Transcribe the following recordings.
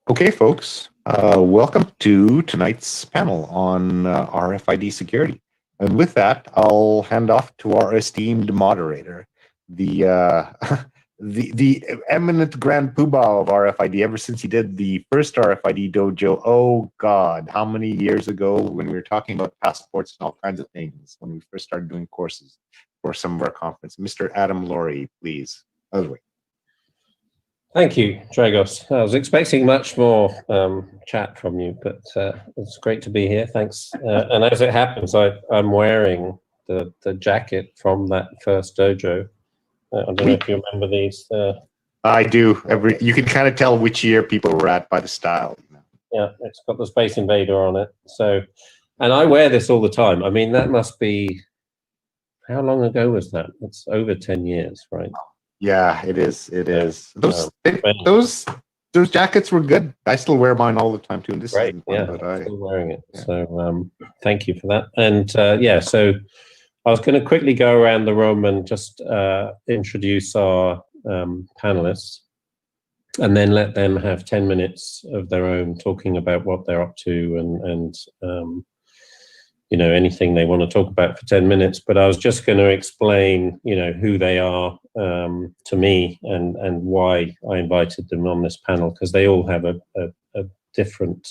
Okay, folks, welcome to tonight's panel on RFID security. And with that, I'll hand off to our esteemed moderator, the the eminent grand poobah of RFID. Ever since he did the first RFID dojo, oh God, how many years ago when we were talking about passports and all kinds of things when we first started doing courses for some of our conference. Mr. Adam Laurie, please. Thank you, Dragos. I was expecting much more chat from you, but it's great to be here. Thanks. And as it happens, I'm wearing the jacket from that first dojo. I don't know if you remember these. I do. You can kind of tell which year people were at by the style. Yeah, it's got the Space Invader on it. So, and I wear this all the time. I mean, that must be, how long ago was that? It's over 10 years, right? Yeah, it is. It is. Those jackets were good. I still wear mine all the time too. And this right, isn't fun, but I'm still wearing it. Yeah. So thank you for that. And yeah, so I was going to quickly go around the room and just introduce our panelists, and then let them have 10 minutes of their own talking about what they're up to and you know, anything they want to talk about for 10 minutes. But I was just going to explain, you know, who they are to me and why I invited them on this panel, because they all have a different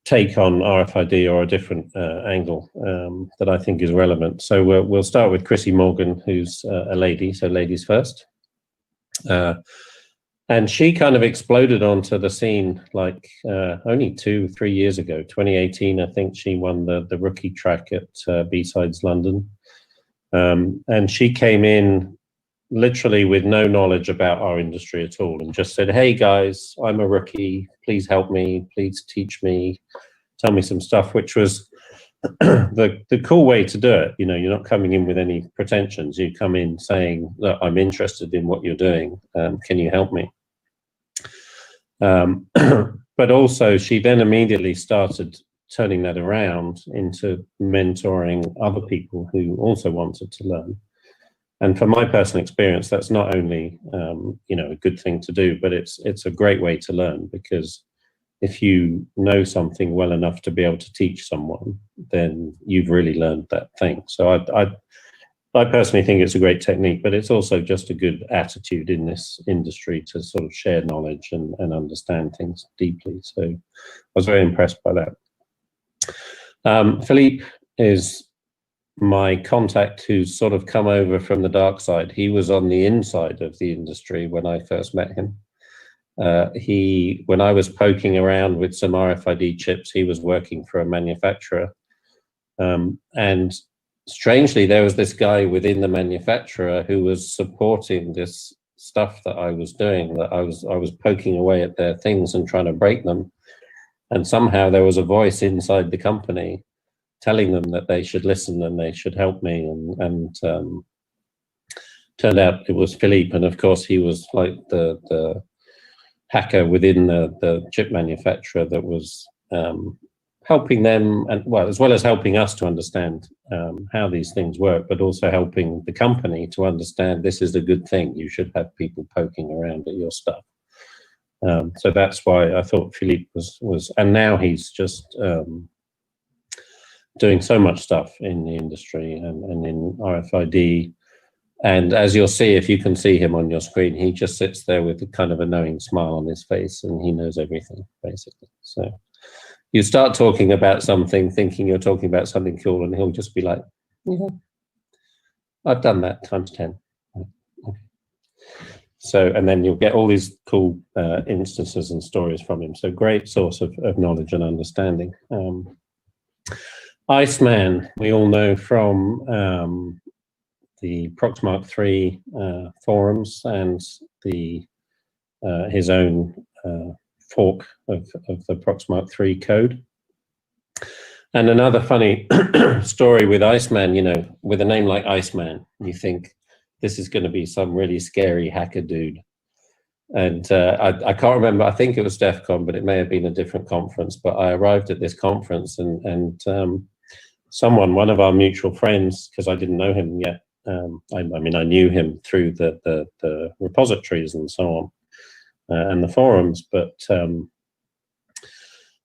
take on RFID or a different angle that I think is relevant. So we'll start with Chrissy Morgan, who's a lady, so ladies first. And she kind of exploded onto the scene like only 2-3 years ago. 2018, I think she won the rookie track at B-Sides London. And she came in literally with no knowledge about our industry at all and just said, hey guys, I'm a rookie, please help me, please teach me, tell me some stuff, which was the cool way to do it. You know, you're not coming in with any pretensions. You come in saying, look, I'm interested in what you're doing. Can you help me? But also she then immediately started turning that around into mentoring other people who also wanted to learn. And from my personal experience, that's not only you know, a good thing to do, but it's a great way to learn, because if you know something well enough to be able to teach someone, then you've really learned that thing. So I personally think it's a great technique, but it's also just a good attitude in this industry to sort of share knowledge and understand things deeply. So I was very impressed by that. Phillippe is my contact who's sort of come over from the dark side. He was on the inside of the industry when I first met him. When I was poking around with some RFID chips, he was working for a manufacturer. And strangely, there was this guy within the manufacturer who was supporting this stuff that I was doing, that I was poking away at their things and trying to break them. And somehow there was a voice inside the company telling them that they should listen and they should help me. And turned out it was Phillippe. And of course, he was like the hacker within the chip manufacturer that was helping them, and well, as well as helping us to understand how these things work, but also helping the company to understand this is a good thing. You should have people poking around at your stuff. So that's why I thought Phillippe was, and now he's just doing so much stuff in the industry and in RFID. And as you'll see, if you can see him on your screen, he just sits there with kind of a knowing smile on his face, and he knows everything, basically. So you start talking about something, thinking you're talking about something cool, and he'll just be like, yeah, I've done that times 10. Okay. So, and then you'll get all these cool instances and stories from him. So great source of knowledge and understanding. Iceman, we all know from the Proxmark 3 forums and his own fork of the Proxmark 3 code. And another funny story with Iceman, you know, with a name like Iceman, you think this is going to be some really scary hacker dude. And I can't remember, I think it was DEF CON, but it may have been a different conference. But I arrived at this conference and someone, one of our mutual friends, because I didn't know him yet, I mean, I knew him through the repositories and so on. and the forums. But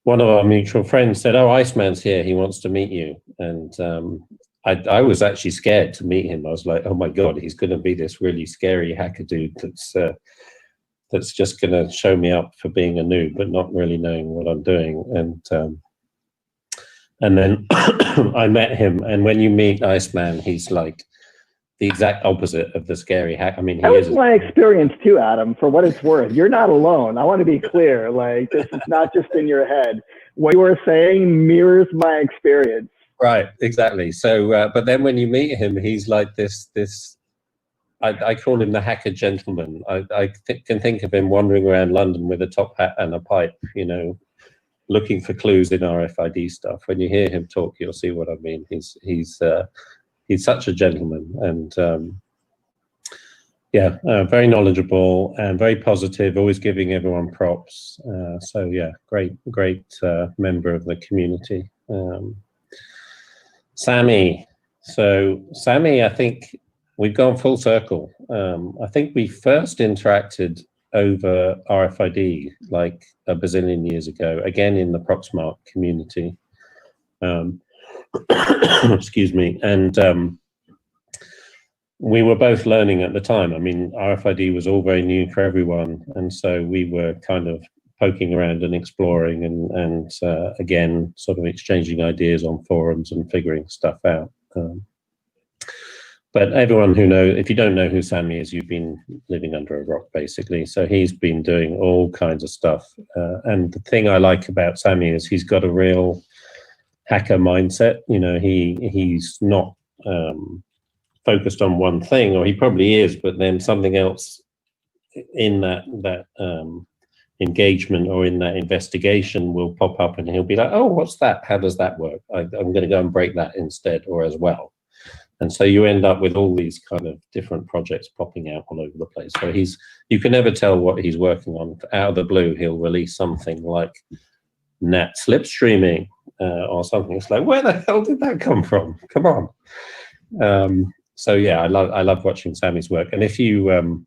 one of our mutual friends said, "Oh, Iceman's here. He wants to meet you." And I was actually scared to meet him. I was like, "Oh my God, he's going to be this really scary hacker dude that's just going to show me up for being a noob, but not really knowing what I'm doing." And then I met him, and when you meet Iceman, he's like the exact opposite of the scary hack. I mean, that was my experience too, Adam. For what it's worth, you're not alone. I want to be clear. Like, this is not just in your head. What you were saying mirrors my experience. Right, exactly. So, but then when you meet him, he's like this. I call him the hacker gentleman. I can think of him wandering around London with a top hat and a pipe, you know, looking for clues in RFID stuff. When you hear him talk, you'll see what I mean. He's such a gentleman, and very knowledgeable and very positive, always giving everyone props. So yeah, great member of the community. Samy. So Samy, I think we've gone full circle. I think we first interacted over RFID like a bazillion years ago, again in the Proxmark community. Excuse me. And we were both learning at the time. I mean, RFID was all very new for everyone. And so we were kind of poking around and exploring and again, sort of exchanging ideas on forums and figuring stuff out. But everyone who knows, if you don't know who Samy is, you've been living under a rock, basically. So he's been doing all kinds of stuff. And the thing I like about Samy is he's got a real hacker mindset. You know, he's not focused on one thing, or he probably is, but then something else in that engagement or in that investigation will pop up, and he'll be like, "Oh, what's that? How does that work? I'm going to go and break that instead, or as well." And so you end up with all these kind of different projects popping out all over the place. So you can never tell what he's working on. Out of the blue, he'll release something like NAT slipstreaming or something. It's like, where the hell did that come from? Come on. So yeah, I love watching Samy's work. And if you're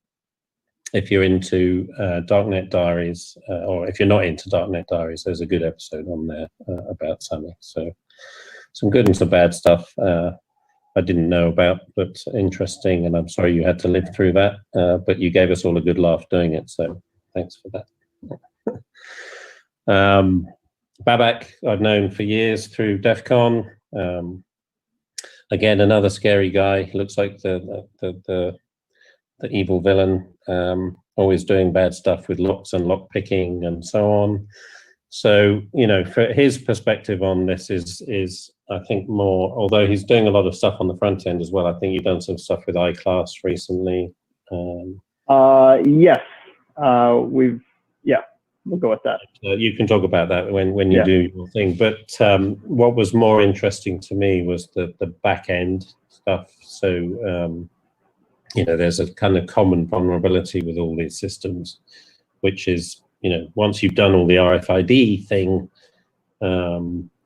into Darknet Diaries, or if you're not into Darknet Diaries, there's a good episode on there about Samy. So some good and some bad stuff I didn't know about, but interesting. And I'm sorry you had to live through that, but you gave us all a good laugh doing it. So thanks for that. Babak, I've known for years through DEF CON. Again, another scary guy. He looks like the evil villain, always doing bad stuff with locks and lock picking and so on. So, you know, for his perspective on this is I think more, although he's doing a lot of stuff on the front end as well. I think you've done some stuff with iClass recently. Yes, we'll go with that. You can talk about that when you do your thing. But what was more interesting to me was the back end stuff. So, you know, there's a kind of common vulnerability with all these systems, which is, you know, once you've done all the RFID thing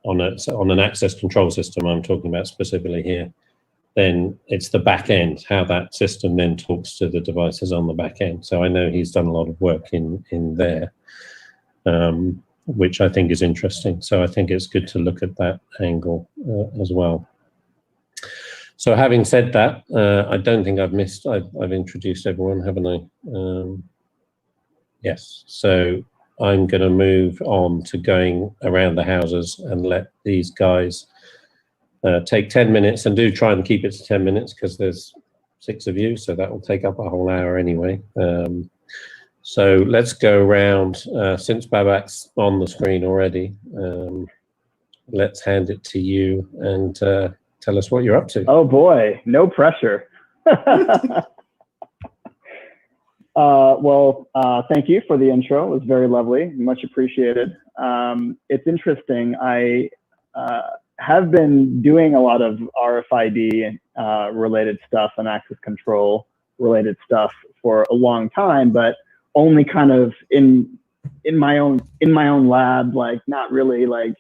on an access control system, I'm talking about specifically here, then it's the back end, how that system then talks to the devices on the back end. So I know he's done a lot of work in there, which I think is interesting. So I think it's good to look at that angle as well. So having said that, I don't think I've introduced everyone, haven't I? Yes, so I'm going to move on to going around the houses and let these guys take 10 minutes, and do try and keep it to 10 minutes because there's 6 of you, so that will take up a whole hour anyway. So let's go around, since Babak's on the screen already, let's hand it to you and tell us what you're up to. Oh boy, no pressure. Thank you for the intro. It was very lovely, much appreciated. It's interesting. I have been doing a lot of RFID related stuff and access control related stuff for a long time, but only kind of in my own lab, like not really like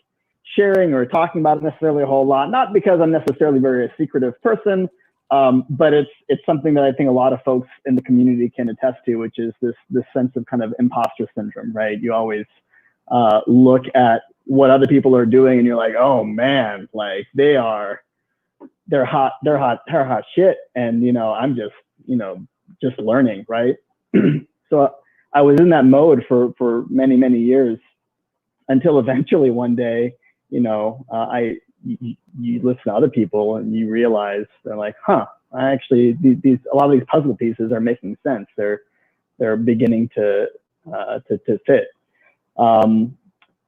sharing or talking about it necessarily a whole lot. Not because I'm necessarily very a secretive person, But it's something that I think a lot of folks in the community can attest to, which is this sense of kind of imposter syndrome, right? You always look at what other people are doing, and you're like, oh man, like they're hot shit, and I'm just learning, right? So I was in that mode for many years, until eventually one day, you listen to other people and you realize they're like, a lot of these puzzle pieces are making sense. They're beginning to fit.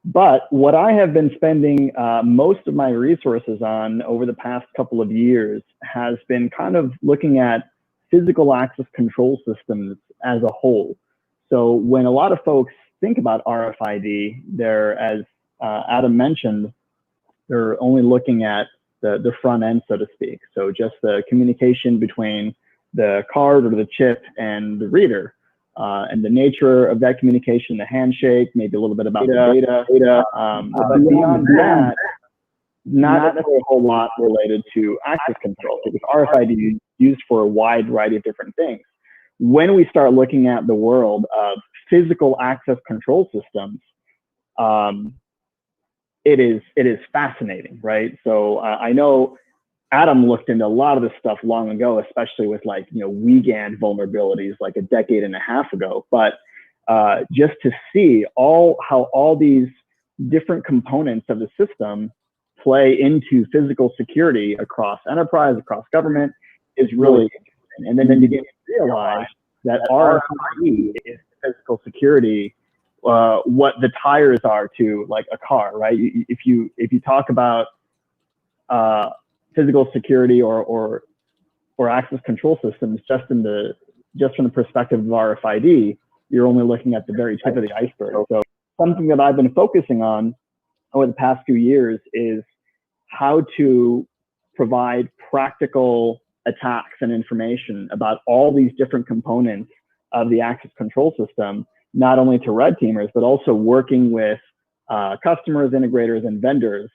But what I have been spending most of my resources on over the past couple of years has been kind of looking at physical access control systems as a whole. So when a lot of folks think about RFID, they're, as Adam mentioned, they're only looking at the front end, so to speak. So just the communication between the card or the chip and the reader, and the nature of that communication, the handshake, maybe a little bit about the data. But beyond that, not a whole lot related to access control, because RFID is used for a wide variety of different things. When we start looking at the world of physical access control systems, it is fascinating, right? So I know Adam looked into a lot of this stuff long ago, especially with WeGAN vulnerabilities like a decade and a half ago. But just to see how all these different components of the system play into physical security across enterprise, across government, is really interesting. And then you begin to realize that RFID is physical security, what the tires are to like a car, right? If you talk about physical security or access control systems just from the perspective of RFID, you're only looking at the very tip of the iceberg. So something that I've been focusing on over the past few years is how to provide practical attacks and information about all these different components of the access control system, not only to red teamers, but also working with customers, integrators, and vendors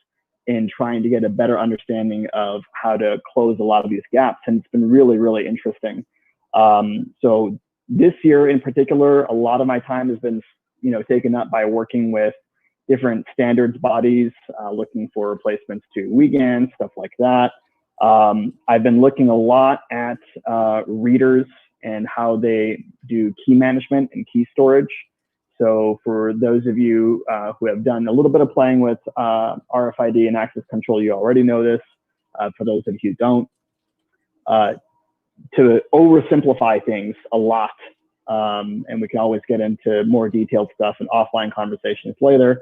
in trying to get a better understanding of how to close a lot of these gaps. And it's been really, really interesting. So this year in particular, a lot of my time has been taken up by working with different standards bodies, looking for replacements to WeGAN, stuff like that. I've been looking a lot at readers and how they do key management and key storage. So for those of you who have done a little bit of playing with RFID and access control, you already know this. For those of you who don't, to oversimplify things a lot, and we can always get into more detailed stuff in offline conversations later,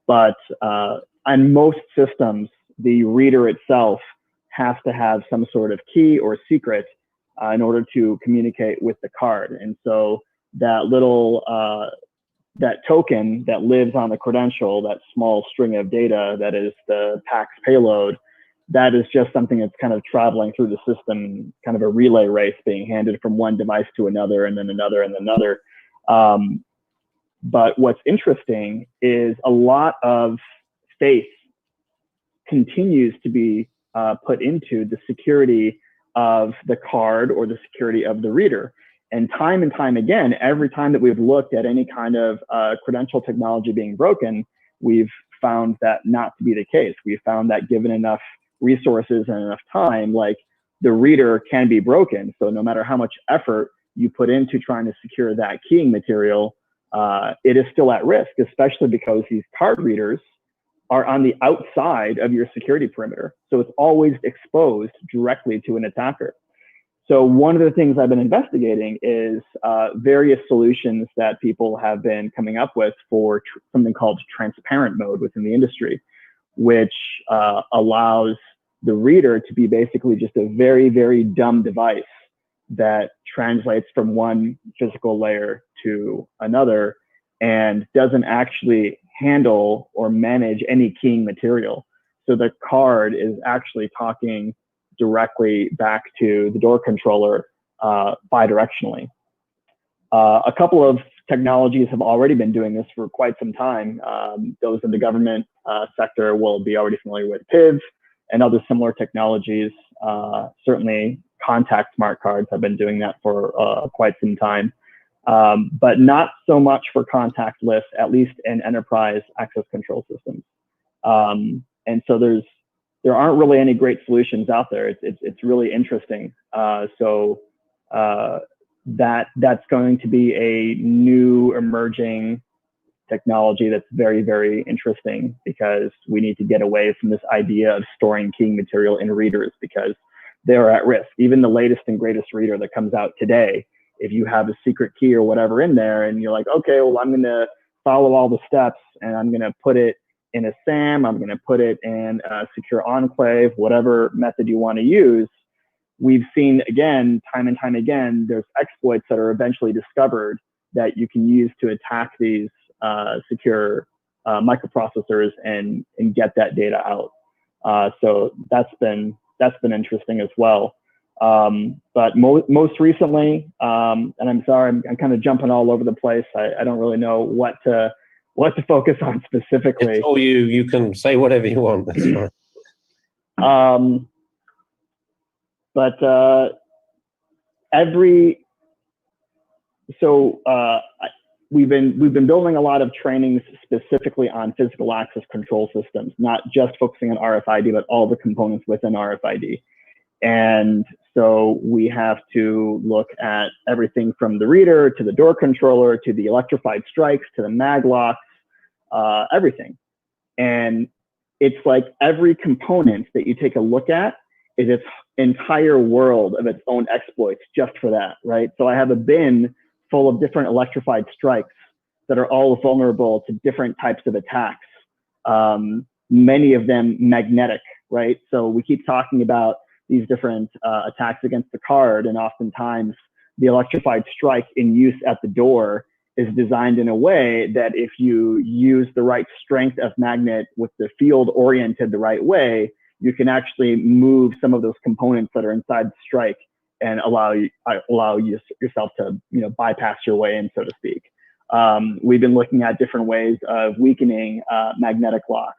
but on most systems, the reader itself has to have some sort of key or secret in order to communicate with the card. And so that little that token that lives on the credential, that small string of data that is the PACS payload, that is just something that's kind of traveling through the system, kind of a relay race being handed from one device to another, and then another, and another. But what's interesting is a lot of faith continues to be put into the security of the card or the security of the reader. And time again, every time that we've looked at any kind of credential technology being broken, we've found that not to be the case. We've found that given enough resources and enough time, like the reader can be broken. So no matter how much effort you put into trying to secure that keying material, it is still at risk, especially because these card readers are on the outside of your security perimeter. So it's always exposed directly to an attacker. So one of the things I've been investigating is various solutions that people have been coming up with for something called transparent mode within the industry, which allows the reader to be basically just a very, very dumb device that translates from one physical layer to another and doesn't actually handle or manage any keying material. So the card is actually talking directly back to the door controller bidirectionally. A couple of technologies have already been doing this for quite some time. Those in the government sector will be already familiar with PIV and other similar technologies. Certainly contact smart cards have been doing that for quite some time, but not so much for contactless, at least in enterprise access control systems. And so there aren't really any great solutions out there. It's really interesting. That's going to be a new emerging technology that's very, very interesting, because we need to get away from this idea of storing keying material in readers, because they're at risk. Even the latest and greatest reader that comes out today, if you have a secret key or whatever in there and you're like, okay, well, I'm going to follow all the steps and I'm going to put it in a SAM, I'm going to put it in a secure enclave, whatever method you want to use, we've seen, again, time and time again, there's exploits that are eventually discovered that you can use to attack these secure microprocessors and get that data out. So that's been interesting as well. But most recently, and I'm sorry, I'm kind of jumping all over the place. I don't really know what to focus on specifically. It's all you can say whatever you want. That's fine. But we've been building a lot of trainings specifically on physical access control systems, not just focusing on RFID, but all the components within RFID. And so we have to look at everything from the reader to the door controller to the electrified strikes to the mag locks, everything. And it's like every component that you take a look at is its entire world of its own exploits just for that, right? So I have a bin full of different electrified strikes that are all vulnerable to different types of attacks, many of them magnetic, right? So we keep talking about these different attacks against the card, and oftentimes the electrified strike in use at the door is designed in a way that if you use the right strength of magnet with the field oriented the right way, you can actually move some of those components that are inside the strike and allow yourself to bypass your way in, so to speak. We've been looking at different ways of weakening magnetic locks.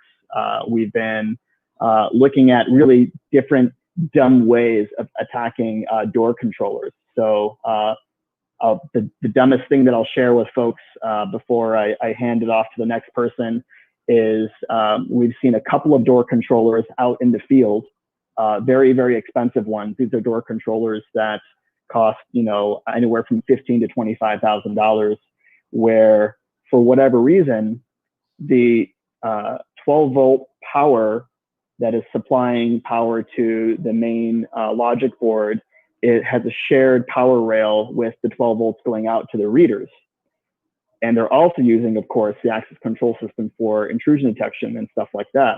We've been looking at really different dumb ways of attacking door controllers. So the dumbest thing that I'll share with folks before I hand it off to the next person is we've seen a couple of door controllers out in the field, very, very expensive ones. These are door controllers that cost, anywhere from $15,000 to $25,000, where for whatever reason, the 12-volt power that is supplying power to the main logic board, it has a shared power rail with the 12 volts going out to the readers. And they're also using, of course, the access control system for intrusion detection and stuff like that.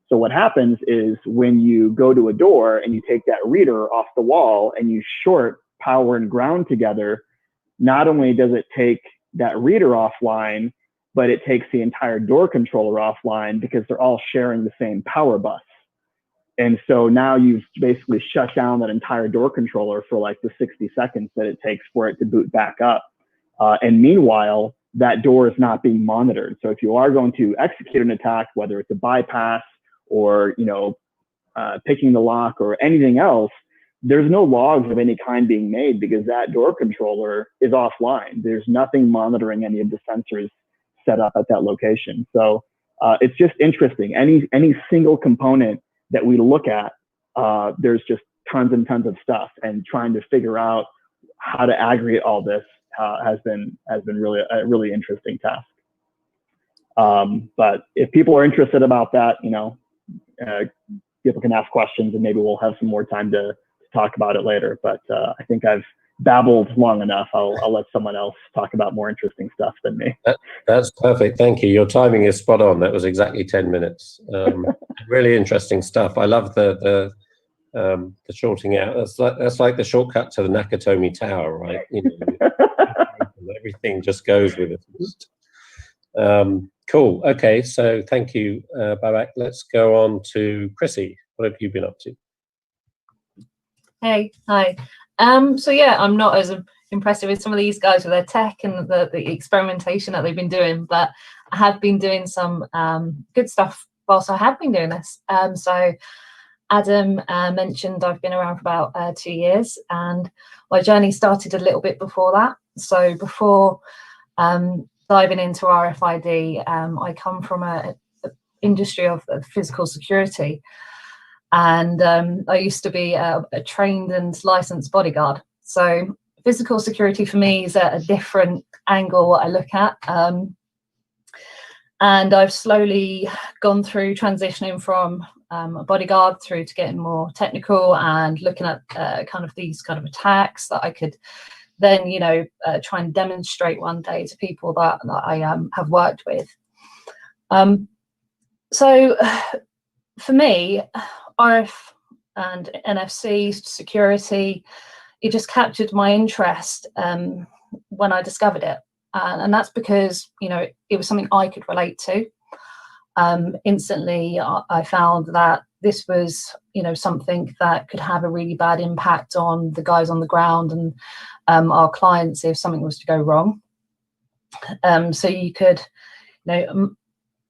So what happens is when you go to a door and you take that reader off the wall and you short power and ground together, not only does it take that reader offline, but it takes the entire door controller offline because they're all sharing the same power bus. And so now you've basically shut down that entire door controller for like the 60 seconds that it takes for it to boot back up. And meanwhile, that door is not being monitored. So if you are going to execute an attack, whether it's a bypass or picking the lock or anything else, there's no logs of any kind being made because that door controller is offline. There's nothing monitoring any of the sensors set up at that location. So it's just interesting. Any single component that we look at, there's just tons and tons of stuff, and trying to figure out how to aggregate all this has been really a really interesting task. But if people are interested about that, people can ask questions, and maybe we'll have some more time to talk about it later. But I think I've babbled long enough. I'll let someone else talk about more interesting stuff than me. That's perfect. Thank you. Your timing is spot on. That was exactly 10 minutes. Really interesting stuff. I love the shorting out. That's like the shortcut to the Nakatomi Tower, right? Everything just goes with it. Cool. Okay. So thank you, Babak. Let's go on to Chrissy. What have you been up to? Hey, hi. So yeah, I'm not as impressed with some of these guys with their tech and the experimentation that they've been doing, but I have been doing some good stuff whilst I have been doing this. So Adam mentioned I've been around for about 2 years, and my journey started a little bit before that. So before diving into RFID, I come from a industry of physical security, and I used to be a trained and licensed bodyguard. So physical security for me is a different angle I look at. And I've slowly gone through transitioning from a bodyguard through to getting more technical and looking at kind of these kind of attacks that I could then, you know, try and demonstrate one day to people that I have worked with. So for me, RF and NFC security, it just captured my interest when I discovered it. And that's because, you know, it was something I could relate to. Instantly, I found that this was, you know, something that could have a really bad impact on the guys on the ground and our clients if something was to go wrong. So you could, you know,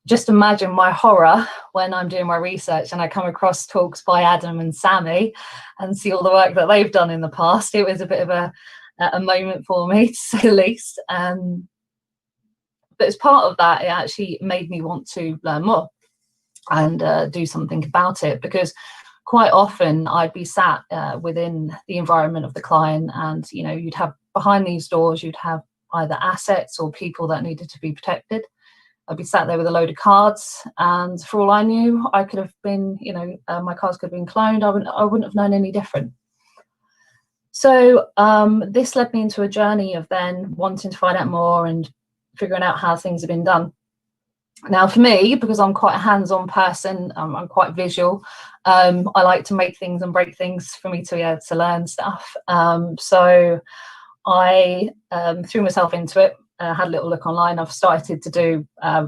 just imagine my horror when I'm doing my research and I come across talks by Adam and Samy and see all the work that they've done in the past. It was a bit of a moment for me, to say the least. But as part of that, it actually made me want to learn more and do something about it, because quite often I'd be sat within the environment of the client, and, you know, you'd have behind these doors, you'd have either assets or people that needed to be protected. I'd be sat there with a load of cards, and for all I knew, I could have been, you know, my cards could have been cloned. I wouldn't have known any different. So this led me into a journey of then wanting to find out more and figuring out how things have been done. Now, for me, because I'm quite a hands-on person, I'm quite visual. I like to make things and break things for me to be able to learn stuff. So I threw myself into it. Had a little look online. I've started to do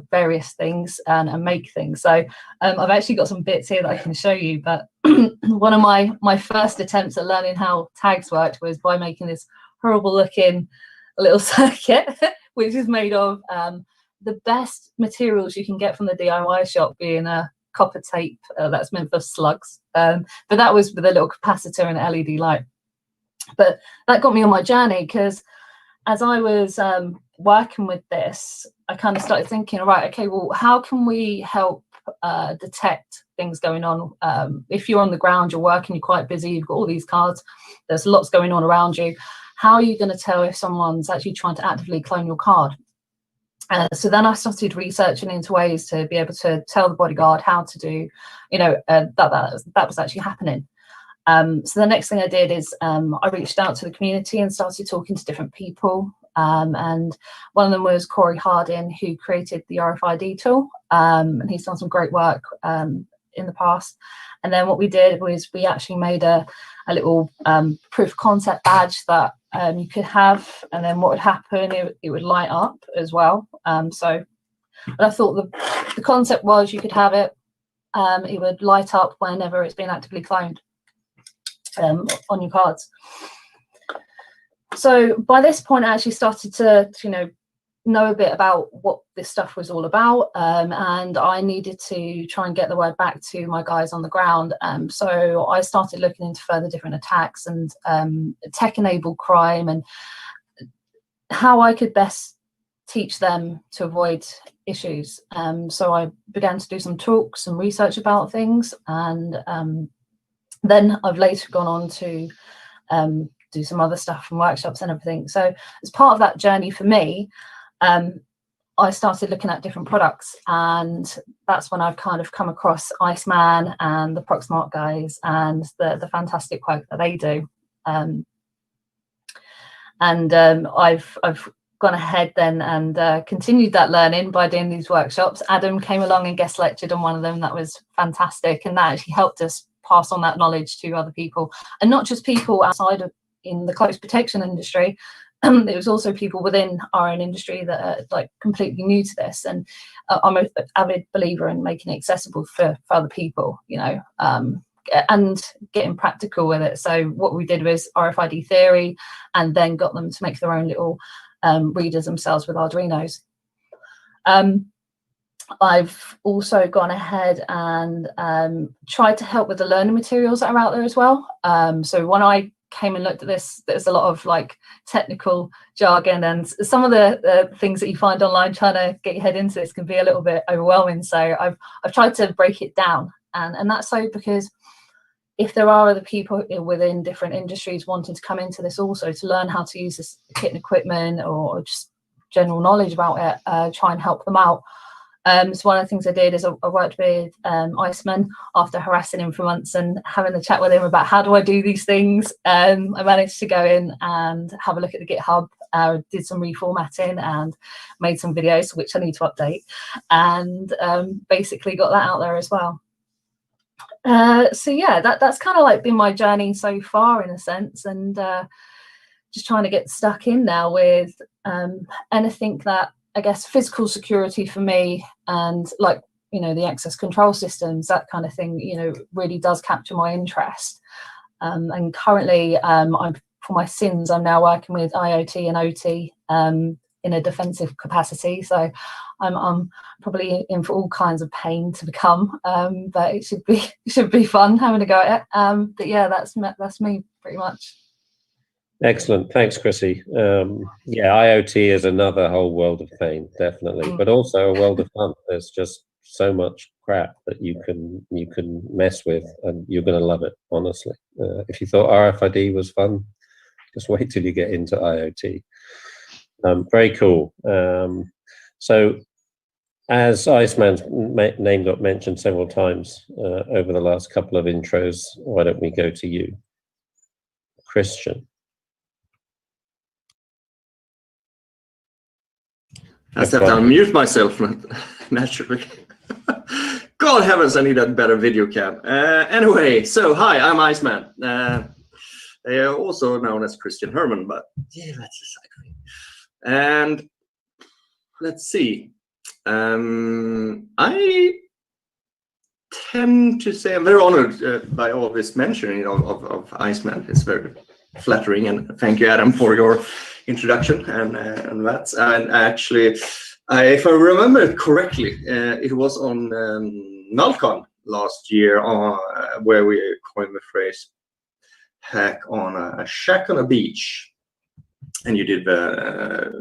various things and make things. So I've actually got some bits here that I can show you. But one of my first attempts at learning how tags worked was by making this horrible looking little circuit, which is made of the best materials you can get from the DIY shop, being a copper tape that's meant for slugs. But that was with a little capacitor and LED light. But that got me on my journey, because as I was working with this, I kind of started thinking, right, okay, well, how can we help detect things going on? If you're on the ground, you're working, you're quite busy, you've got all these cards, there's lots going on around you. How are you going to tell if someone's actually trying to actively clone your card? So then I started researching into ways to be able to tell the bodyguard how to do, you know, that was actually happening. So the next thing I did is I reached out to the community and started talking to different people. And one of them was Corey Hardin, who created the RFID tool. And he's done some great work in the past. And then what we did was we actually made a little proof of concept badge that you could have, and then what would happen, it would light up as well. So I thought the concept was you could have it, it would light up whenever it's been actively cloned on your cards. So by this point, I actually started to know a bit about what this stuff was all about, and I needed to try and get the word back to my guys on the ground. So I started looking into further different attacks and tech-enabled crime, and how I could best teach them to avoid issues. So I began to do some talks and research about things, and then I've later gone on to do some other stuff and workshops and everything. So as part of that journey for me, I started looking at different products, and that's when I've kind of come across Iceman and the Proxmark guys and the fantastic work that they do. I've gone ahead then and continued that learning by doing these workshops. Adam came along and guest lectured on one of them. That was fantastic, and that actually helped us pass on that knowledge to other people, and not just people outside of in the close protection industry. It was also people within our own industry that are like completely new to this, and I'm an avid believer in making it accessible for other people, and getting practical with it. So what we did was RFID theory, and then got them to make their own little readers themselves with Arduinos. I've also gone ahead and tried to help with the learning materials that are out there as well. So when I came and looked at this, there's a lot of like technical jargon, and some of the things that you find online trying to get your head into this can be a little bit overwhelming. So I've tried to break it down, and that's so because if there are other people within different industries wanting to come into this also to learn how to use this kit and equipment or just general knowledge about it, try and help them out. So one of the things I did is I worked with Iceman after harassing him for months and having the chat with him about how do I do these things. I managed to go in and have a look at the GitHub, did some reformatting and made some videos, which I need to update, and basically got that out there as well. So yeah, that's kind of like been my journey so far in a sense, and just trying to get stuck in now with anything that, I guess, physical security for me, and like, you know, the access control systems, that kind of thing, you know, really does capture my interest. And currently, for my sins, I'm now working with IoT and OT in a defensive capacity. So I'm probably in for all kinds of pain to become, but it should be fun having a go at it. But yeah, that's me pretty much. Excellent. Thanks, Chrissy. Yeah, IoT is another whole world of pain, definitely, but also a world of fun. There's just so much crap that you can mess with, and you're going to love it, honestly. If you thought RFID was fun, just wait till you get into IoT. Very cool. So, as Iceman's name got mentioned several times over the last couple of intros, why don't we go to you, Christian? I have to unmute myself naturally. God heavens, I need a better video cam. Anyway, so hi, I'm Iceman. Also known as Christian Herrmann, but yeah, that's a side thing. And let's see. I tend to say I'm very honored by all this mentioning of Iceman. It's very flattering, and thank you, Adam, for your introduction and that. And actually, if I remember correctly, it was on Nalcon last year where we coined the phrase hack on a shack on a beach, and you did the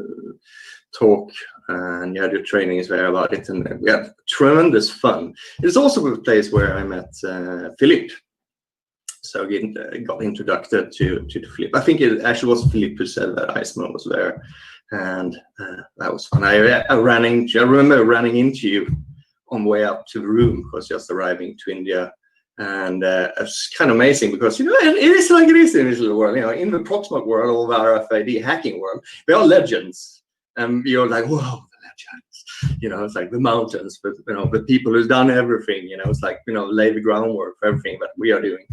talk and you had your trainings there about it, and we had tremendous fun. It's also a place where I met Phillippe. So I got introduced to Phillippe. I think it actually was Phillippe who said that Iceman was there, and that was fun. I remember running into you on the way up to the room because just arriving to India, and it's kind of amazing because, you know, it is like it is in this little world. You know, in the Proxmox world or the RFID hacking world, they are legends, and you're like, whoa, the legends. You know, it's like the mountains, but you know, the people who's done everything. You know, it's like, you know, lay the groundwork for everything that we are doing.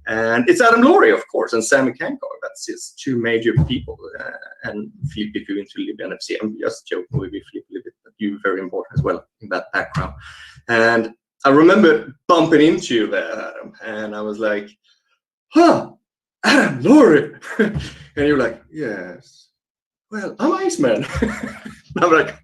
And it's Adam Laurie, of course, and Samy. That's his two major people. And Phillippe, if you're into libNFC, I'm just joking with you, Phillippe, but you're very important as well in that background. And I remember bumping into you there, Adam, and I was like, huh, Adam Laurie. And you're like, yes. Well, I'm Iceman. And I'm like,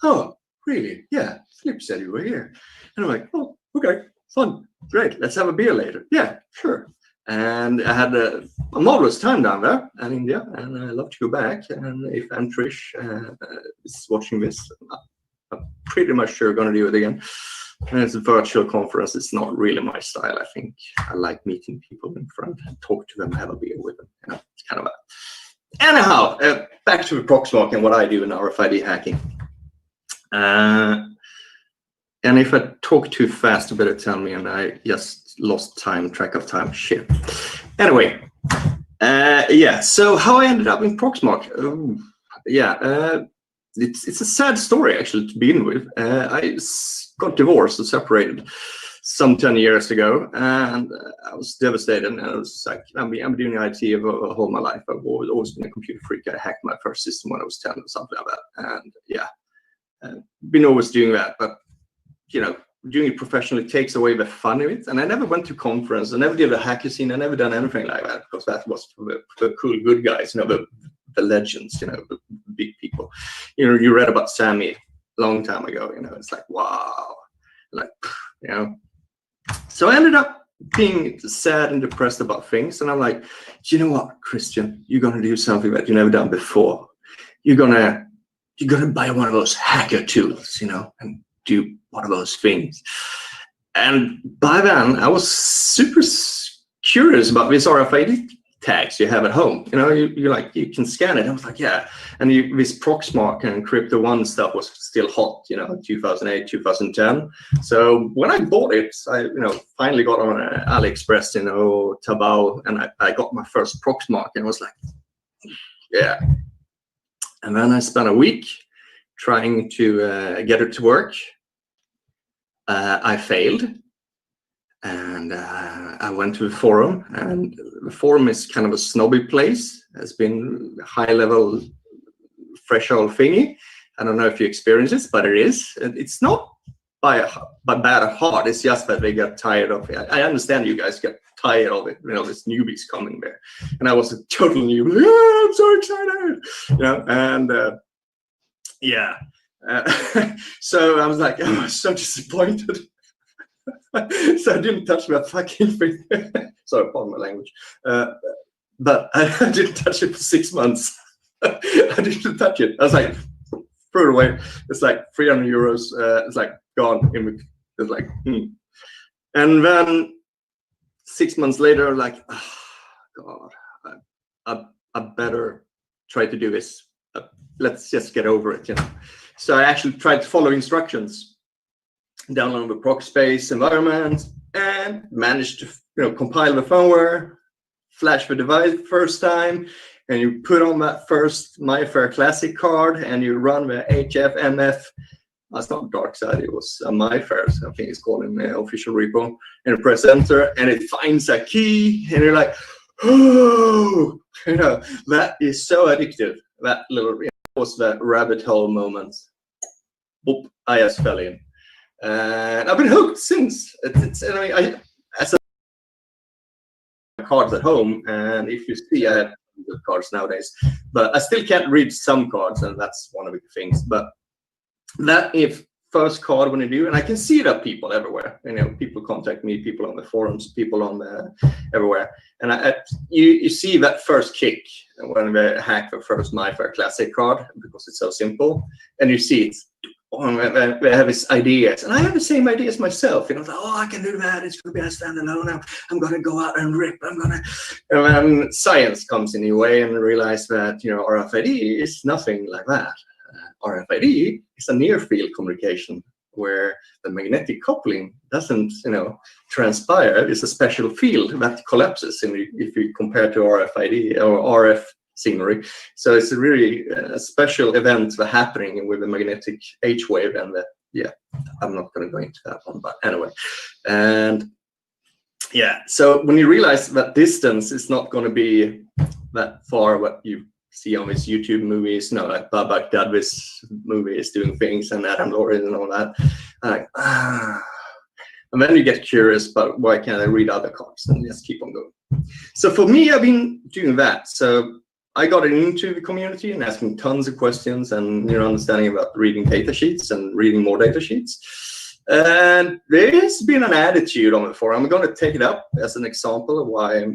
oh, really? Yeah, Phillippe said you were here. And I'm like, oh, okay, fun, great. Let's have a beer later. Yeah, sure. And I had a marvelous time down there in India, and I love to go back. And if Trish is watching this, I'm pretty much sure going to do it again. And it's a virtual conference. It's not really my style. I think I like meeting people in front and talk to them, have a beer with them. You know, it's kind of a... Anyhow, back to the Proxmox and what I do in RFID hacking. And if I talk too fast, you better tell me, and I just lost track of time. Shit. Anyway, yeah. So how I ended up in Proxmox? It's a sad story actually to begin with. I got divorced and separated some 10 years ago, and I was devastated. And I was like, I'm doing IT all my life. I've always been a computer freak. I hacked my first system when I was 10 or something like that. And yeah, been always doing that, but you know, doing it professionally takes away the fun of it. And I never went to conference. I never did a hacker scene. I never done anything like that because that was for the cool, good guys, you know, the legends, you know, the big people. You know, you read about Samy long time ago. It's like, wow, like, So I ended up being sad and depressed about things, and I'm like, you know what, Christian, you're gonna do something that you've never done before. You're gonna buy one of those hacker tools, and do one of those things. And by then, I was super curious about this RFID tags you have at home. You can scan it. I was like, yeah. And this Proxmark and Crypto One stuff was still hot, 2008, 2010. So when I bought it, I finally got on AliExpress, Taobao, and I got my first Proxmark, and I was like, yeah. And then I spent a week trying to get it to work. I failed, and I went to the forum, and the forum is kind of a snobby place. It's been high-level threshold thingy. I don't know if you experience this, but it is. It's not by bad or hard. It's just that they get tired of it. I understand you guys get tired of it. This newbies coming there, and I was a total newbie. I'm so excited, and yeah. So I was like, oh, I'm so disappointed. So I didn't touch that fucking thing. Sorry, pardon my language. But I didn't touch it for 6 months. I didn't touch it. I was like, throw it away. It's like 300 euros. It's like gone. It's like, And then 6 months later, I'm like, oh, God, I better try to do this. Let's just get over it, So I actually tried to follow instructions, download the Procspace environment, and managed to compile the firmware, flash the device first time, and you put on that first MyFair Classic card, and you run the HFMF. That's not dark side, it was a MyFair, so I think it's called in the official repo, and press enter, and it finds a key, and you're like, oh, that is so addictive. That little was the rabbit hole moment. Boop, I just fell in, and I've been hooked since. I have cards at home, and if you see, I have good cards nowadays, but I still can't read some cards, and that's one of the things. But that if first card when you do, and I can see that people everywhere. People contact me, people on the forums, people on the everywhere, and you see that first kick when they hack the first MyFair Classic card because it's so simple, and you see it. They have these ideas, and I have the same ideas myself. I can do that. It's going to be a standalone. I'm going to go out and rip. And then science comes in your way, and realize that RFID is nothing like that. RFID is a near-field communication where the magnetic coupling doesn't, transpire. It's a special field that collapses if you compare to RFID or RF scenery. So it's a really special event happening with the magnetic H wave, and I'm not going to go into that one, but anyway. And yeah, so when you realize that distance is not going to be that far, what you see on these YouTube movies, like Babak Dadvis movies doing things, and Adam Laurie and all that. And then you get curious about why can't I read other cards, and just keep on going. So for me, I've been doing that. So I got into the community and asking tons of questions, and understanding about reading data sheets and reading more data sheets. And there's been an attitude on the forum. I'm going to take it up as an example of why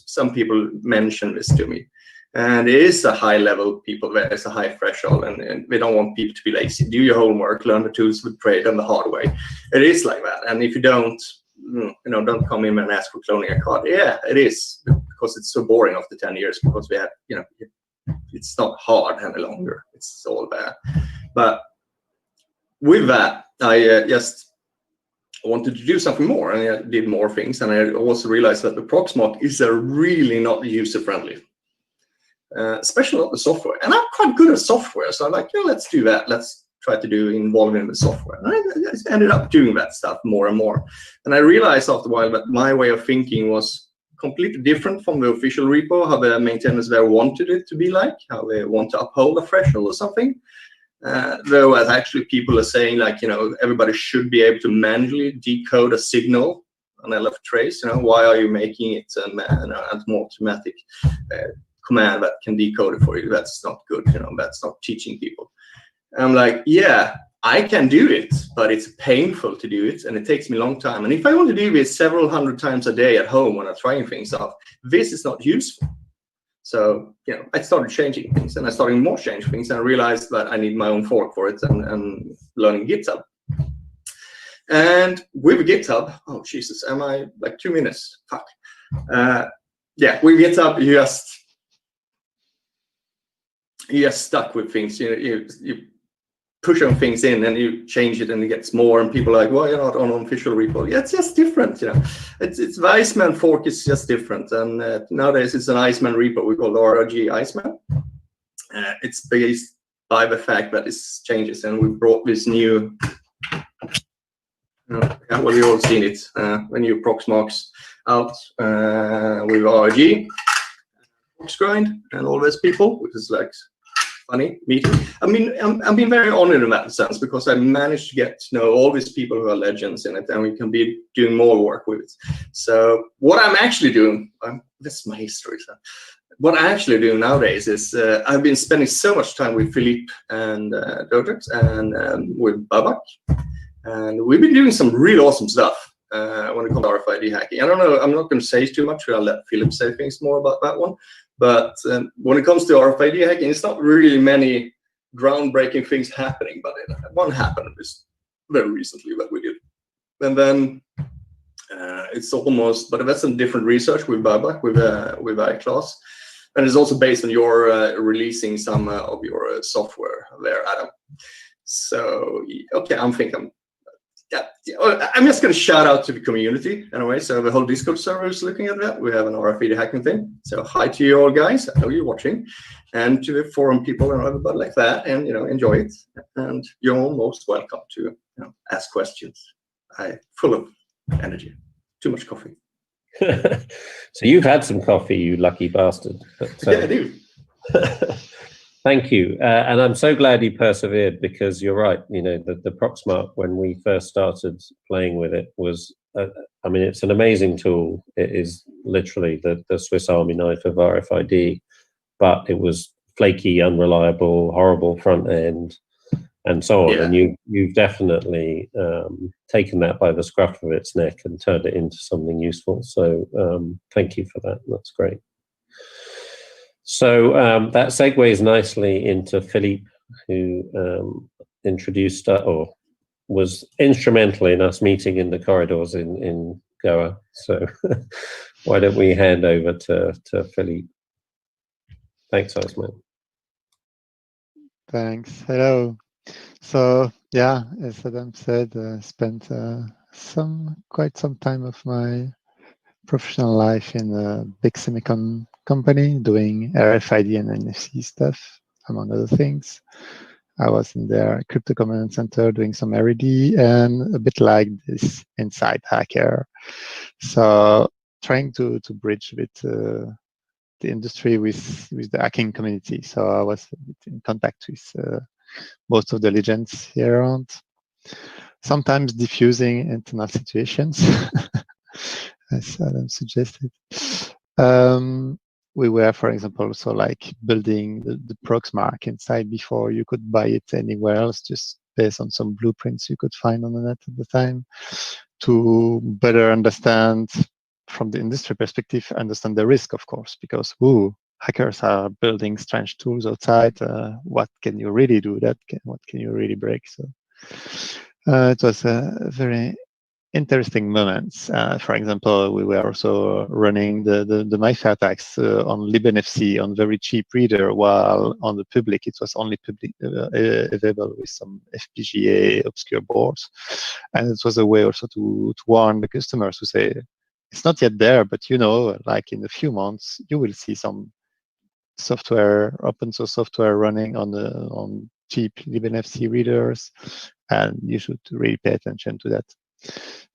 some people mention this to me. And it is a high level people, there's a high threshold, and we don't want people to be lazy. Do your homework, learn the tools with trade and the hard way. It is like that. And if you don't, don't come in and ask for cloning a card. Yeah, it is, because it's so boring after 10 years, because we have, it's not hard any longer. It's all there. But with that, I just wanted to do something more, and I did more things. And I also realized that the Proxmark is really not user-friendly, especially not the software. And I'm quite good at software, so I'm like, let's do that. Let's try to do involving the software. And I ended up doing that stuff more and more. And I realized after a while that my way of thinking was completely different from the official repo, how the maintainers there wanted it to be like, how they want to uphold a threshold or something. Though as actually people are saying, like, everybody should be able to manually decode a signal on LF trace. Why are you making it an automatic command that can decode it for you? That's not good. That's not teaching people. I'm like, yeah, I can do it, but it's painful to do it, and it takes me a long time. And if I want to do this several hundred times a day at home when I'm trying things out, this is not useful. So, I started changing things, and I started more change things, and I realized that I need my own fork for it, and learning GitHub. And with GitHub, oh Jesus, am I like 2 minutes? Fuck. With GitHub, you just stuck with things. You push on things in, and you change it, and it gets more. And people are like, well, you're not on official repo. Yeah, it's just different. It's the Iceman fork is just different. And nowadays, it's an Iceman repo we call RRG Iceman. It's based by the fact that it changes, and we brought this new. Well, you've all seen it. The new Proxmox out with RRG, Proxgrind, and all those people, which is like funny meeting. I mean, I've been very honored in that sense, because I managed to get to know all these people who are legends in it, and we can be doing more work with it. So what I'm actually doing, that's my history. So what I'm actually doing nowadays is I've been spending so much time with Phillippe and Dodrix and with Babak. And we've been doing some really awesome stuff when it comes to RFID hacking. I don't know, I'm not going to say too much, I'll let Phillippe say things more about that one. But when it comes to RFID hacking, it's not really many groundbreaking things happening, but one happened very recently that we did. And then it's almost, but that's some different research with Babak, with iClass. And it's also based on your releasing some of your software there, Adam. So, okay, I'm just going to shout out to the community anyway. So the whole Discord server is looking at that. We have an RFID hacking thing. So hi to you all, guys. I know you're watching, and to the forum people and everybody like that, and enjoy it. And you're all most welcome to ask questions. I'm full of energy. Too much coffee. So you've had some coffee, you lucky bastard. But, yeah, I do. Thank you, and I'm so glad you persevered, because you're right. The Proxmark, when we first started playing with it, was I mean, it's an amazing tool. It is literally the Swiss Army knife of RFID, but it was flaky, unreliable, horrible front end, and so on. Yeah. And you've definitely taken that by the scruff of its neck and turned it into something useful. So thank you for that. That's great. So that segues nicely into Phillippe, who introduced or was instrumental in us meeting in the corridors in Goa. So why don't we hand over to Phillippe? Thanks, Osman. Thanks. Hello. So yeah, as Adam said, spent quite some time of my professional life in a big semicon company doing RFID and NFC stuff, among other things. I was in their crypto command center doing some R&D and a bit like this inside hacker. So trying to bridge with the industry with the hacking community. So I was in contact with most of the legends here around, sometimes diffusing internal situations, as Adam suggested. We were, for example, also like building the Proxmark inside before you could buy it anywhere else, just based on some blueprints you could find on the net at the time, to better understand from the industry perspective, understand the risk, of course, because hackers are building strange tools outside. What can you really do? What can you really break? So it was a very interesting moments. For example, we were also running the MIFA attacks on libnfc on very cheap reader, while on the public it was only public available with some FPGA obscure boards. And it was a way also to warn the customers to say, it's not yet there, but like in a few months, you will see some software, open source software running on cheap libnfc readers, and you should really pay attention to that.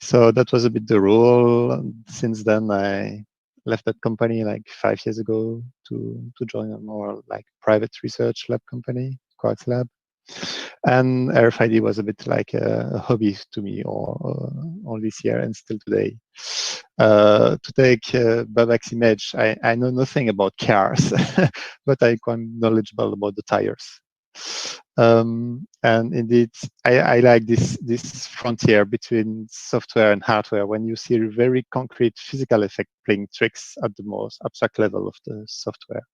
So that was a bit the rule. Since then, I left that company like 5 years ago to join a more like private research lab company, Quarks Lab. And RFID was a bit like a hobby to me all this year and still today. To take Babak's image, I know nothing about cars, but I'm quite knowledgeable about the tires. And indeed, I like this frontier between software and hardware when you see very concrete physical effect playing tricks at the most abstract level of the software.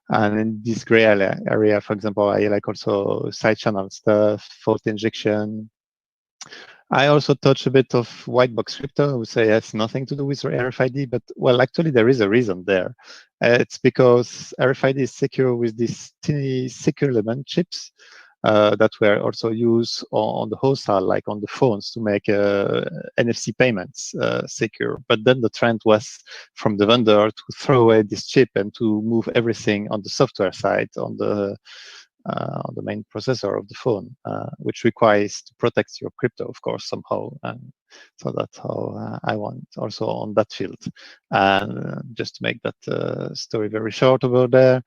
And in this gray area, for example, I like also side channel stuff, fault injection. I also touch a bit of white box crypto. I would say it has nothing to do with RFID, but well, actually there is a reason there. It's because RFID is secure with these tiny secure element chips that were also used on the host side, like on the phones, to make NFC payments secure. But then the trend was from the vendor to throw away this chip and to move everything on the software side, on the main processor of the phone, which requires to protect your crypto, of course, somehow. And so that's how I want also on that field. And just to make that story very short over there,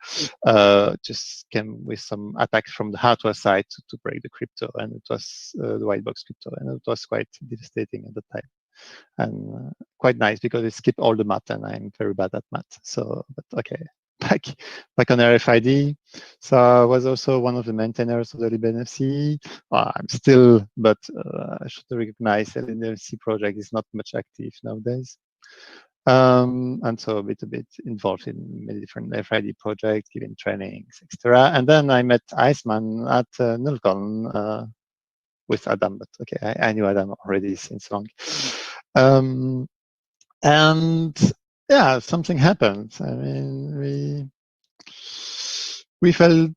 just came with some attacks from the hardware side to break the crypto, and it was the white box crypto, and it was quite devastating at the time. And quite nice because it skipped all the math, and I'm very bad at math. So, but okay. Back on RFID. So I was also one of the maintainers of the libNFC. I'm still, but I should recognize that the libNFC project is not much active nowadays. And so a bit involved in many different RFID projects, giving trainings, etc. And then I met Iceman at NullCon with Adam, but okay, I knew Adam already since long. And yeah, something happened. I mean, we felt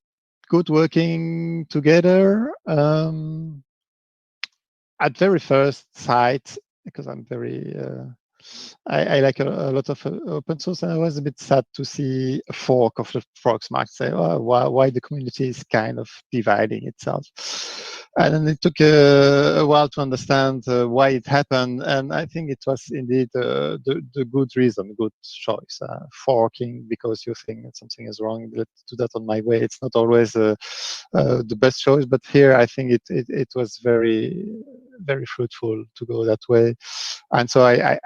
good working together. At very first sight, because I'm very, I like a lot of open source, and I was a bit sad to see a fork of the Proxmark say, oh, why the community is kind of dividing itself. And then it took a while to understand why it happened, and I think it was indeed the good reason, good choice. Forking because you think that something is wrong, let's do that on my way. It's not always the best choice, but here I think it was very fruitful to go that way, and so I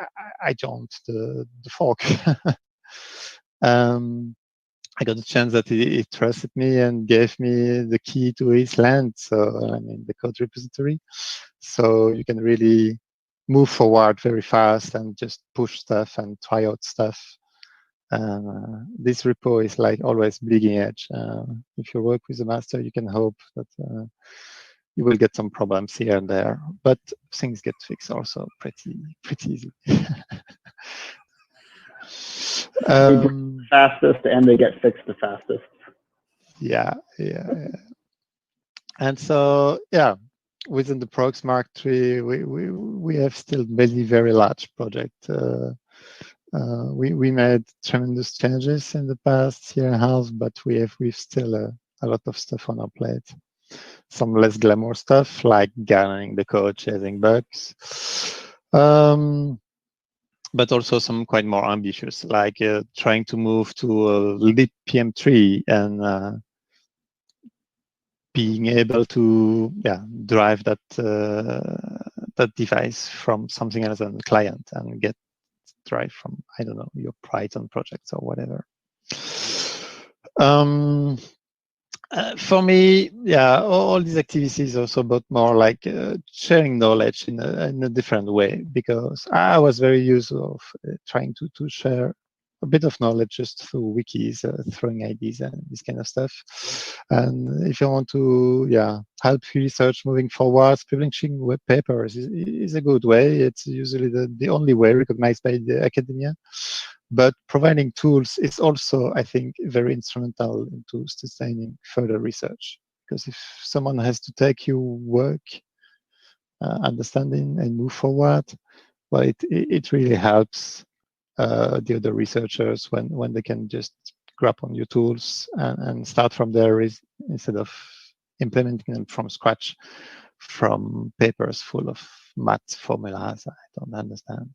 joined the fork. I got a chance that he trusted me and gave me the key to his land, so I mean the code repository, so you can really move forward very fast and just push stuff and try out stuff. This repo is like always bleeding edge. If you work with the master, you can hope that you will get some problems here and there, but things get fixed also pretty easy. Fastest, and they get fixed the fastest. Yeah. And so yeah, within the Proxmark tree, we have still many very large projects. We made tremendous changes in the past year and a half, but we've still a lot of stuff on our plate. Some less glamour stuff like garnering the code, chasing bugs. But also some quite more ambitious, like trying to move to a libPM3 and being able to drive that that device from something else than the client and get drive from, I don't know, your Python projects or whatever. For me, all these activities also about more like sharing knowledge in a different way, because I was very used of trying to share a bit of knowledge just through wikis, throwing IDs and this kind of stuff. And if you want to help research moving forward, publishing web papers is a good way. It's usually the only way recognized by the academia. But providing tools is also, I think, very instrumental into sustaining further research. Because if someone has to take your work, understanding, and move forward, well, it really helps the other researchers when they can just grab on your tools and start from there instead of implementing them from scratch from papers full of math formulas I don't understand.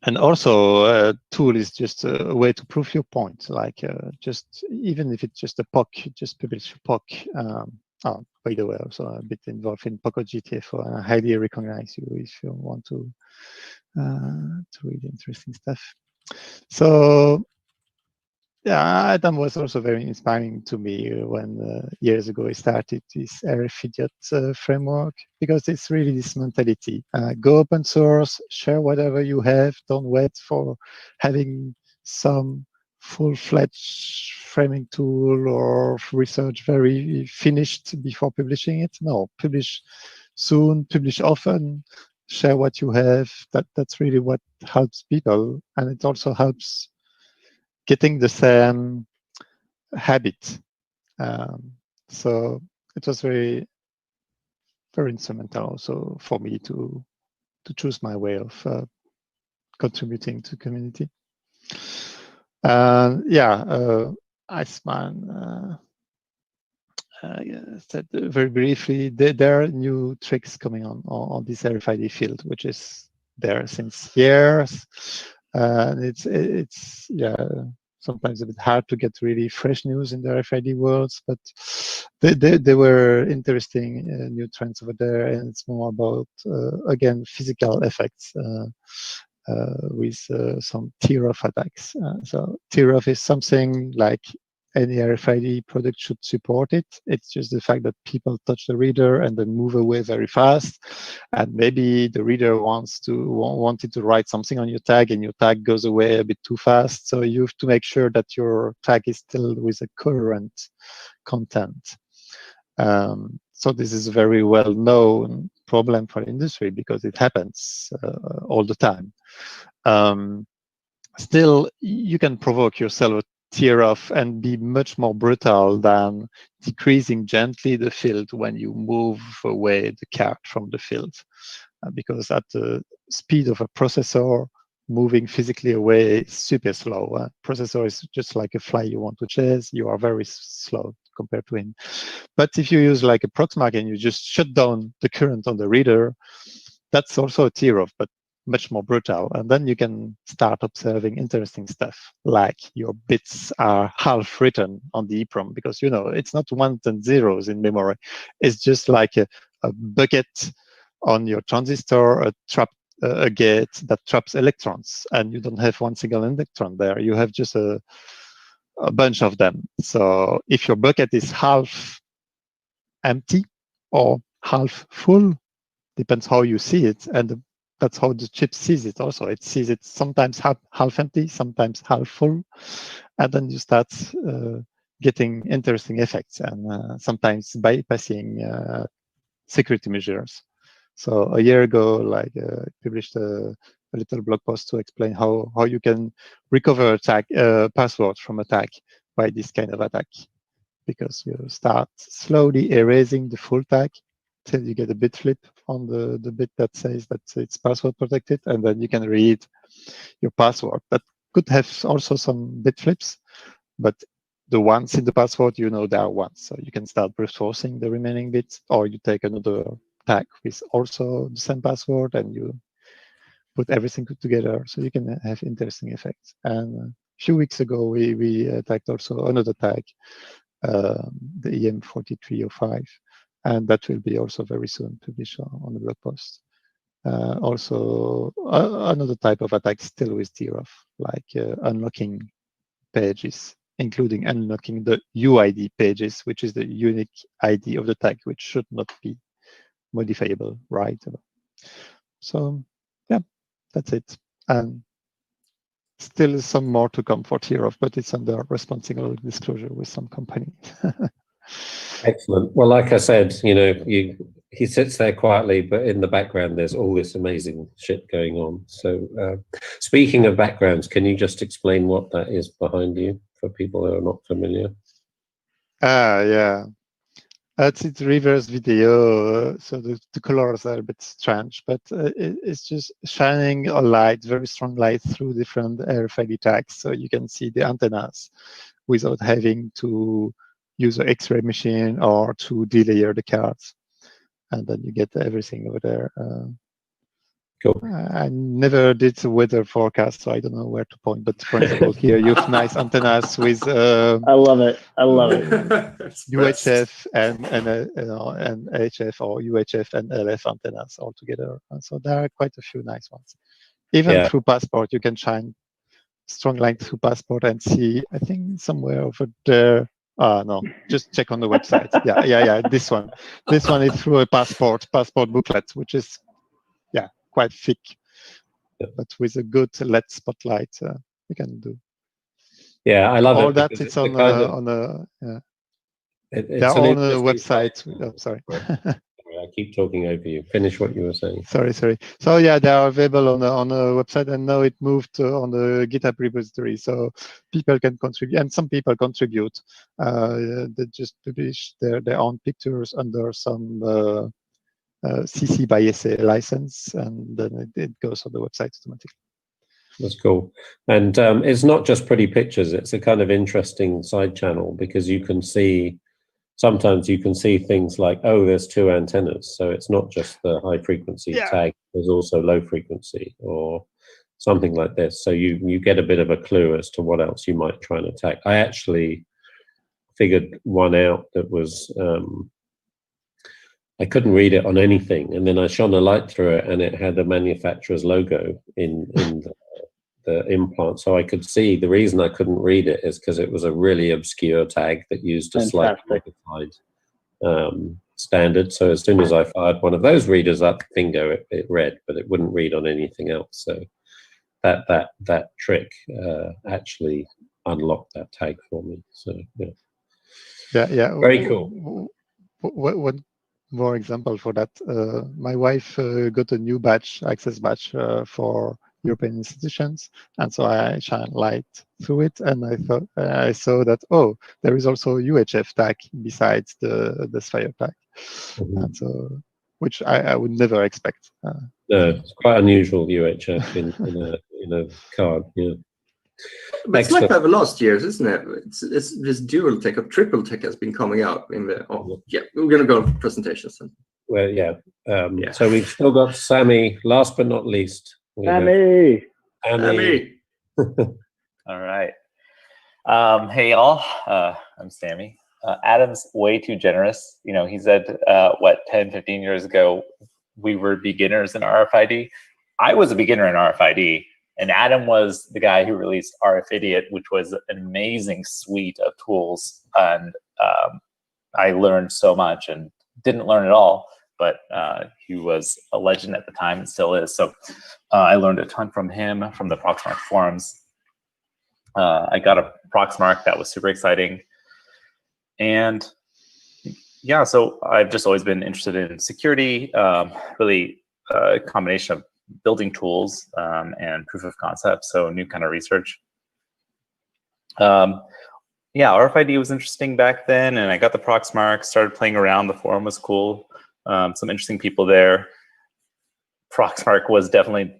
And also, a tool is just a way to prove your point. Like, just even if it's just a POC, just publish a POC. By the way, also a bit involved in POC GTFO, and I highly recognize you if you want to read interesting stuff. So, yeah, that was also very inspiring to me when years ago I started this RFID framework, because it's really this mentality. Go open source, share whatever you have, don't wait for having some full-fledged framing tool or research very finished before publishing it. No, publish soon, publish often, share what you have. That's really what helps people, and it also helps getting the same habit. So it was very, very instrumental also for me to choose my way of contributing to community. Iceman said very briefly, there are new tricks coming on this RFID field, which is there since years. It's sometimes a bit hard to get really fresh news in the RFID worlds, but there were interesting new trends over there, and it's more about again physical effects with some tear-off attacks. So tear-off is something like any RFID product should support it. It's just the fact that people touch the reader and then move away very fast. And maybe the reader wanted to write something on your tag, and your tag goes away a bit too fast. So you have to make sure that your tag is still with a coherent content. So this is a very well-known problem for industry because it happens all the time. Still, you can provoke yourself tear off and be much more brutal than decreasing gently the field when you move away the card from the field. Because at the speed of a processor, moving physically away is super slow. Processor is just like a fly you want to chase. You are very slow compared to him. But if you use like a Proxmark and you just shut down the current on the reader, that's also a tear off, but much more brutal. And then you can start observing interesting stuff, like your bits are half written on the EEPROM, because it's not ones and zeros in memory. It's just like a bucket on your transistor, a gate that traps electrons, and you don't have one single electron there. You have just a bunch of them. So if your bucket is half empty or half full, depends how you see it, and that's how the chip sees it also. It sees it sometimes half empty, sometimes half full, and then you start getting interesting effects, and sometimes bypassing security measures. So a year ago, published a little blog post to explain how you can recover passwords from attack by this kind of attack, because you start slowly erasing the full tag till you get a bit flip on the bit that says that it's password protected, and then you can read your password. That could have also some bit flips, but the ones in the password, there are ones. So you can start brute forcing the remaining bits, or you take another tag with also the same password and you put everything together. So you can have interesting effects. And a few weeks ago, we attacked also another tag, the EM4305. And that will be also very soon published on the blog post. Also, another type of attack still with tear-off, like unlocking pages, including unlocking the UID pages, which is the unique ID of the tag, which should not be modifiable, right? So, yeah, that's it. And still some more to come for tear-off, but it's under responsible disclosure with some company. Excellent. Well, like I said, he sits there quietly, but in the background, there's all this amazing shit going on. So speaking of backgrounds, can you just explain what that is behind you for people who are not familiar? Yeah. It's reverse video, so the colors are a bit strange, but it's just shining a light, very strong light through different RFID tags, so you can see the antennas without having to use an X-ray machine or to delayer the cards, and then you get everything over there. Cool. I never did a weather forecast, so I don't know where to point. But for example, here you have nice antennas with. I love it. I love it. UHF and HF, or UHF and LF antennas all together. And so there are quite a few nice ones. Even through Passport, you can shine strong line through passport and see, I think somewhere over there. No, just check on the website. Yeah, this one. This one is through a passport booklet, which is, yeah, quite thick, but with a good LED spotlight, we can do. Yeah, I love all it. that. It's on a yeah. They're all on the website. Oh, sorry. I keep talking over you. Finish what you were saying. Sorry. So yeah, they are available on the website, and now it moved on the GitHub repository, so people can contribute, and some people contribute. They just publish their own pictures under some CC by SA license, and then it goes on the website automatically. That's cool. And it's not just pretty pictures. It's a kind of interesting side channel, because you can see. Sometimes you can see things like, oh, there's 2 antennas. So it's not just the high frequency tag, there's also low frequency or something like this. So you get a bit of a clue as to what else you might try and attack. I actually figured one out that was, I couldn't read it on anything. And then I shone a light through it and it had the manufacturer's logo in the implant, so I could see. The reason I couldn't read it is because it was a really obscure tag that used a slightly modified standard. So as soon as I fired one of those readers up, bingo, it read, but it wouldn't read on anything else. So that trick actually unlocked that tag for me. So yeah, very cool. One more example for that. My wife got a new badge, access badge for European institutions, and so I shine light through it, and I thought I saw that, oh, there is also a UHF tag besides the Sphere tag, and so which I would never expect. No, it's quite unusual UHF in a card. Yeah, but it's like that the last years, isn't it? It's this dual tech or triple tech has been coming out in the. Oh, yeah, we're gonna go to presentations then. Well, yeah. So we've still got Samy. Last but not least. Samy. All right. Hey, y'all. I'm Samy. Adam's way too generous. You know, he said, 10, 15 years ago, we were beginners in RFID. I was a beginner in RFID, and Adam was the guy who released RF Idiot, which was an amazing suite of tools. And I learned so much and didn't learn it all. But he was a legend at the time and still is. So I learned a ton from him, from the Proxmark forums. I got a Proxmark that was super exciting. And yeah, so I've just always been interested in security, really a combination of building tools and proof of concept, so new kind of research. Yeah, RFID was interesting back then, and I got the Proxmark, started playing around. The forum was cool. Some interesting people there. Proxmark was definitely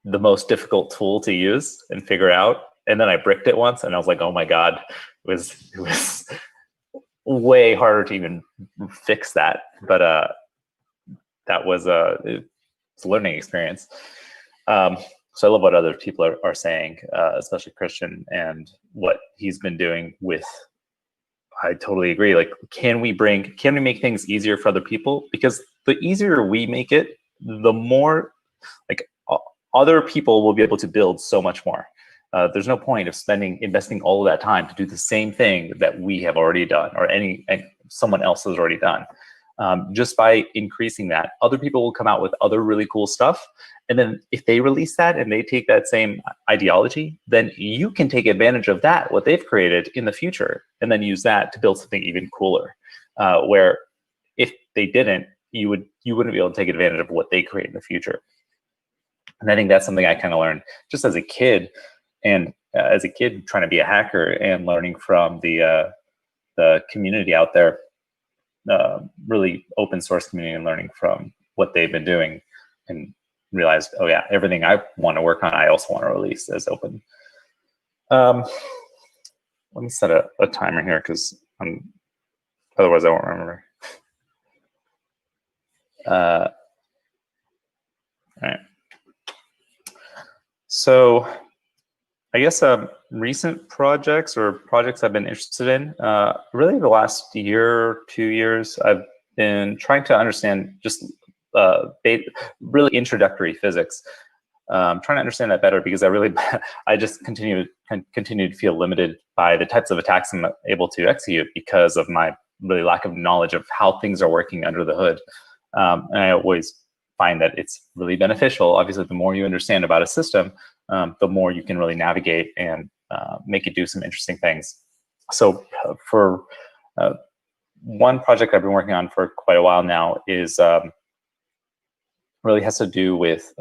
the most difficult tool to use and figure out. And then I bricked it once, and I was like, oh my god, it was way harder to even fix that. But that was it's a learning experience. So I love what other people are saying, especially Christian, and what he's been doing with. I totally agree. Like, can we make things easier for other people? Because the easier we make it, the more like other people will be able to build so much more. There's no point of investing all of that time to do the same thing that we have already done, or someone else has already done. Just by increasing that, other people will come out with other really cool stuff. And then if they release that and they take that same ideology, then you can take advantage of that, what they've created in the future, and then use that to build something even cooler. Where if they didn't, you wouldn't be able to take advantage of what they create in the future. And I think that's something I kind of learned just as a kid, and as a kid trying to be a hacker and learning from the community out there. Really open source community, and learning from what they've been doing, and realized, oh yeah, everything I want to work on, I also want to release as open. Let me set a timer here, because otherwise I won't remember. All right. So I guess recent projects or projects I've been interested in, really the last year, 2 years, I've been trying to understand just really introductory physics. trying to understand that better, because I just continue to feel limited by the types of attacks I'm able to execute because of my really lack of knowledge of how things are working under the hood. And I always find that it's really beneficial. Obviously, the more you understand about a system, the more you can really navigate and make it do some interesting things. So for one project I've been working on for quite a while now is really has to do with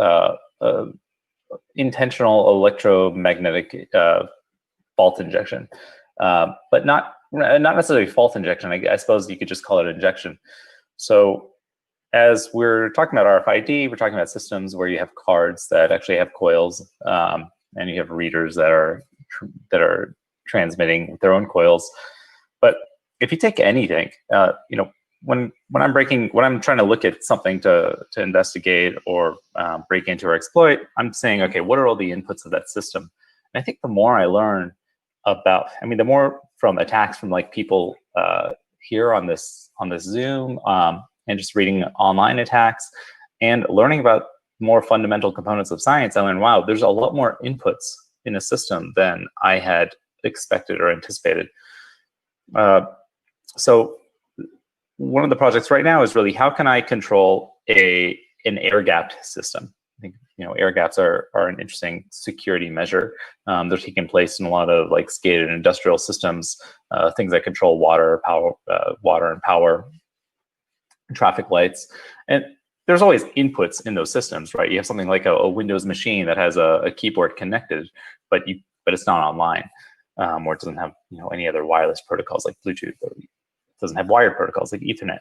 intentional electromagnetic fault injection, but not necessarily fault injection. I suppose you could just call it injection. So as we're talking about RFID, we're talking about systems where you have cards that actually have coils, and you have readers that are transmitting their own coils. But if you take anything, when I'm trying to look at something to investigate or break into or exploit, I'm saying, okay, what are all the inputs of that system? And I think the more I learn about, the more from attacks from like people here on this Zoom, and just reading online attacks and learning about more fundamental components of science, I learned, wow, there's a lot more inputs in a system than I had expected or anticipated. So one of the projects right now is really, how can I control an air-gapped system? I think air gaps are an interesting security measure. They're taking place in a lot of like gated industrial systems, things that control water and power, traffic lights, and there's always inputs in those systems, right? You have something like a Windows machine that has a keyboard connected, but it's not online, or it doesn't have any other wireless protocols like Bluetooth, or it doesn't have wired protocols like Ethernet.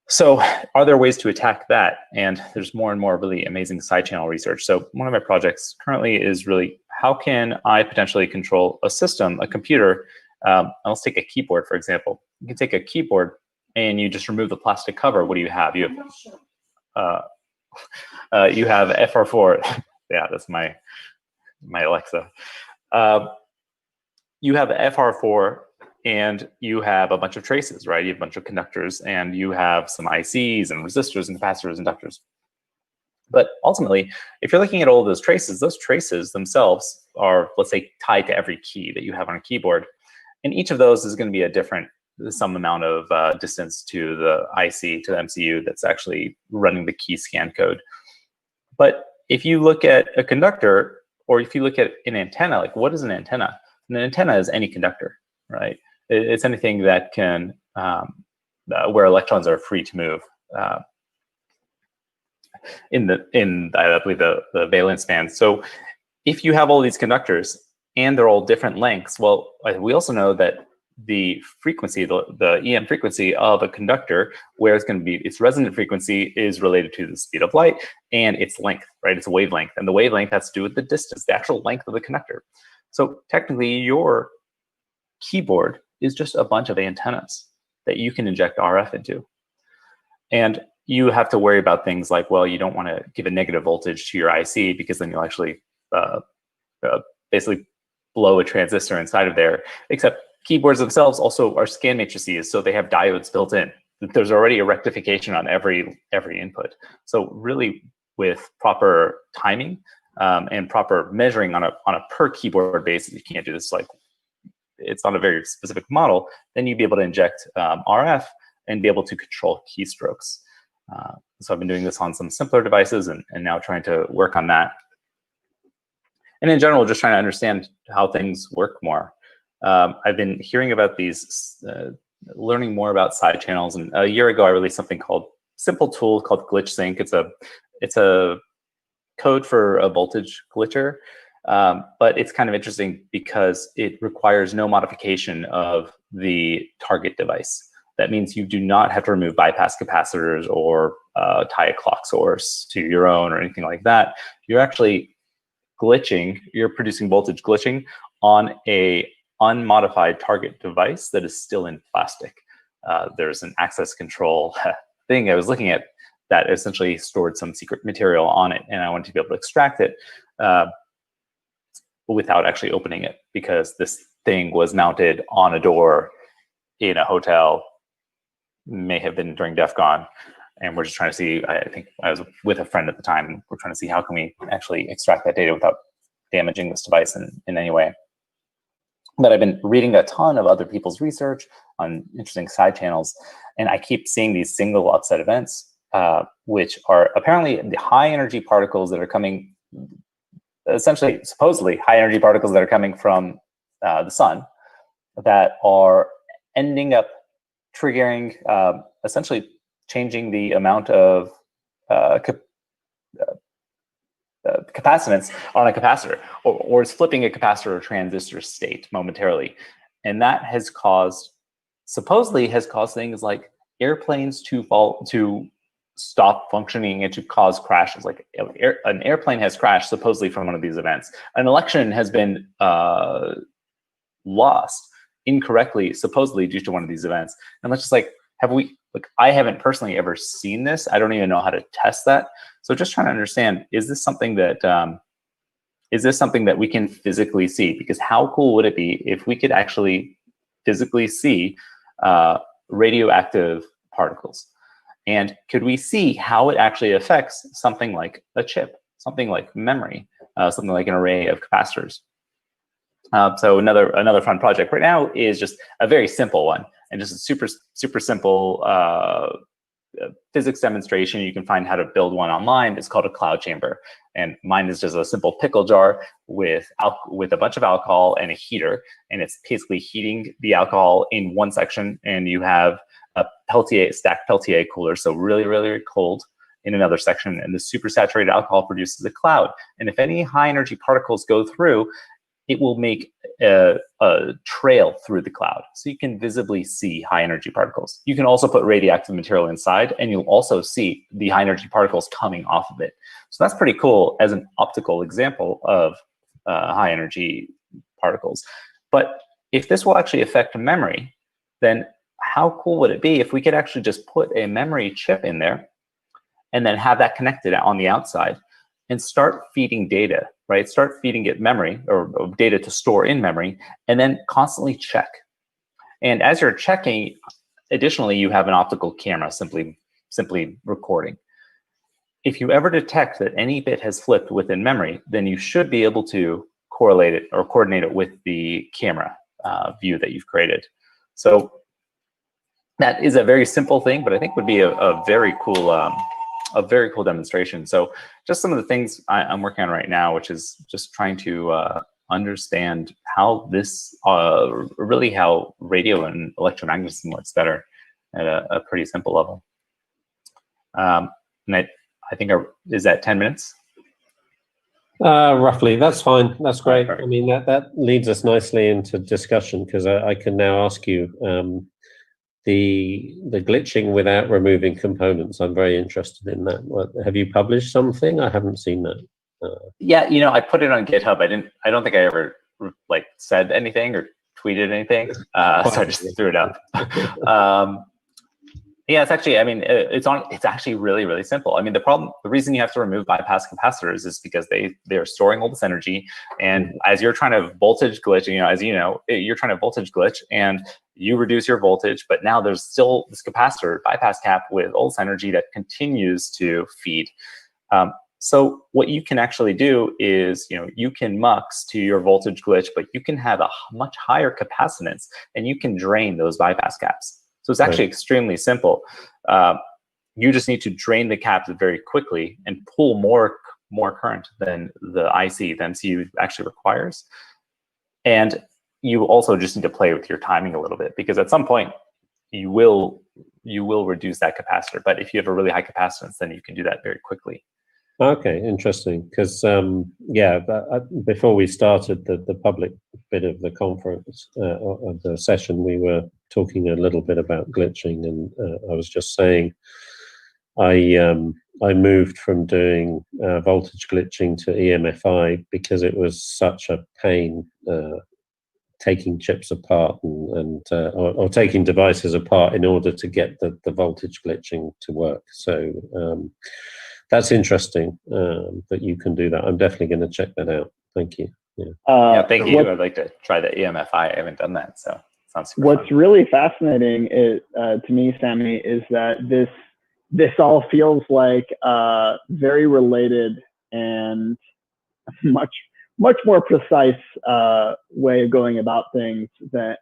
So are there ways to attack that? And there's more and more really amazing side channel research. So one of my projects currently is really, how can I potentially control a system, a computer? Let's take a keyboard, for example. You can take a keyboard and you just remove the plastic cover. What do you have? You have FR4. Yeah, that's my Alexa. You have FR4, and you have a bunch of traces, right? You have a bunch of conductors, and you have some ICs and resistors and capacitors, inductors. But ultimately, if you're looking at all of those traces themselves are, let's say, tied to every key that you have on a keyboard. And each of those is going to be a different, some amount of distance to the IC, to the MCU that's actually running the key scan code. But if you look at a conductor, or if you look at an antenna, like what is an antenna? An antenna is any conductor, right? It's anything that can, where electrons are free to move in I believe the valence band. So if you have all these conductors and they're all different lengths, well, we also know that the frequency, the EM frequency of a conductor, where it's going to be, its resonant frequency is related to the speed of light and its length, right? It's a wavelength, and the wavelength has to do with the distance, the actual length of the conductor. So technically, your keyboard is just a bunch of antennas that you can inject RF into. And you have to worry about things like, well, you don't want to give a negative voltage to your IC, because then you'll actually basically blow a transistor inside of there, except keyboards themselves also are scan matrices, so they have diodes built in. There's already a rectification on every input. So really, with proper timing and proper measuring on a per keyboard basis, you can't do this like, it's not a very specific model, then you'd be able to inject RF and be able to control keystrokes. So I've been doing this on some simpler devices, and now trying to work on that. And in general, just trying to understand how things work more. I've been hearing about these, learning more about side channels. And a year ago, I released something called simple tool called Glitch Sync. It's a code for a voltage glitcher, but it's kind of interesting because it requires no modification of the target device. That means you do not have to remove bypass capacitors or tie a clock source to your own or anything like that. You're actually glitching, you're producing voltage glitching on a unmodified target device that is still in plastic. There's an access control thing I was looking at that essentially stored some secret material on it, and I wanted to be able to extract it without actually opening it, because this thing was mounted on a door in a hotel, may have been during DEF CON, And we're just trying to see, I think I was with a friend at the time, we're trying to see how can we actually extract that data without damaging this device in any way. But I've been reading a ton of other people's research on interesting side channels, and I keep seeing these single upset events, which are apparently the high energy particles that are coming, essentially, supposedly high energy particles that are coming from the sun that are ending up triggering, essentially changing the amount of capacitance on a capacitor, or is flipping a capacitor or transistor state momentarily. And that has caused, supposedly has caused things like airplanes to stop functioning and to cause crashes. Like an airplane has crashed supposedly from one of these events. An election has been lost incorrectly, supposedly due to one of these events. And let's just like, I haven't personally ever seen this. I don't even know how to test that. So just trying to understand, is this something that we can physically see? Because how cool would it be if we could actually physically see radioactive particles? And could we see how it actually affects something like a chip, something like memory, something like an array of capacitors? So another fun project right now is just a very simple one, and just a super simple physics demonstration. You can find how to build one online. It's called a cloud chamber, and mine is just a simple pickle jar with a bunch of alcohol and a heater, and it's basically heating the alcohol in one section, and you have a stacked Peltier cooler, so really cold, in another section, and the supersaturated alcohol produces a cloud. And if any high energy particles go through, it will make a trail through the cloud, so you can visibly see high energy particles. You can also put radioactive material inside, and you'll also see the high energy particles coming off of it. So that's pretty cool as an optical example of high energy particles. But if this will actually affect memory, then how cool would it be if we could actually just put a memory chip in there and then have that connected on the outside and start feeding data, right? Start feeding it memory or data to store in memory, and then constantly check. And as you're checking, additionally, you have an optical camera simply recording. If you ever detect that any bit has flipped within memory, then you should be able to correlate it or coordinate it with the camera view that you've created. So that is a very simple thing, but I think would be a very cool demonstration. So just some of the things I'm working on right now, which is just trying to understand how this, really how radio and electromagnetism works better at a pretty simple level. And I think, is that 10 minutes? Roughly, that's fine. That's great. Perfect. I mean, that leads us nicely into discussion, because I can now ask you, the glitching without removing components. I'm very interested in that. Have you published something? I haven't seen that. Yeah, I put it on GitHub. I don't think I ever said anything or tweeted anything. So I just threw it up. Yeah, it's actually, it's actually really simple. I mean, the reason you have to remove bypass capacitors is because they're storing all this energy, and as you're trying to voltage glitch, as you know, you're trying to voltage glitch, and you reduce your voltage, but now there's still this capacitor bypass cap with all this energy that continues to feed. So what you can actually do is, you can mux to your voltage glitch, but you can have a much higher capacitance, and you can drain those bypass caps. So it's actually extremely simple. You just need to drain the caps very quickly and pull more current than the IC, the MCU actually requires. And you also just need to play with your timing a little bit, because at some point you will reduce that capacitor. But if you have a really high capacitance, then you can do that very quickly. Okay, interesting. Because before we started the public bit of the conference, of the session, we were talking a little bit about glitching, and I was just saying I moved from doing voltage glitching to EMFI because it was such a pain taking chips apart or taking devices apart in order to get the voltage glitching to work. So that's interesting that you can do that. I'm definitely going to check that out. Thank you. Yeah, thank you. I'd like to try the EMFI. I haven't done that, so it sounds super What's fun. really fascinating to me, Samy, is that this this all feels like very related and much more precise way of going about things that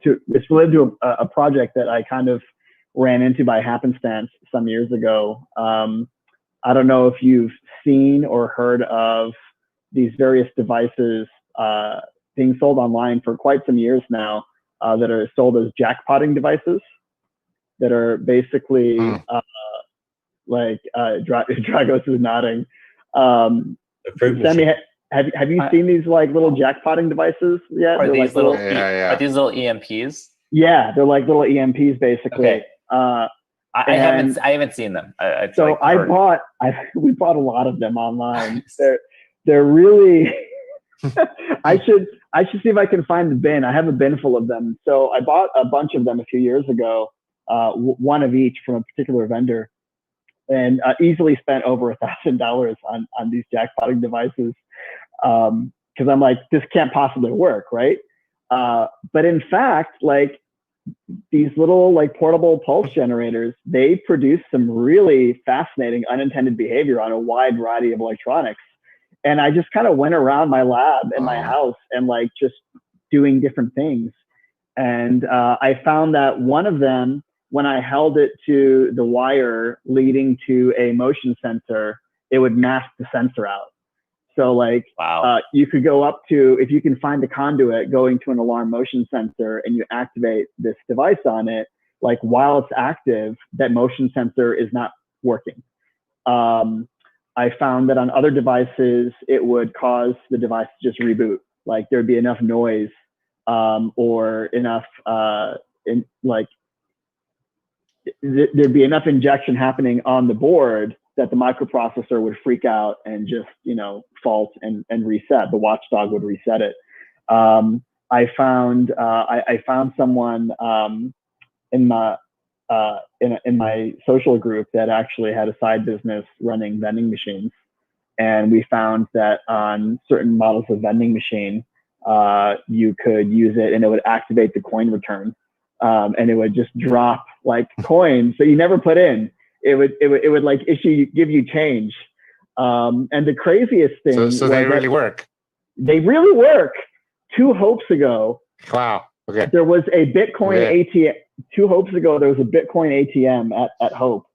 it's related to a project that I kind of ran into by happenstance some years ago. I don't know if you've seen or heard of these various devices being sold online for quite some years now that are sold as jackpotting devices that are basically like Dragos is nodding. Samy, have you seen these like little jackpotting devices yet? Are these like little yeah. Are these little EMPs? Yeah, they're like little EMPs basically. Okay. I haven't seen them. So we bought a lot of them online. They're really. I should see if I can find the bin. I have a bin full of them. So I bought a bunch of them a few years ago, one of each from a particular vendor, and easily spent over $1,000 on these jackpotting devices because I'm like, this can't possibly work, right? But in fact, like these little like portable pulse generators, they produce some really fascinating unintended behavior on a wide variety of electronics. And I just kind of went around my lab in my house and like just doing different things. And I found that one of them, when I held it to the wire leading to a motion sensor, it would mask the sensor out. So like, wow. You could go up to, if you can find the conduit going to an alarm motion sensor and you activate this device on it, like while it's active, that motion sensor is not working. I found that on other devices, it would cause the device to just reboot. Like there'd be enough noise or enough, there'd be enough injection happening on the board that the microprocessor would freak out and just, fault and reset. The watchdog would reset it. I found someone in my social group that actually had a side business running vending machines, and we found that on certain models of vending machine, you could use it and it would activate the coin return, and it would just drop like coins that you never put in. It would like give you change. And the craziest thing. So they really work. They really work. 2 hopes ago. Wow. Okay. There was a Bitcoin ATM. 2 hopes ago, there was a Bitcoin ATM at Hope.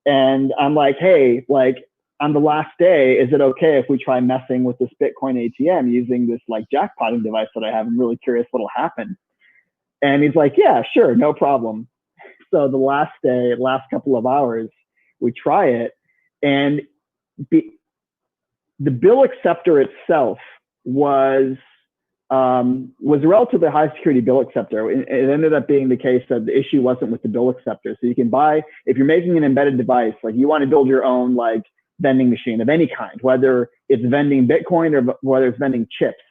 And I'm like, hey, like on the last day, is it okay if we try messing with this Bitcoin ATM using this like jackpotting device that I have? I'm really curious what'll happen. And he's like, yeah, sure, no problem. So the last couple of hours, we try it, and the bill acceptor itself was a relatively high security bill acceptor. It ended up being the case that the issue wasn't with the bill acceptor. So you can buy, if you're making an embedded device, like you want to build your own like vending machine of any kind, whether it's vending Bitcoin or whether it's vending chips.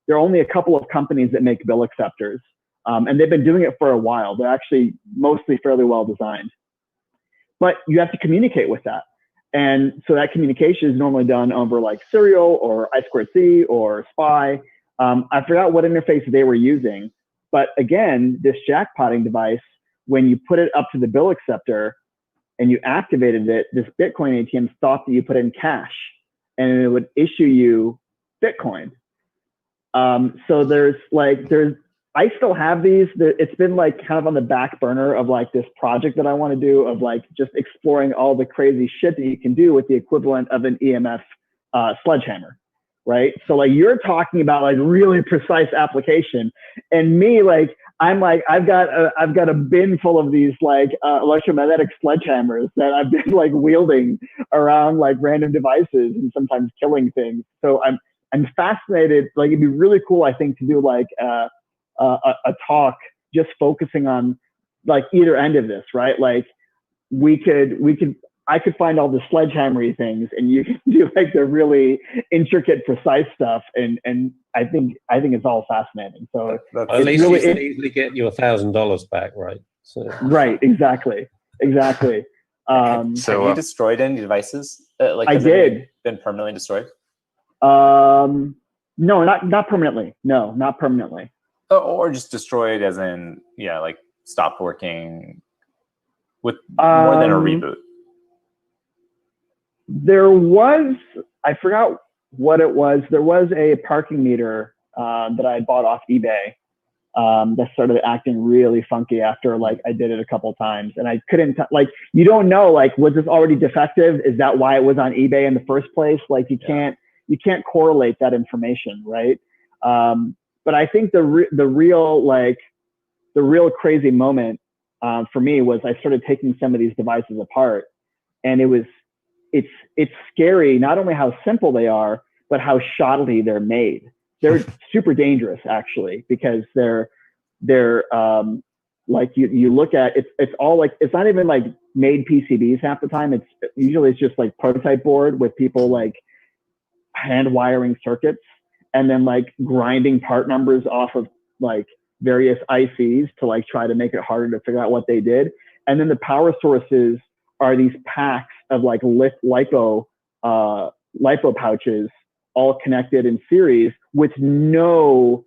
There are only a couple of companies that make bill acceptors. And they've been doing it for a while. They're actually mostly fairly well designed. But you have to communicate with that. And so that communication is normally done over like Serial or I2C or SPI. I forgot what interface they were using. But again, this jackpotting device, when you put it up to the bill acceptor and you activated it, this Bitcoin ATM thought that you put in cash and it would issue you Bitcoin. So I still have these. It's been like kind of on the back burner of like this project that I want to do of like just exploring all the crazy shit that you can do with the equivalent of an EMF sledgehammer, right? So like you're talking about like really precise application, and me like I'm like I've got a bin full of these like electromagnetic sledgehammers that I've been like wielding around like random devices and sometimes killing things. So I'm fascinated. Like it'd be really cool, I think, to do like a talk just focusing on like either end of this, right? Like I could find all the sledgehammery things and you can do like the really intricate, precise stuff. And I think it's all fascinating. So at least you can easily get your $1,000 back, right? So. Right. Exactly. Have you destroyed any devices? I did. Been permanently destroyed? No, not permanently. No, not permanently. Or just destroyed as in, like stopped working? with more than a Um, reboot? There was, I forgot what it was. There was a parking meter that I bought off eBay that started acting really funky after like I did it a couple times, and I couldn't like, you don't know, like, was this already defective? Is that why it was on eBay in the first place? Like you can't correlate that information, right? But I think the real crazy moment for me was I started taking some of these devices apart, and it's scary not only how simple they are, but how shoddily they're made. They're super dangerous actually, because they're like you look at it's all like, it's not even like made PCBs half the time. It's usually just like prototype board with people like hand wiring circuits and then like grinding part numbers off of like various ICs to like try to make it harder to figure out what they did. And then the power sources are these packs of like lipo pouches, all connected in series with no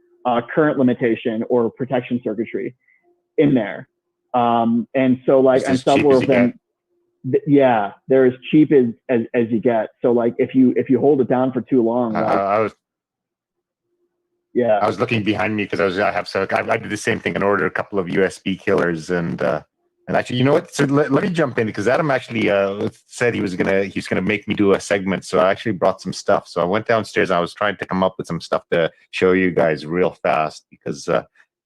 current limitation or protection circuitry in there. And so like, and several of them, yeah, they're as cheap as you get. So like, if you hold it down for too long, like, I was looking behind me because I did the same thing and ordered a couple of USB killers and actually, you know what? So let me jump in because Adam actually said he's gonna make me do a segment. So I actually brought some stuff. So I went downstairs. And I was trying to come up with some stuff to show you guys real fast because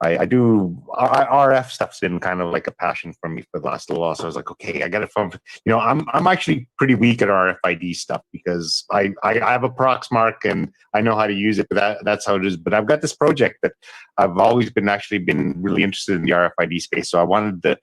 RF stuff's been kind of like a passion for me for the last little while. So I was like, okay, I got it from, I'm actually pretty weak at RFID stuff because I have a Proxmark and I know how to use it, but that's how it is. But I've got this project that I've always been really interested in the RFID space. So I wanted to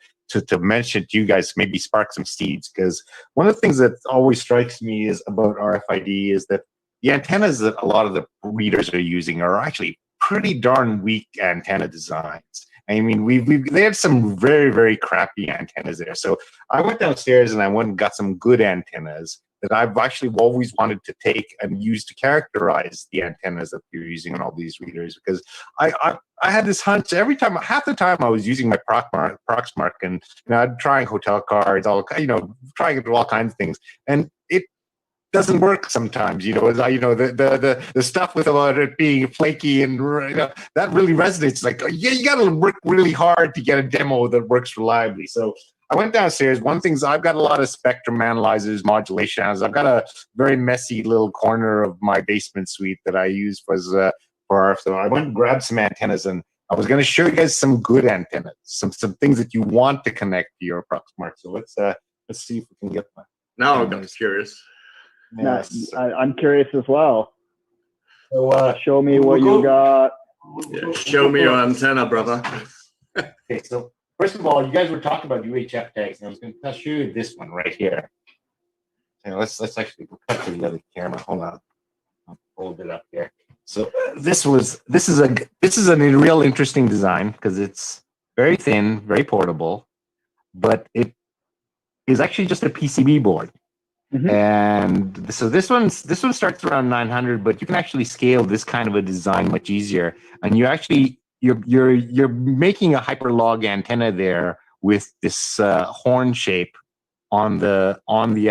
mention to you guys, maybe spark some seeds, because one of the things that always strikes me is about RFID is that the antennas that a lot of the readers are using are actually pretty darn weak antenna designs. I mean, they have some very, very crappy antennas there. So I went downstairs and I went and got some good antennas that I've actually always wanted to take and use to characterize the antennas that you're using on all these readers, because I had this hunch half the time I was using my Proxmark and I'm trying hotel cards, trying to do all kinds of things, and it doesn't work sometimes. The stuff with about it being flaky and that really resonates. Like, you got to work really hard to get a demo that works reliably. So I went downstairs. One thing is I've got a lot of spectrum analyzers, modulation analyzers. I've got a very messy little corner of my basement suite that I use for RF. So I went and grabbed some antennas, and I was going to show you guys some good antennas, some things that you want to connect to your Proxmark. So let's see if we can get one. Now I'm curious. Yes. I'm curious as well. So show me what you got. Yeah, show me your antenna, brother. Okay, so first of all, you guys were talking about UHF tags, and I was going to show you this one right here. Let's actually cut to the other camera. Hold on, I'll hold it up here. So this is a real interesting design because it's very thin, very portable, but it is actually just a PCB board. Mm-hmm. And so this one starts around 900, but you can actually scale this kind of a design much easier. And you're making a hyperlog antenna there with this horn shape on the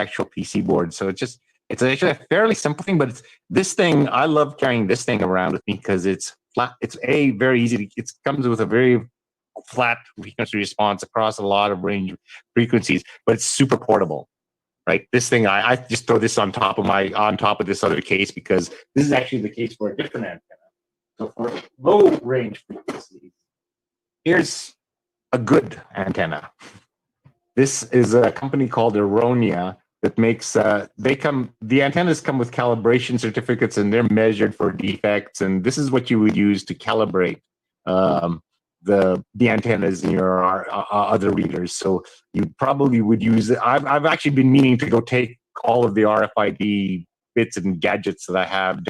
actual PC board. So it's actually a fairly simple thing, but this thing, I love carrying this thing around with me because it's flat. It's very easy. It comes with a very flat frequency response across a lot of range frequencies, but it's super portable. Right, this thing I just throw this on top of this other case because this is actually the case for a different antenna. So for low range frequencies, here's a good antenna. This is a company called Aronia that makes the antennas come with calibration certificates and they're measured for defects, and this is what you would use to calibrate the antennas in your other readers. So you probably would use it. I've actually been meaning to go take all of the RFID bits and gadgets that I have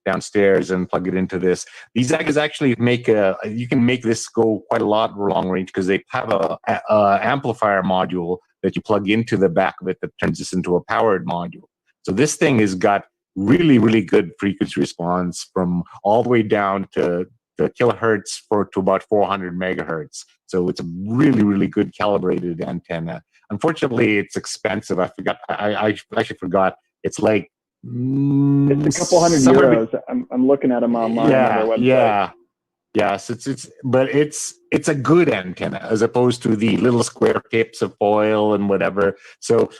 downstairs and plug it into this. These guys actually you can make this go quite a lot long range because they have a amplifier module that you plug into the back of it that turns this into a powered module. So this thing has got really, really good frequency response from all the way down to kilohertz to about 400 megahertz. So it's a really, really good calibrated antenna. Unfortunately, it's expensive. I forgot. I actually forgot. It's like It's a couple hundred euros. I'm looking at them online on their website. Yes, it's a good antenna as opposed to the little square tips of foil and whatever. So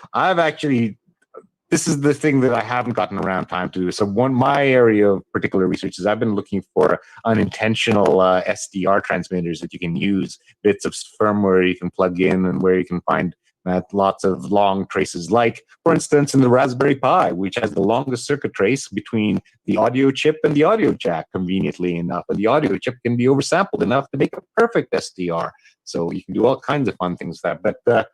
this is the thing that I haven't gotten around time to do. So my area of particular research is I've been looking for unintentional SDR transmitters that you can use, bits of firmware you can plug in, and where you can find lots of long traces, like, for instance, in the Raspberry Pi, which has the longest circuit trace between the audio chip and the audio jack, conveniently enough. And the audio chip can be oversampled enough to make a perfect SDR. So you can do all kinds of fun things with that. But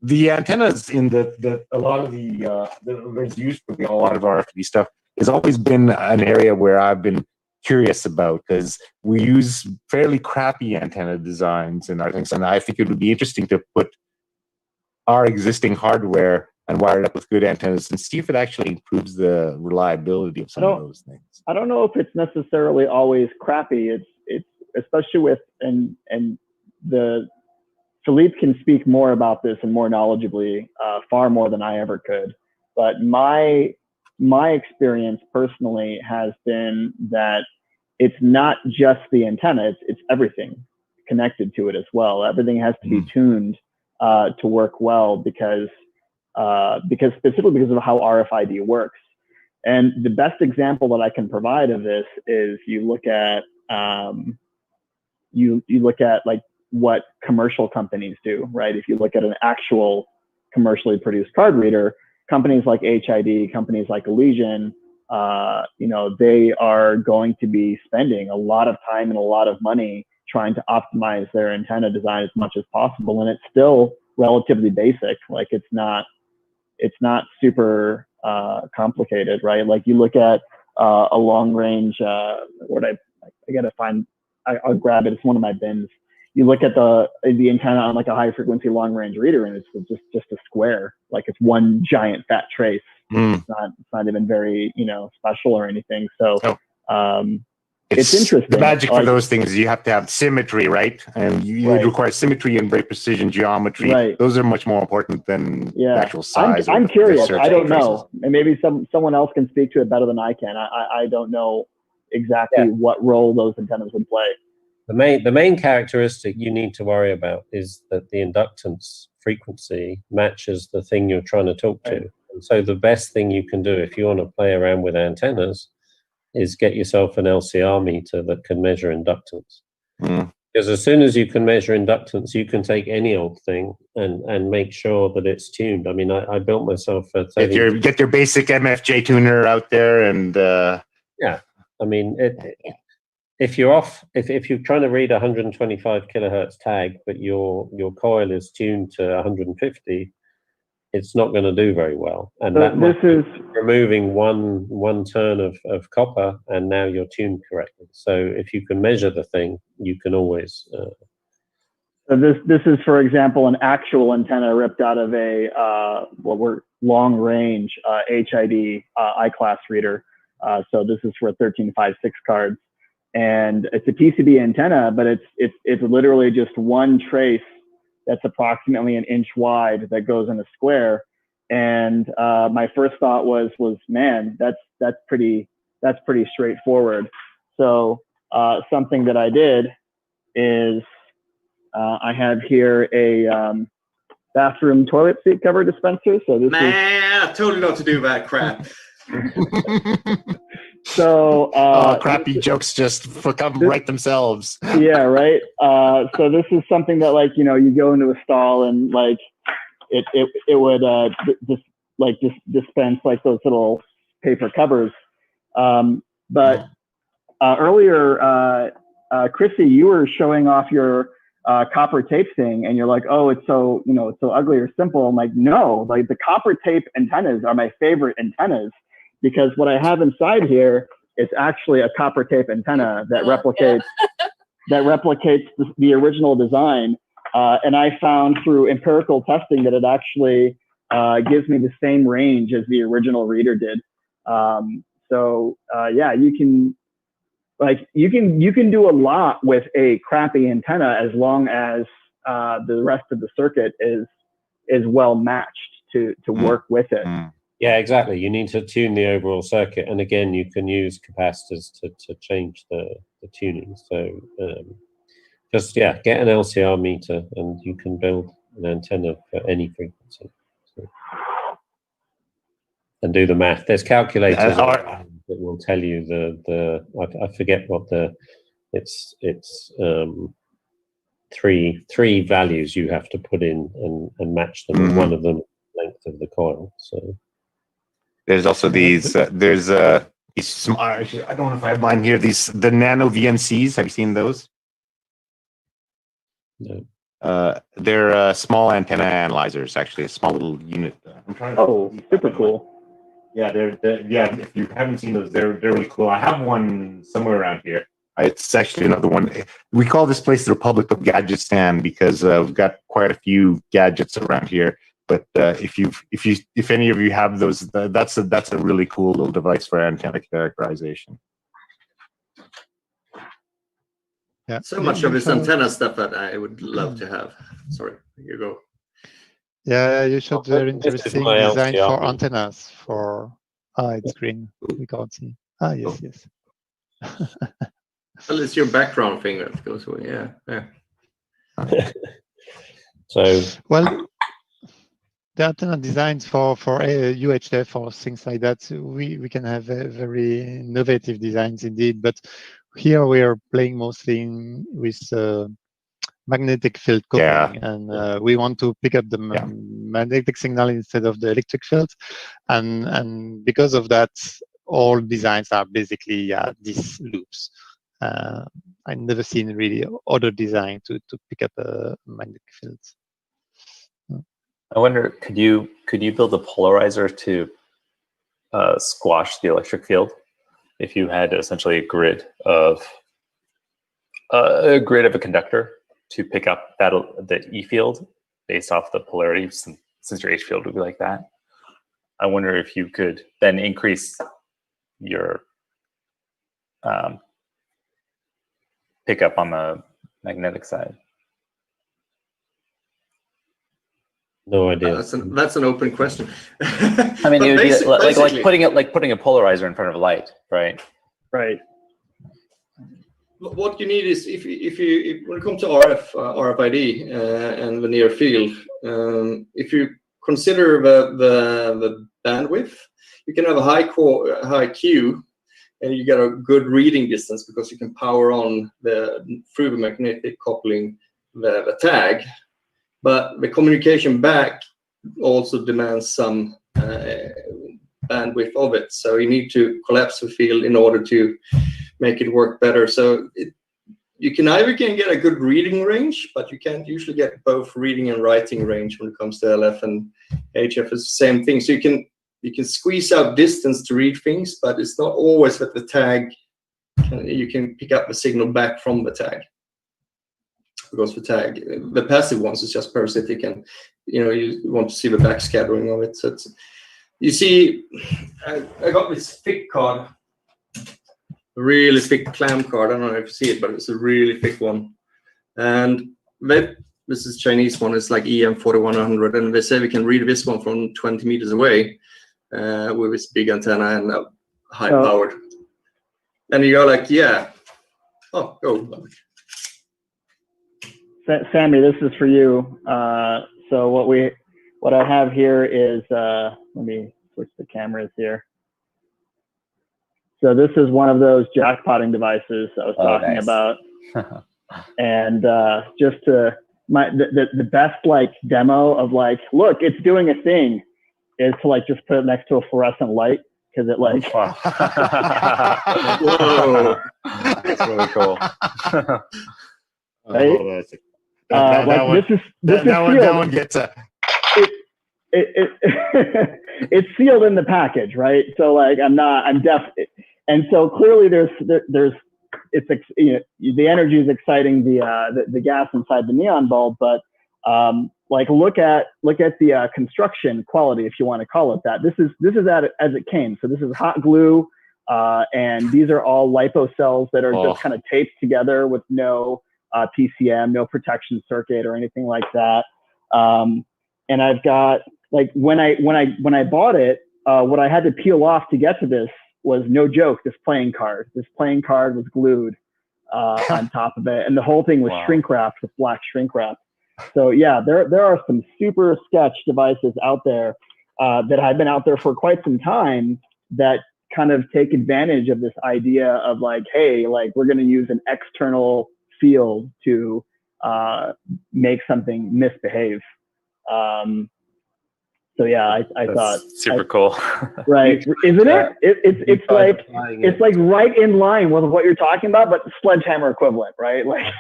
the antennas in a lot of that's used for a lot of RFID stuff has always been an area where I've been curious about, because we use fairly crappy antenna designs in our things, and I think it would be interesting to put our existing hardware and wire it up with good antennas and see if it actually improves the reliability of some of those things. I don't know if it's necessarily always crappy. It's especially with and the Phillippe can speak more about this and more knowledgeably, far more than I ever could. But my experience personally has been that it's not just the antenna; it's everything connected to it as well. Everything has to be tuned to work well because specifically because of how RFID works. And the best example that I can provide of this is you look at you look at like what commercial companies do, right? If you look at an actual commercially produced card reader, companies like HID, companies like Elysian, they are going to be spending a lot of time and a lot of money trying to optimize their antenna design as much as possible. And it's still relatively basic. Like it's not super complicated, right? Like you look at a long range, I gotta find, I'll grab it. It's one of my bins. You look at the antenna on like a high frequency long range reader, and it's just a square. Like it's one giant fat trace. It's not even very special or anything. So it's interesting. The magic for those things is you have to have symmetry, right? And you require symmetry and very precision geometry. Right. Those are much more important than the actual size. I'm curious. I don't know. And maybe someone else can speak to it better than I can. I don't know exactly what role those antennas would play. The main characteristic you need to worry about is that the inductance frequency matches the thing you're trying to talk to. And so the best thing you can do if you want to play around with antennas is get yourself an LCR meter that can measure inductance. Because as soon as you can measure inductance, you can take any old thing and make sure that it's tuned. I mean, I built myself a get your basic MFJ tuner out there, and I mean, if you're trying to read 125 kilohertz tag, but your coil is tuned to 150, it's not going to do very well. And that is removing one turn of copper, and now you're tuned correctly. So if you can measure the thing, you can always. So this is, for example, an actual antenna ripped out of a long range HID I-class reader. So this is for 1356 cards, and it's a PCB antenna, but it's literally just one trace that's approximately an inch wide that goes in a square. And my first thought was, man, that's pretty straightforward. So something that I did is I have here a bathroom toilet seat cover dispenser. So this I told you not to do that crap. So crappy jokes just write themselves. Yeah, right. So this is something that, like, you go into a stall and like it would just dispense like those little paper covers. But earlier, Chrissy, you were showing off your copper tape thing, and you're like, oh, it's so it's so ugly or simple. I'm like, no, like the copper tape antennas are my favorite antennas, because what I have inside here is actually a copper tape antenna that replicates the original design. And I found through empirical testing that it actually gives me the same range as the original reader did. Yeah, you can do a lot with a crappy antenna as long as the rest of the circuit is is well matched to work with it. Yeah, exactly. You need to tune the overall circuit, and again, you can use capacitors to change the tuning. So just get an LCR meter, and you can build an antenna for any frequency. So, and do the math. There's calculators that will tell you I forget what it's three values you have to put in and match them, and one of them length of the coil. So there's also these these smart, I don't know if I have mine here, the nano VNCs. Have you seen those? No. They're small antenna analyzers, actually, a small little unit. Super cool. Yeah, if you haven't seen those, they're really cool. I have one somewhere around here. It's actually another one. We call this place the Republic of Gadgetstan because we've got quite a few gadgets around here. But if any of you have those, that's a really cool little device for antenna characterization. Yeah. So much of this antenna stuff that I would love to have. Sorry, you go. Yeah, you showed very interesting design for antennas. It's green. We can't see. Yes. Well, it's your background thing that goes away. Yeah. So well, the antenna designs for UHF or things like that, we can have very innovative designs indeed. But here we are playing mostly with magnetic field coupling, and we want to pick up the magnetic signal instead of the electric field, and because of that, all designs are basically these loops. I've never seen really other design to pick up a magnetic field. I wonder, could you build a polarizer to squash the electric field if you had essentially a grid of a conductor to pick up the E field based off the polarity, since your H field would be like that? I wonder if you could then increase your pickup on the magnetic side. No idea. That's an open question. I mean, it would be like putting a polarizer in front of a light, right? Right. What you need is if when it comes to RFID and the near field, if you consider the bandwidth, you can have a high Q, and you get a good reading distance because you can power on through the magnetic coupling the tag. But the communication back also demands some bandwidth of it. So you need to collapse the field in order to make it work better. So you can either get a good reading range, but you can't usually get both reading and writing range when it comes to LF, and HF is the same thing. So you can squeeze out distance to read things, but it's not always that the tag you can pick up the signal back from the tag. Because the passive ones is just parasitic, and you want to see the backscattering of it. So you see, I got this thick card, a really thick clam card. I don't know if you see it, but it's a really thick one. And this is Chinese one. It's like EM4100, and they say we can read this one from 20 meters away with this big antenna and high powered. And you go like, go. Samy, this is for you. So what I have here is, let me switch the cameras here. So this is one of those jackpotting devices I was talking about. And just the best demo of look, it's doing a thing is to just put it next to a fluorescent light, because it Wow. Whoa. That's really cool. Right? That one gets a. It's sealed in the package, right? So I'm deaf, and so clearly the energy is exciting the gas inside the neon bulb, but look at the construction quality, if you want to call it that. This is as it came. So this is hot glue, and these are all lipo cells that are just kind of taped together with no PCM, no protection circuit or anything like that. and I've got like when I bought it, what I had to peel off to get to this was, no joke, this playing card. This playing card was glued on top of it, and the whole thing was shrink wrapped with black shrink wrap. So yeah, there are some super sketch devices out there that have been out there for quite some time that kind of take advantage of this idea of like, hey, like we're going to use an external field to make something misbehave. So yeah, I thought super cool. Right, isn't it? It's like right in line with what you're talking about, but sledgehammer equivalent, right? Like,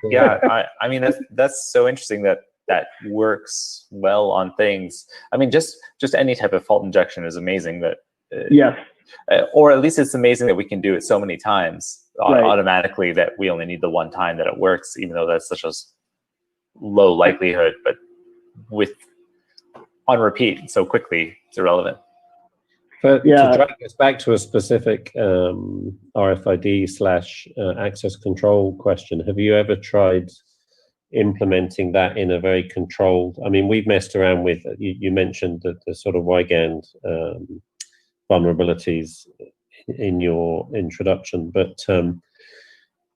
yeah, I mean that's so interesting that works well on things. I mean, just any type of fault injection is amazing. That yes, or at least it's amazing that we can do it so many times automatically that we only need the one time that it works, even though that's such a low likelihood. But with on repeat so quickly, it's irrelevant. But to drag us back to a specific RFID / access control question, have you ever tried implementing that in a very controlled? I mean, we've messed around with. You mentioned the sort of Wigand vulnerabilities in your introduction, but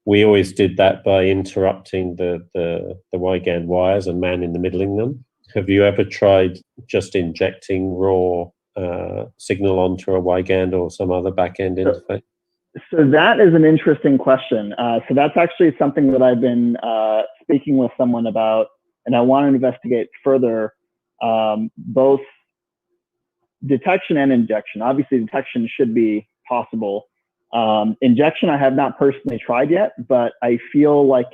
we always did that by interrupting the Wigand wires and man in the middling them. Have you ever tried just injecting raw signal onto a Wigand or some other back-end interface? So that is an interesting question. So that's actually something that I've been speaking with someone about, and I want to investigate further, both detection and injection. Obviously, detection should be possible. Injection, I have not personally tried yet, but I feel like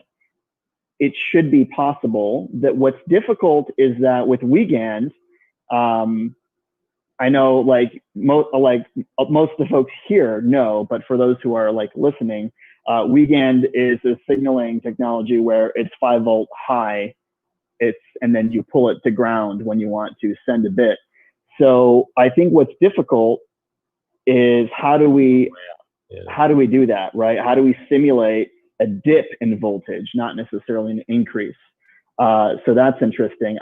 it should be possible. That what's difficult is that with Wigand, I know like most of the folks here know, but for those who are like listening, Wigand is a signaling technology where it's 5 volt high, and then you pull it to ground when you want to send a bit. So I think what's difficult is how do we do that, right? How do we simulate a dip in voltage, not necessarily an increase? So that's interesting.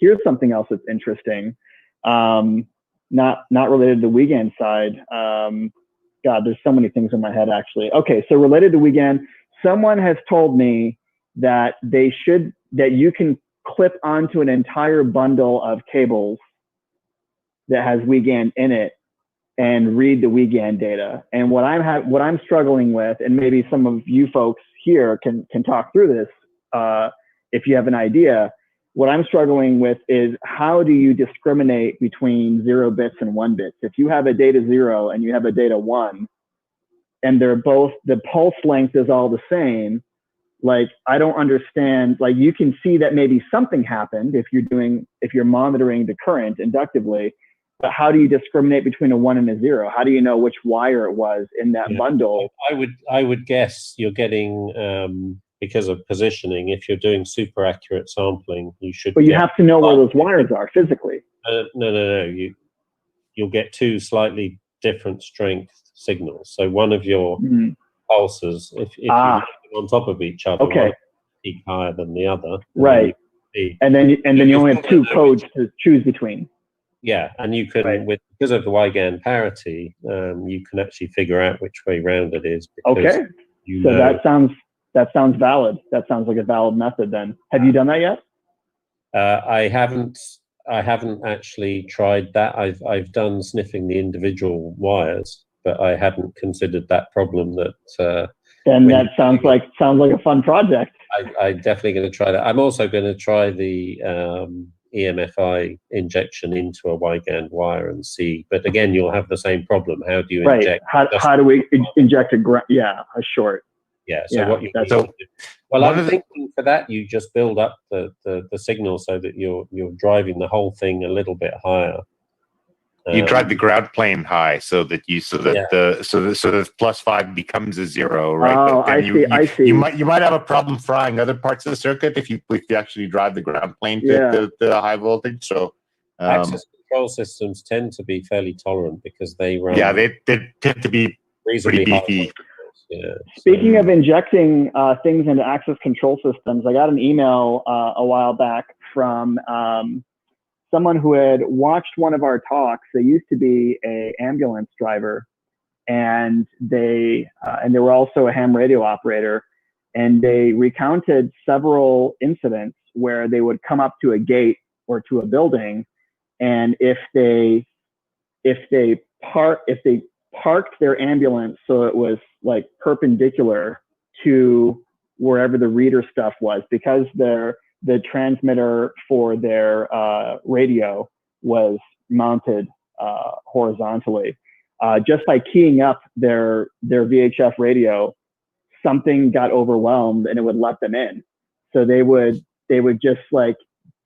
Here's something else that's interesting. Not related to the Wigand side. God, there's so many things in my head actually. Okay, so related to Wigand, someone has told me that you can clip onto an entire bundle of cables that has Wigand in it and read the Wigand data. And what I'm struggling with, and maybe some of you folks here can talk through this if you have an idea. What I'm struggling with is, how do you discriminate between 0 bits and 1 bits? If you have a data 0 and you have a data 1, and they're both, the pulse length is all the same, like, I don't understand. Like, you can see that maybe something happened if you're monitoring the current inductively, but how do you discriminate between a 1 and a 0? How do you know which wire it was in that bundle? I would guess you're getting, because of positioning, if you're doing super accurate sampling, you should. But you have to know where those wires are physically. No. You'll get 2 slightly different strength signals. So one of your pulses, if you put them on top of each other, one peak higher than the other. Right. And then you only have 2 codes to choose between. Yeah, and you can, because of the Wigand parity, you can actually figure out which way round it is. Okay. So that sounds valid. That sounds like a valid method then. Have you done that yet? I haven't actually tried that. I've done sniffing the individual wires, but I hadn't considered that problem. And that sounds like a fun project. I'm definitely going to try that. I'm also going to try the EMFI injection into a Wigand wire and see. But again, you'll have the same problem. How do you inject? How do we inject a short? Yeah. So what you I'm thinking for that, you just build up the signal so that you're driving the whole thing a little bit higher. You drive the ground plane high so that the +5 becomes a 0, right? Oh, I see. You might have a problem frying other parts of the circuit if you actually drive the ground plane to high voltage. So access control systems tend to be fairly tolerant because they run. Yeah, they tend to be pretty beefy. Yeah. Speaking of injecting things into access control systems, I got an email a while back from someone who had watched one of our talks. They used to be a ambulance driver, and they were also a ham radio operator, and they recounted several incidents where they would come up to a gate or to a building, and if they parked their ambulance so it was like perpendicular to wherever the reader stuff was, because the transmitter for their radio was mounted horizontally. Just by keying up their VHF radio, something got overwhelmed and it would let them in. So they would just like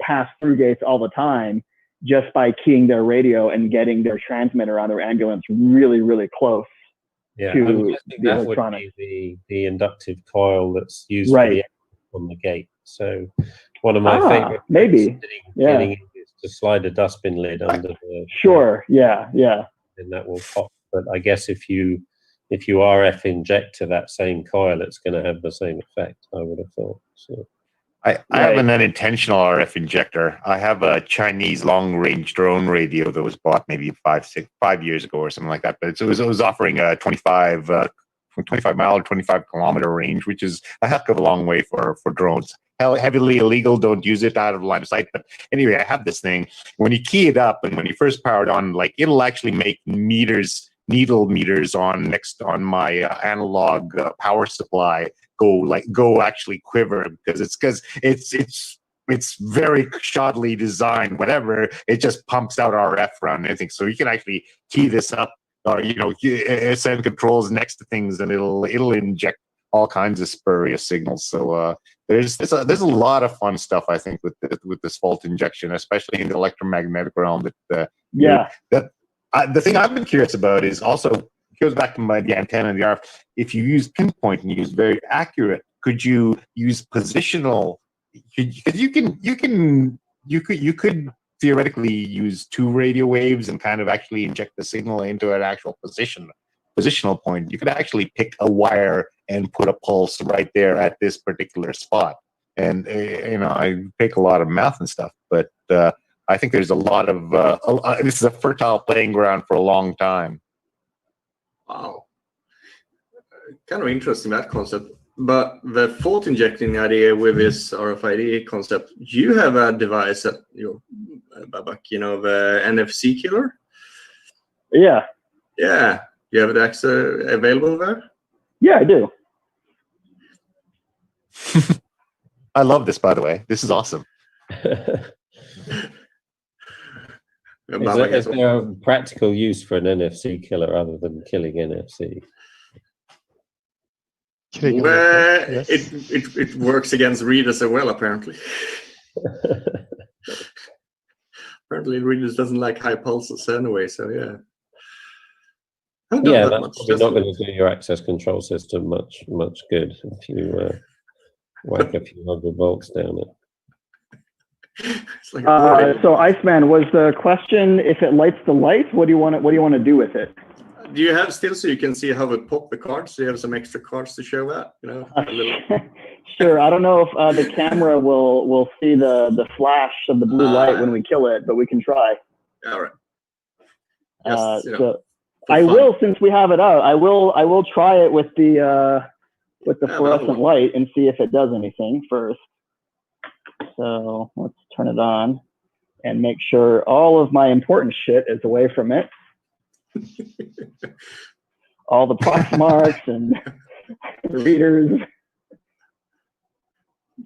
pass through gates all the time just by keying their radio and getting their transmitter on their ambulance really, really close Yeah, to I'm guessing the that would electronics. be the inductive coil that's used Right. for the on the gate. So one of my favorite maybe. getting is to slide a dustbin lid under the Sure. Yeah. and that will pop. But I guess if you RF inject to that same coil, it's going to have the same effect, I would have thought. So I have an unintentional RF injector. I have a Chinese long-range drone radio that was bought maybe 5 years ago or something like that. But it was offering a 25 mile or 25 kilometer range, which is a heck of a long way for drones. Heavily illegal, don't use it, out of line of sight. But anyway, I have this thing. When you key it up and when you first power it on, like it'll actually make needle meters on my analog power supply go actually quiver, because it's very shoddily designed. Whatever, it just pumps out RF around anything. So you can actually key this up, or send controls next to things, and it'll inject all kinds of spurious signals. So there's a lot of fun stuff, I think, with this fault injection, especially in the electromagnetic realm. The thing I've been curious about is also goes back to the antenna and the RF. If you use pinpoint and use very accurate, could you use positional? Because you could theoretically use two radio waves and kind of actually inject the signal into an actual positional point. You could actually pick a wire and put a pulse right there at this particular spot. And I take a lot of math and stuff, but I think there's a lot of this is a fertile playing ground for a long time. Wow, kind of interesting, that concept. But the fault injecting idea with this RFID concept, you have a device at your Babak, the NFC killer. Yeah. You have it available there? Yeah, I do. I love this, by the way. This is awesome. Is there a practical use for an NFC killer other than killing NFC? Well, yes. it works against readers as well, apparently. Apparently, readers doesn't like high pulses anyway, so yeah. Yeah, that's probably not going to do your access control system much good if you whack a few 100 volts down it. So Iceman, was the question if it lights the light? What do you want to do with it? Do you have still so you can see how it pop the cards? Do you have some extra cards to show that? Sure. I don't know if the camera will see the flash of the blue light when we kill it, but we can try. All right. So I will, since we have it out, I will try it with the fluorescent light and see if it does anything first. So let's turn it on and make sure all of my important shit is away from it. All the box marks and readers.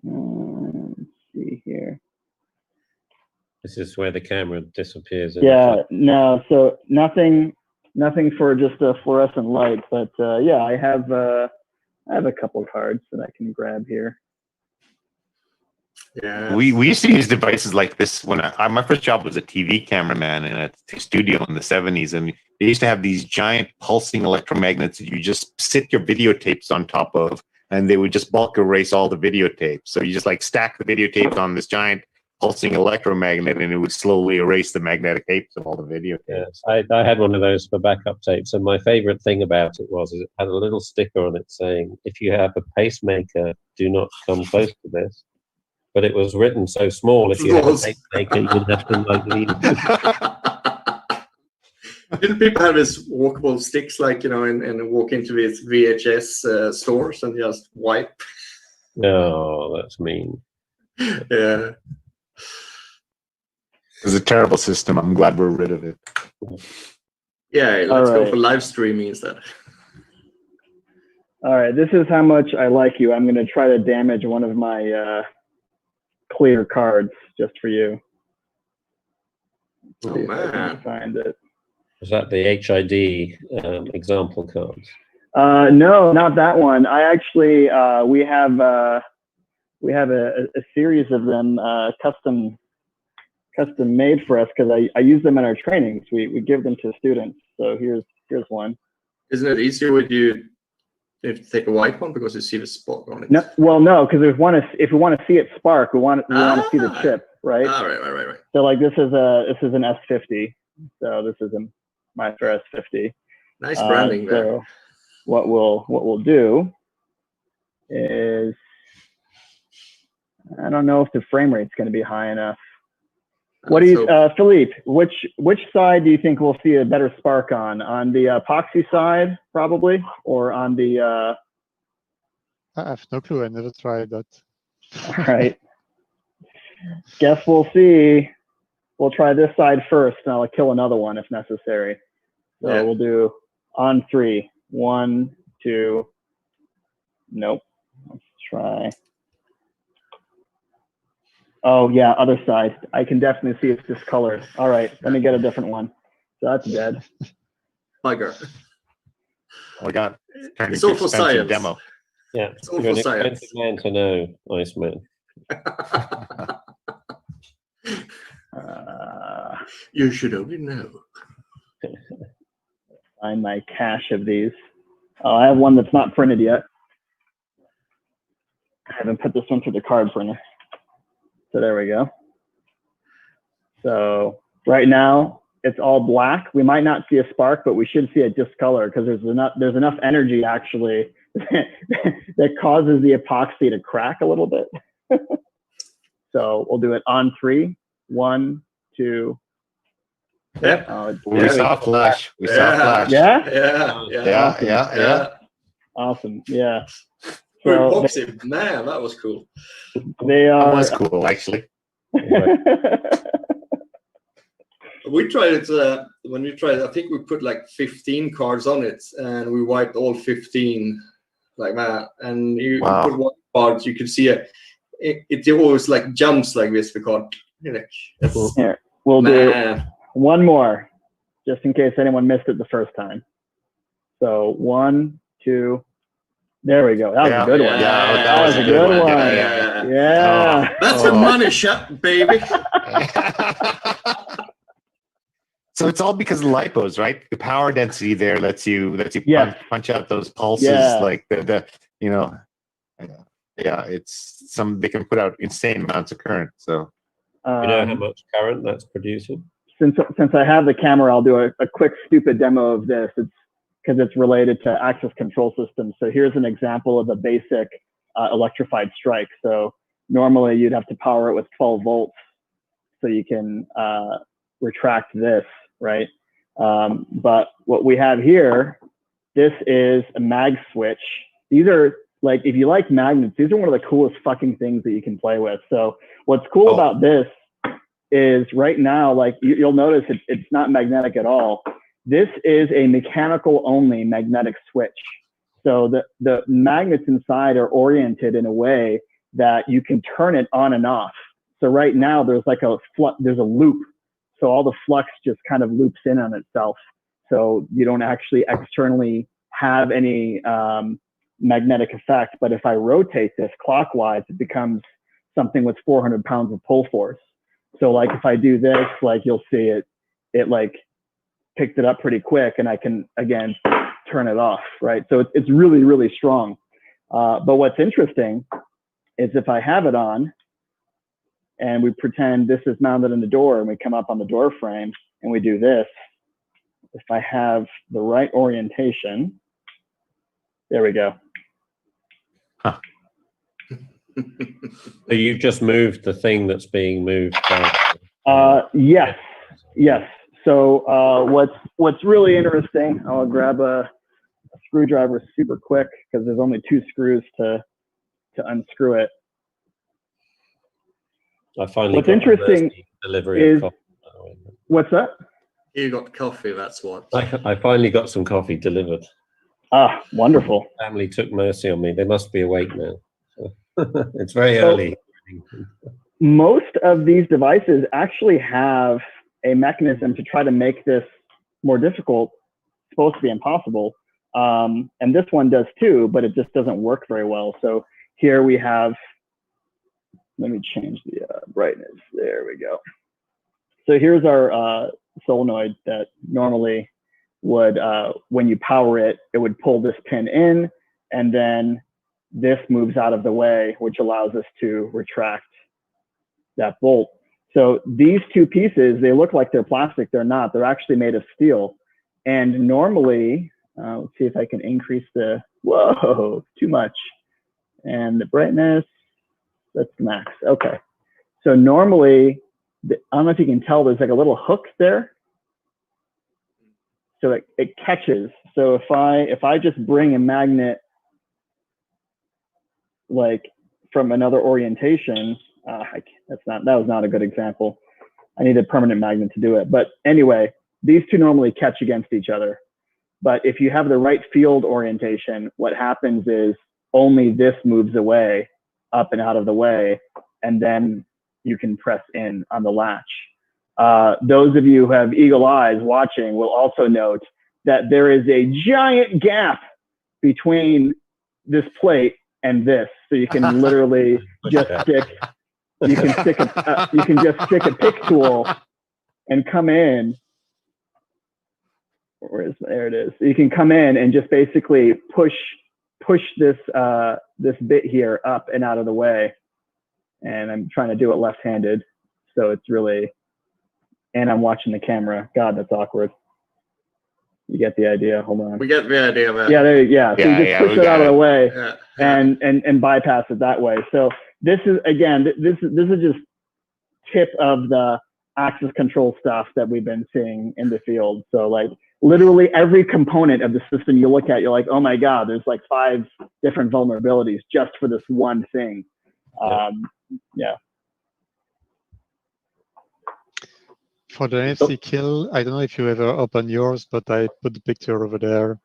Let's see here. This is where the camera disappears. Yeah, no, so nothing for just a fluorescent light, but yeah, I have a couple cards that I can grab here. Yeah, we used to use devices like this when my first job was a TV cameraman in a studio in the 70s, and they used to have these giant pulsing electromagnets that you just sit your videotapes on top of, and they would just bulk erase all the videotapes. So you just like stack the videotapes on this giant pulsing electromagnet, and it would slowly erase the magnetic tapes of all the videotapes. Yes, I had one of those for backup tapes, and my favorite thing about it was it had a little sticker on it saying, "If you have a pacemaker, do not come close to this." But it was written so small, if you have a pacemaker, you would have to like lean. Didn't people have these walkable sticks, like, you know, and walk into these VHS stores and just wipe? No, that's mean. Yeah. It was a terrible system. I'm glad we're rid of it. Yeah, let's go for live streaming instead. All right, this is how much I like you. I'm going to try to damage one of my clear cards just for you. Oh, man. Find it. Was that the HID example cards? No, not that one. I actually we have a series of them custom made for us, because I use them in our trainings. We give them to students. So here's one. Isn't it easier with you if you take a white one because you see the spot on it? No, well, no, because if we want to see it spark, we want to see the chip, right? Right. So like this is an S50. So this is a Maestro S50. Nice branding there. So what we'll do is, I don't know if the frame rate's going to be high enough. What do you, Phillippe? Which side do you think we'll see a better spark on? On the epoxy side, probably, or on the? I have no clue. I never tried that. All right. Guess we'll see. We'll try this side first, and I'll kill another one if necessary. So we'll do on 3. 1, 2. Nope. Let's try. Oh yeah, other side. I can definitely see it's discolored. All right, let me get a different one. So that's dead. Bugger. Oh my God. It's all for science. Demo. Yeah, It's all you're an for science. expensive man to know, Iceman. You should only know. Find my cache of these. Oh, I have one that's not printed yet. I haven't put this one through the card printer. So there we go. So right now it's all black. We might not see a spark, but we should see it discolor, because there's enough energy actually that causes the epoxy to crack a little bit. So we'll do it on 3. 1, 2. Yep. We saw flash. We saw flash. Yeah. Awesome. Yeah. So epoxy, man, that was cool. They are. That was cool, actually. We tried it when we tried. I think we put like 15 cards on it, and we wiped all 15 like that. And you put one card, you could see it always like jumps like this because Here, we'll do one more, just in case anyone missed it the first time. So 1, 2. There we go. That was a good one. Yeah, that was a good one. Yeah. That's a money shot, baby. So it's all because of lipos, right? The power density there lets you punch out those pulses, like the it's they can put out insane amounts of current. So you know how much current that's producing? Since I have the camera, I'll do a quick stupid demo of this. It's because it's related to access control systems. So here's an example of a basic electrified strike. So normally you'd have to power it with 12 volts so you can retract this, right? But what we have here, this is a mag switch. These are, like, if you like magnets, these are one of the coolest fucking things that you can play with. So what's cool about this is right now, like you'll notice it's not magnetic at all. This is a mechanical only magnetic switch. So the magnets inside are oriented in a way that you can turn it on and off. So right now there's like there's a loop. So all the flux just kind of loops in on itself. So you don't actually externally have any magnetic effect. But if I rotate this clockwise, it becomes something with 400 pounds of pull force. So like if I do this, like you'll see it like picked it up pretty quick, and I can again turn it off, right? So it's really, really strong. But what's interesting is if I have it on, and we pretend this is mounted in the door, and we come up on the door frame and we do this. If I have the right orientation, there we go. Huh. So you've just moved the thing that's being moved. Yes, yes. So what's really interesting, I'll grab a screwdriver super quick because there's only 2 screws to unscrew it. I finally What's got interesting delivery is, of coffee. what's that? You got coffee, that's what. I finally got some coffee delivered. Ah, wonderful. Family took mercy on me. They must be awake now. It's very early. Most of these devices actually have a mechanism to try to make this more difficult. It's supposed to be impossible. And this one does too, but it just doesn't work very well. So here we have, let me change the brightness. There we go. So here's our solenoid that normally would, when you power it, it would pull this pin in, and then this moves out of the way, which allows us to retract that bolt. So these 2 pieces, they look like they're plastic. They're not. They're actually made of steel. And normally, let's see if I can increase the, whoa, too much. And the brightness, that's the max. Okay. So normally, I don't know if you can tell, there's like a little hook there. So it catches. So if I just bring a magnet like from another orientation, that was not a good example. I need a permanent magnet to do it. But anyway, these 2 normally catch against each other. But if you have the right field orientation, what happens is only this moves away, up and out of the way, and then you can press in on the latch. Those of you who have eagle eyes watching will also note that there is a giant gap between this plate and this. So you can literally just stick, you can just stick a pick tool and come in. There it is. You can come in and just basically push this this bit here up and out of the way. And I'm trying to do it left-handed, so it's really, and I'm watching the camera. God, that's awkward. You get the idea. Hold on. We get the idea of it. Yeah, so you just push it out of the way, and bypass it that way. So this is, again, this is just tip of the access control stuff that we've been seeing in the field. So like literally every component of the system you look at, you're like, oh my God, there's like 5 different vulnerabilities just for this one thing. Yeah. For the NFC kill, I don't know if you ever open yours, but I put the picture over there.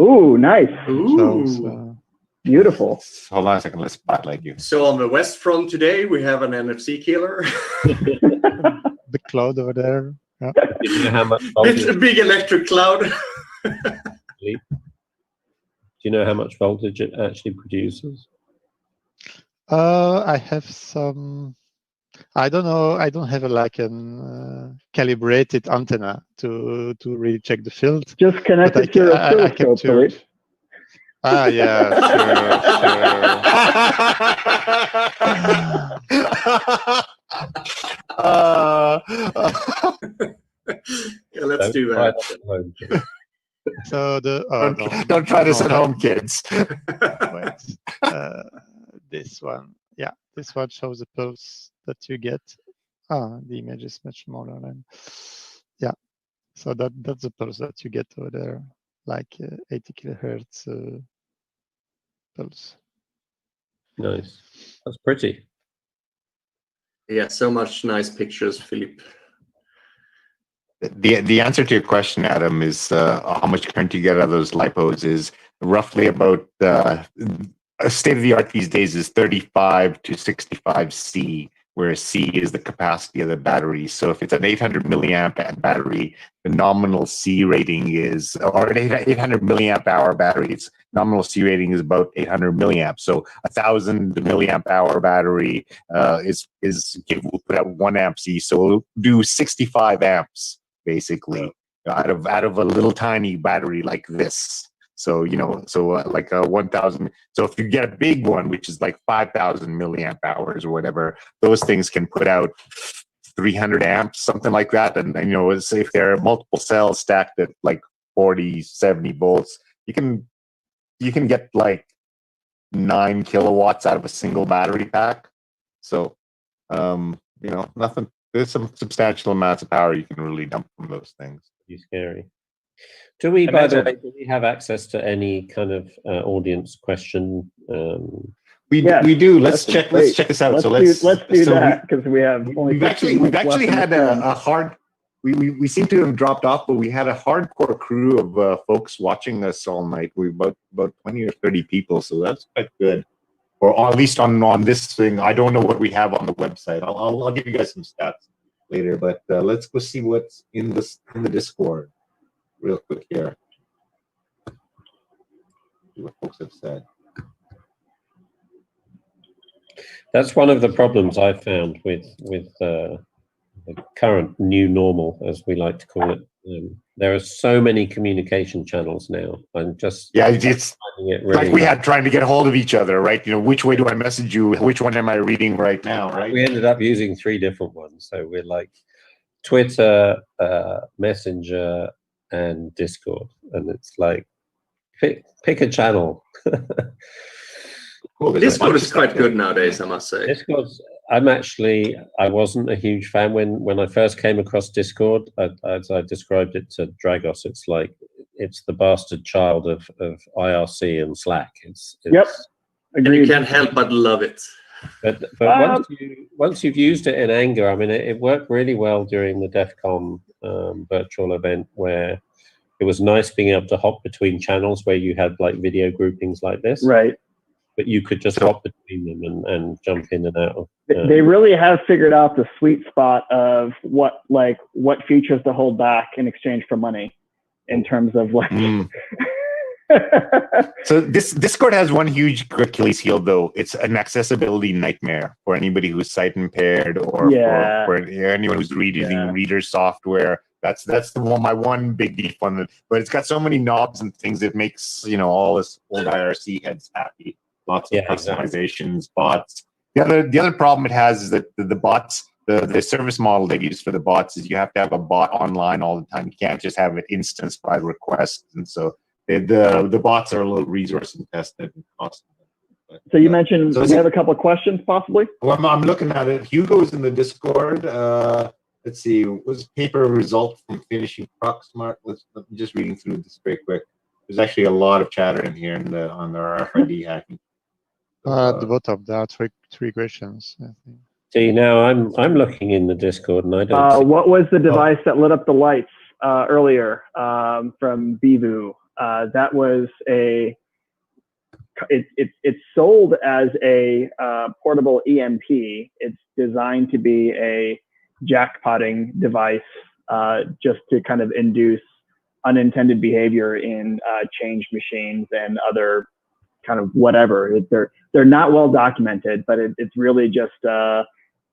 Ooh, nice. Ooh. So, Beautiful. Hold on a second, let's spotlight you. So on the West Front today, we have an NFC killer. the cloud over there. Yeah. Do you know how much It's a big electric cloud. Do you know how much voltage it actually produces? I have some. I don't know. I don't have a calibrated antenna to really check the field. Just connect it to your oscilloscope, Phillippe. Ah, yeah, Yeah, let's do that. So don't try this at home, kids. Wait, this one, yeah, this one shows the pulse that you get. The image is much smaller than, yeah. So that's the pulse that you get over there, like 80 kilohertz pulse. Nice, that's pretty. Yeah, so much nice pictures, Phillippe. The answer to your question, Adam, is how much current you get out of those lipos is roughly about state of the art these days is 35 to 65 C, where C is the capacity of the battery. So if it's an 800 milliamp battery, the nominal C rating is, or an 800 milliamp hour battery, its nominal C rating is about 800 milliamps. So 1,000 milliamp hour battery will put out 1 amp C. So it'll do 65 amps basically out of a little tiny battery like this. So, like 1,000. So if you get a big one, which is like 5,000 milliamp hours or whatever, those things can put out 300 amps, something like that. And if there are multiple cells stacked at like 40, 70 volts, you can get like 9 kilowatts out of a single battery pack. So, nothing. There's some substantial amounts of power you can really dump from those things. Pretty scary. Do we, by the way, do we have access to any kind of audience question? We do. Let's check this out. Let's do that, because we have only. We've actually had a hard. We seem to have dropped off, but we had a hardcore crew of folks watching us all night. We about 20 or 30 people, so that's quite good. Or at least on this thing. I don't know what we have on the website. I'll give you guys some stats later. But let's go see what's in the Discord real quick here. See what folks have said. That's one of the problems I've found with the current new normal, as we like to call it. There are so many communication channels now. I'm just it's finding it really like we had trying to get a hold of each other, right? Which way do I message you? Which one am I reading right now, right? We ended up using 3 different ones. So we're like Twitter, Messenger, and Discord, and it's like pick a channel. Cool. Discord is quite good nowadays, I must say. Discord's. I wasn't a huge fan when I first came across Discord. As I described it to Dragos, it's the bastard child of IRC and Slack. Yep. Agreed. You can't help but love it. But once you've used it in anger, I mean, it worked really well during the DEF CON virtual event, where it was nice being able to hop between channels where you had like video groupings like this. Right. But you could just hop between them and jump in and out of. They really have figured out the sweet spot of what features to hold back in exchange for money, in terms of like. So this Discord has one huge Achilles heel, though. It's an accessibility nightmare for anybody who's sight impaired, or for anyone who's using reader software. That's my one big beef on it. But it's got so many knobs and things, it makes all us old IRC heads happy. Lots of customizations, bots. The other problem it has is that the bots, the service model they use for the bots is you have to have a bot online all the time. You can't just have it instanced by request, and so the bots are a little resource intensive and costly. So you mentioned we have a couple of questions, possibly. Well, I'm looking at it. Hugo's in the Discord. Let's see. Was paper result from finishing Proxmart? I'm just reading through this very quick. There's actually a lot of chatter in here on the RFID hacking. At the bottom, there are three questions, I think. See, now I'm looking in the Discord, and I don't. What was the device that lit up the lights earlier from Bivu? That was it's sold as a portable EMP. It's designed to be a jackpotting device, just to kind of induce unintended behavior in change machines and other kind of whatever. They're not well documented, but it's really just a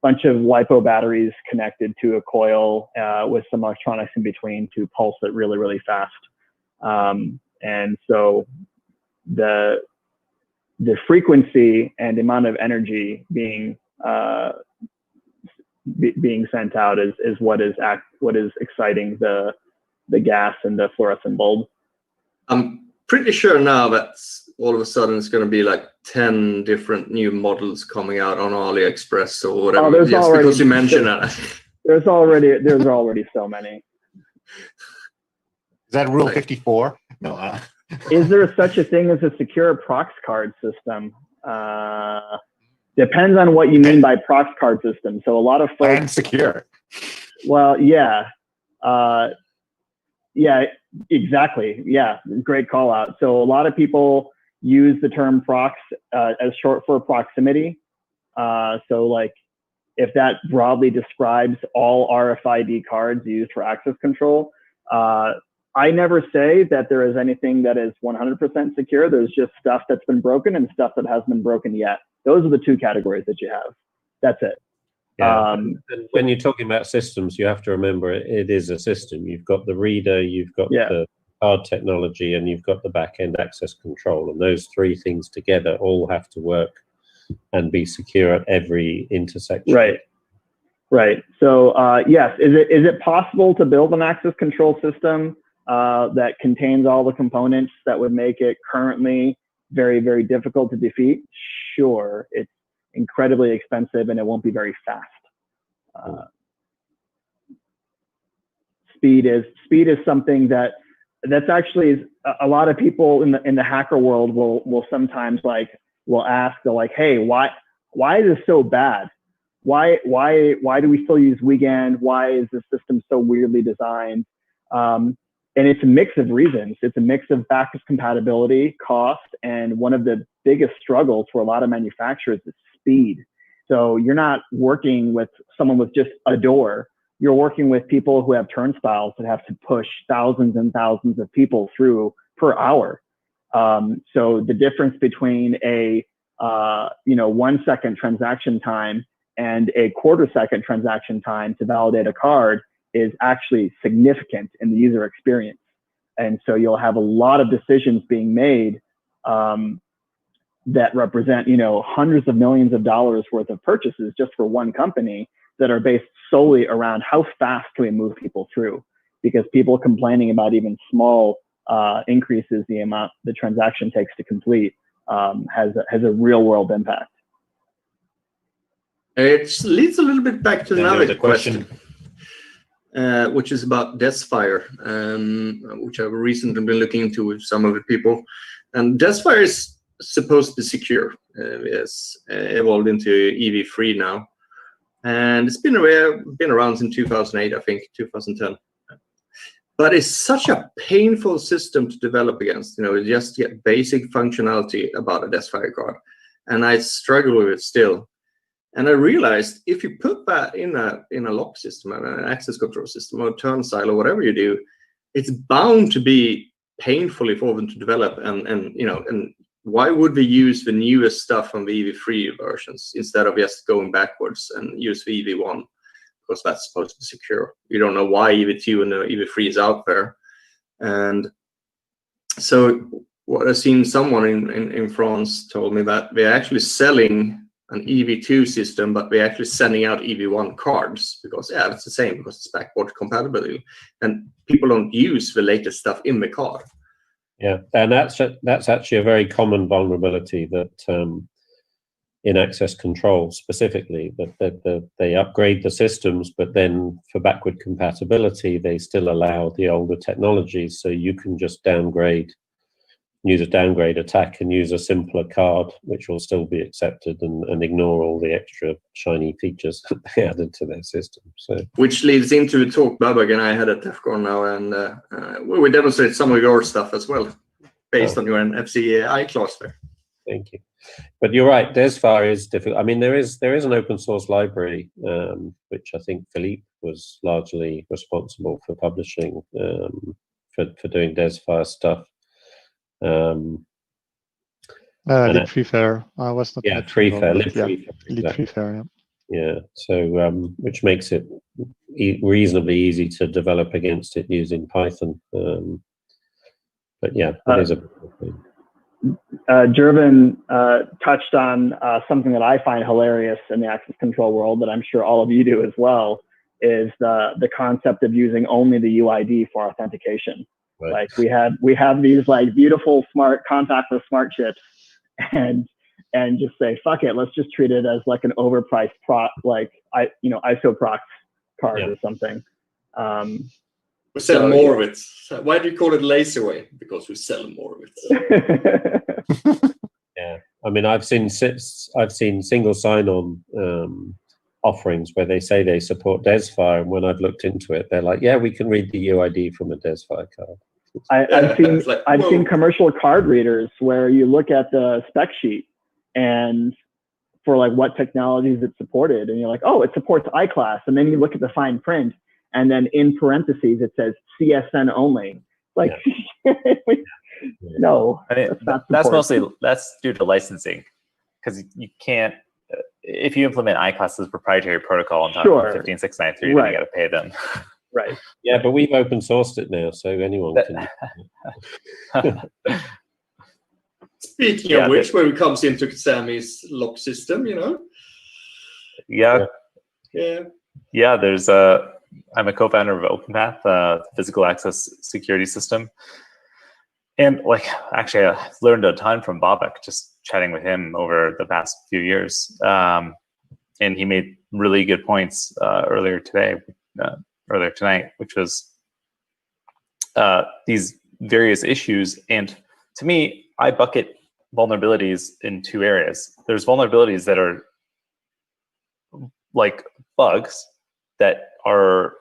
bunch of LiPo batteries connected to a coil with some electronics in between to pulse it really, really fast. And so the frequency and amount of energy being sent out is what is exciting the gas and the fluorescent bulb. I'm pretty sure now that all of a sudden it's going to be like 10 different new models coming out on AliExpress or whatever. Oh, just because you mentioned that. There's already so many. Is that Rule 54? No. Is there such a thing as a secure prox card system? Depends on what you mean by prox card system. So a lot of folks. And secure. Well, yeah. Yeah, exactly. Yeah, great call out. So a lot of people use the term prox as short for proximity. So like, if that broadly describes all RFID cards used for access control, I never say that there is anything that is 100% secure. There's just stuff that's been broken and stuff that hasn't been broken yet. Those are the two categories that you have. That's it. Yeah. And when you're talking about systems, you have to remember it is a system. You've got the reader, you've got the card technology and you've got the back-end access control, and those three things together all have to work and be secure at every intersection. Right. Right. So yes, is it possible to build an access control system that contains all the components that would make it currently very, very difficult to defeat? Sure. It's incredibly expensive and it won't be very fast. Speed is something that's actually a lot of people in the hacker world will sometimes will ask, they're like, hey, why is this so bad? Why do we still use Wiegand? Why is the system so weirdly designed? And it's a mix of reasons. It's a mix of backwards compatibility, cost, and one of the biggest struggles for a lot of manufacturers is speed. So you're not working with someone with just a door. You're working with people who have turnstiles that have to push thousands and thousands of people through per hour. So the difference between a 1 second transaction time and a quarter-second transaction time to validate a card is actually significant in the user experience. And so you'll have a lot of decisions being made that represent, hundreds of millions of dollars worth of purchases just for one company that are based solely around how fast can we move people through, because people complaining about even small increases the amount the transaction takes to complete has a real world impact. It leads a little bit back to another question. Which is about Desfire, which I've recently been looking into with some of the people. And Desfire is supposed to be secure. It's evolved into EV3 now. And it's been around since 2008, I think, 2010. But it's such a painful system to develop against. You just get basic functionality about a Desfire card. And I struggle with it still. And I realized if you put that in a lock system, an access control system, or a turnstile, or whatever you do, it's bound to be painfully for them to develop. And why would we use the newest stuff from the EV3 versions instead of just going backwards and use the EV1? Because that's supposed to be secure. You don't know why EV2 and the EV3 is out there. And so what I've seen someone in France told me that they're actually selling an EV2 system, but we're actually sending out EV1 cards because it's the same, because it's backward compatibility, and people don't use the latest stuff in the card. Yeah, and that's actually a very common vulnerability that in access control specifically, that they upgrade the systems, but then for backward compatibility, they still allow the older technologies, so you can just use a downgrade attack and use a simpler card, which will still be accepted, and ignore all the extra shiny features that they added to their system. So, which leads into the talk Babak and I had at DEFCON now, and we demonstrate some of your stuff as well, based on your NFC class there. Thank you. But you're right, Desfire is difficult. I mean, there is an open source library, which I think Phillippe was largely responsible for publishing, for doing Desfire stuff. LibFreeFair. I was not. Yeah, FreeFair. LibFreeFair. Yeah. So, which makes it reasonably easy to develop against it using Python. But yeah, it is a thing. Jervin touched on something that I find hilarious in the access control world, that I'm sure all of you do as well, is the concept of using only the UID for authentication. Right. Like we have these like beautiful smart contactless smart chips, and just say fuck it, let's just treat it as like an overpriced isoprox card or something. We sell more of it. So why do you call it Laserway? Because we sell more of it. Yeah, I mean, I've seen single sign-on offerings where they say they support Desfire, and when I've looked into it, they're like, yeah, we can read the UID from a Desfire card. I've seen commercial card readers where you look at the spec sheet and for like what technologies it supported, and you're like, oh, it supports iClass, and then you look at the fine print, and then in parentheses it says CSN only. Like, no, I mean, that's due to licensing, because you can't. If you implement iClass's proprietary protocol on top of 15693, then you got to pay them. Right. Yeah, but we've open sourced it now, so anyone can. Speaking Yeah, of which, when it comes into Samy's lock system, Yeah. There's I'm a co-founder of OpenPath, physical access security system, and like actually I learned a ton from Babak just chatting with him over the past few years, and he made really good points earlier tonight, which was these various issues. And to me, I bucket vulnerabilities in two areas. There's vulnerabilities that are like bugs that are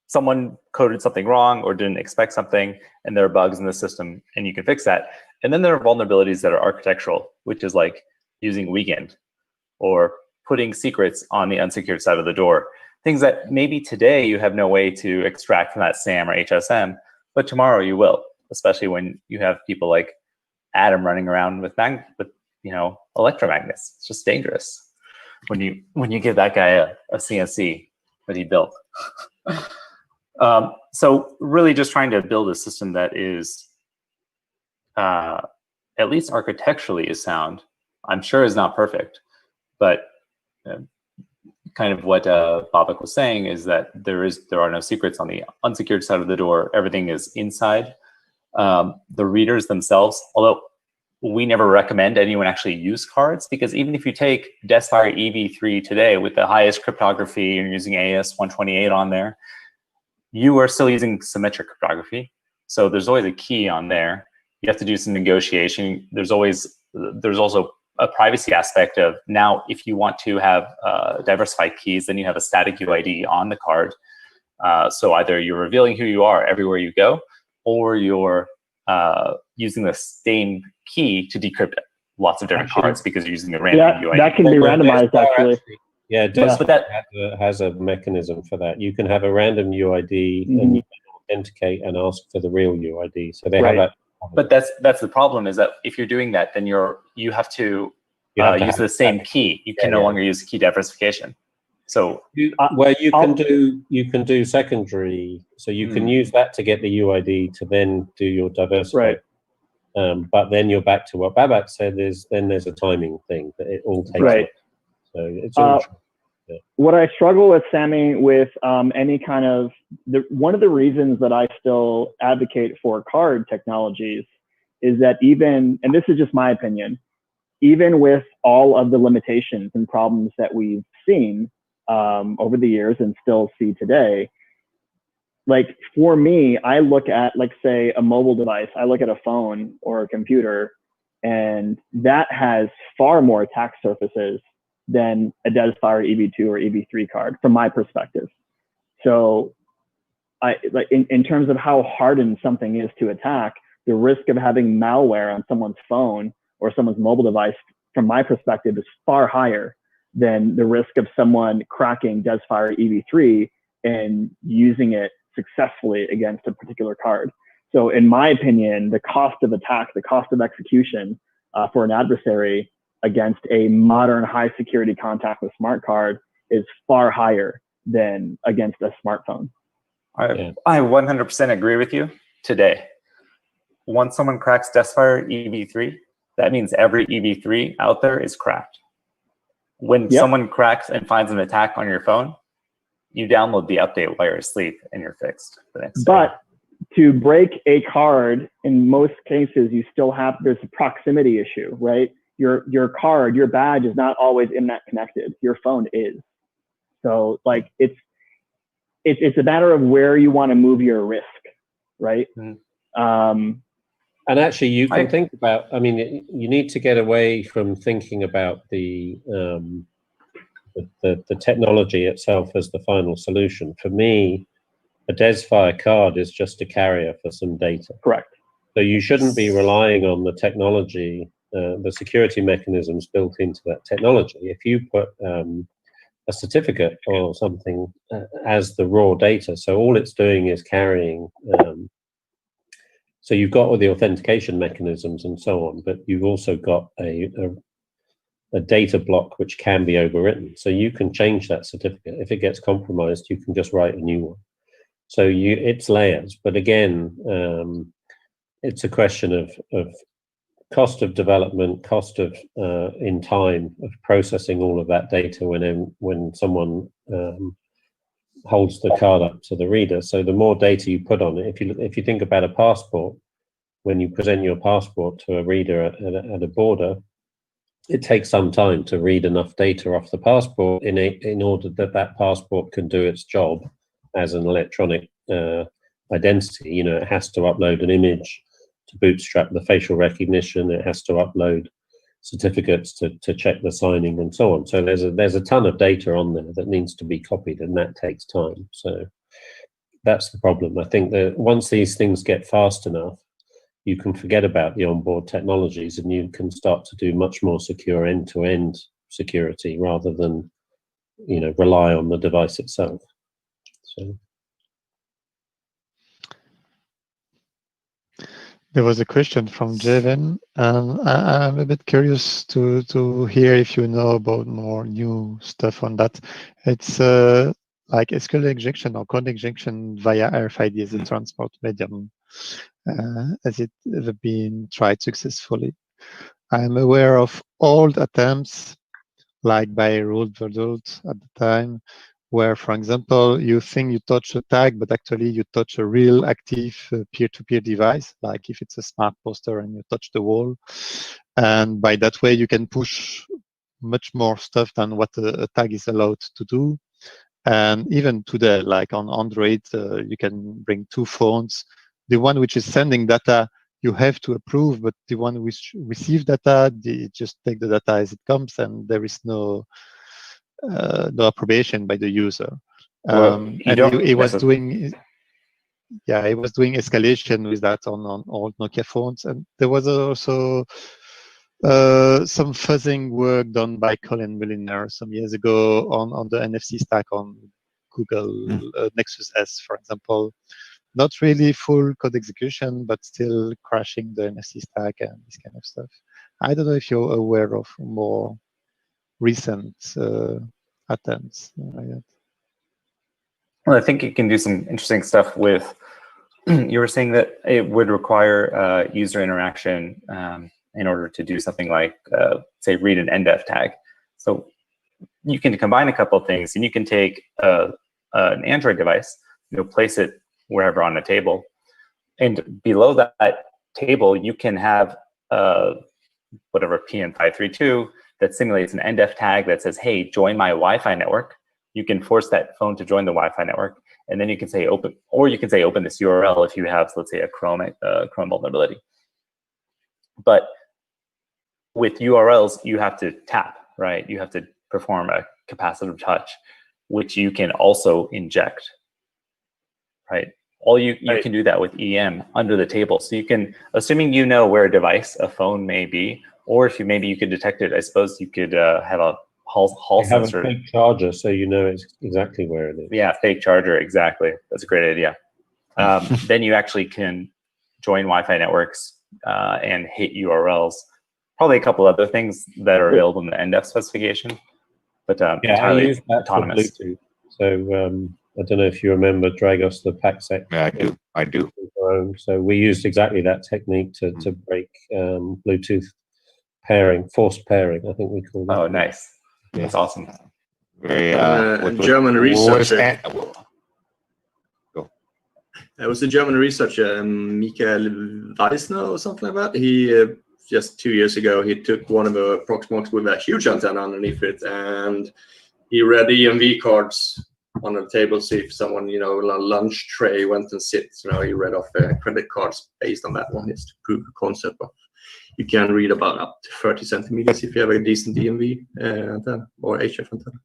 someone coded something wrong or didn't expect something, and there are bugs in the system, and you can fix that. And then there are vulnerabilities that are architectural, which is like using weekend or putting secrets on the unsecured side of the door. Things that maybe today you have no way to extract from that SAM or HSM, but tomorrow you will, especially when you have people like Adam running around with electromagnets. It's just dangerous when you give that guy a CNC that he built. So really just trying to build a system that is at least architecturally is sound. I'm sure is not perfect, but kind of what Babak was saying is that there are no secrets on the unsecured side of the door. Everything is inside. The readers themselves, although we never recommend anyone actually use cards, because even if you take Desfire EV3 today with the highest cryptography and using AES-128 on there, you are still using symmetric cryptography. So there's always a key on there. You have to do some negotiation. There's also a privacy aspect of now, if you want to have diversified keys, then you have a static UID on the card. So either you're revealing who you are everywhere you go, or you're using the same key to decrypt lots of different cards because you're using a random UID. That can be randomized, actually. Yeah, Desfire has a mechanism for that. You can have a random UID and you can authenticate and ask for the real UID. So they have that. But that's the problem, is that if you're doing that, then you have to use the same key. You can no longer use key diversification. So you can do secondary. So you can use that to get the UID to then do your diversification. Right. But then you're back to what Babak said. There's a timing thing that it all takes. Right. So it's all what I struggle with, Samy, with any kind of one of the reasons that I still advocate for card technologies is that even, and this is just my opinion, even with all of the limitations and problems that we've seen over the years and still see today, like for me, I look at, like, say, a mobile device, I look at a phone or a computer, and that has far more attack surfaces than a Desfire EV2 or EV3 card, from my perspective. So in terms of how hardened something is to attack, the risk of having malware on someone's phone or someone's mobile device, from my perspective, is far higher than the risk of someone cracking Desfire EV3 and using it successfully against a particular card. So in my opinion, the cost of attack, the cost of execution for an adversary against a modern high security contactless smart card is far higher than against a smartphone. I 100% agree with you today. Once someone cracks Desfire EV3, that means every EV3 out there is cracked. When someone cracks and finds an attack on your phone, you download the update while you're asleep and you're fixed the next day. But to break a card, in most cases, you still have, there's a proximity issue, right? Your card, your badge is not always internet connected. Your phone is. So like it's a matter of where you want to move your risk, right? And actually, you can think about. I mean, you need to get away from thinking about the technology itself as the final solution. For me, a Desfire card is just a carrier for some data. Correct. So you shouldn't be relying on the technology, the security mechanisms built into that technology. If you put a certificate or something as the raw data, so all it's doing is carrying. So you've got all the authentication mechanisms and so on, but you've also got a a data block which can be overwritten. So you can change that certificate. If it gets compromised, you can just write a new one. So it's layers. But again, it's a question of cost of development, cost of in time of processing all of that data when someone holds the card up to the reader. So the more data you put on it, if you think about a passport, when you present your passport to a reader at a border, it takes some time to read enough data off the passport in order that passport can do its job as an electronic identity. You know, it has to upload an image to bootstrap the facial recognition. It has to upload certificates to check the signing and so on. So there's a ton of data on there that needs to be copied, and that takes time. So that's the problem. I think that once these things get fast enough, you can forget about the onboard technologies and you can start to do much more secure end-to-end security rather than, you know, rely on the device itself. So. There was a question from Javadi, and I'm a bit curious to hear if you know about more new stuff on that. It's like SQL injection or code injection via RFID as a transport medium. Has it ever been tried successfully? I'm aware of old attempts, like by Roald Verdult at the time, where, for example, you think you touch a tag, but actually you touch a real active peer-to-peer device, like if it's a smart poster and you touch the wall. And by that way, you can push much more stuff than what a tag is allowed to do. And even today, like on Android, you can bring two phones. The one which is sending data, you have to approve, but the one which receives data, they just take the data as it comes, and there is no approbation by the user. And it was doing, yeah, it was doing escalation with that on old Nokia phones, and there was also some fuzzing work done by Colin Milliner some years ago on the NFC stack on Google Nexus S, for example. Not really full code execution, but still crashing the NFC stack and this kind of stuff. I don't know if you're aware of more recent attempts like that. Well, I think you can do some interesting stuff with, you were saying that it would require user interaction in order to do something like, say, read an NDEF tag. So you can combine a couple of things, and you can take an Android device, place it wherever on the table, and below that table, you can have whatever PN532 that simulates an NDEF tag that says, hey, join my Wi-Fi network. You can force that phone to join the Wi-Fi network, and then you can say open, or you can say open this URL if you have, let's say, a Chrome vulnerability. But with URLs, you have to tap, right? You have to perform a capacitive touch, which you can also inject, right? You can do that with EM under the table. So you can, assuming you know where a device, a phone may be, or if maybe you could detect it, I suppose you could have a Hall sensor. Have a fake charger, so you know it's exactly where it is. Yeah, fake charger, exactly. That's a great idea. Then you actually can join Wi-Fi networks and hit URLs. Probably a couple other things that are available in the NDEF specification, but yeah, I use that autonomous. for Bluetooth. So I don't know if you remember Dragos, the PACSEC. Yeah, I do. So we used exactly that technique to break Bluetooth pairing, forced pairing, I think we call that. Oh, nice. Yeah. That's awesome. Very, German researcher. Go. There was a German researcher, Michael Weisner or something like that. He just 2 years ago, he took one of the Proxmox with a huge antenna underneath it, and he read EMV cards on the table. See if someone, a lunch tray went and sits. He read off credit cards based on that one. It's to prove the concept of you can read about up to 30 centimeters if you have a decent EMV antenna or HF antenna.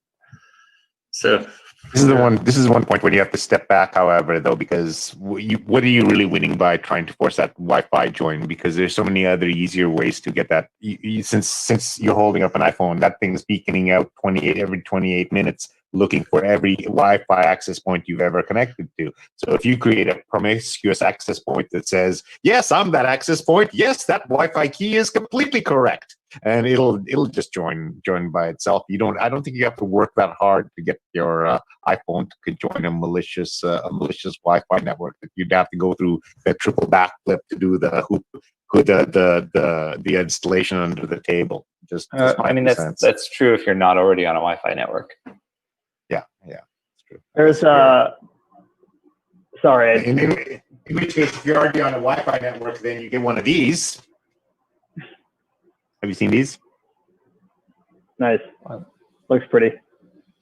So this is one point where you have to step back, however, though, because what are you really winning by trying to force that Wi-Fi join? Because there's so many other easier ways to get that. Since you're holding up an iPhone, that thing's beaconing out every 28 minutes, looking for every Wi-Fi access point you've ever connected to. So if you create a promiscuous access point that says, yes, I'm that access point, yes, that Wi-Fi key is completely correct, and it'll just join by itself. I don't think you have to work that hard to get your iPhone to join a malicious Wi-Fi network. You'd have to go through that triple backflip to do the installation under the table. Just I mean, that's true if you're not already on a Wi-Fi network. Yeah, it's true. There's sorry. In which case, if you're already on a Wi-Fi network, then you get one of these. Have you seen these? Nice. Looks pretty.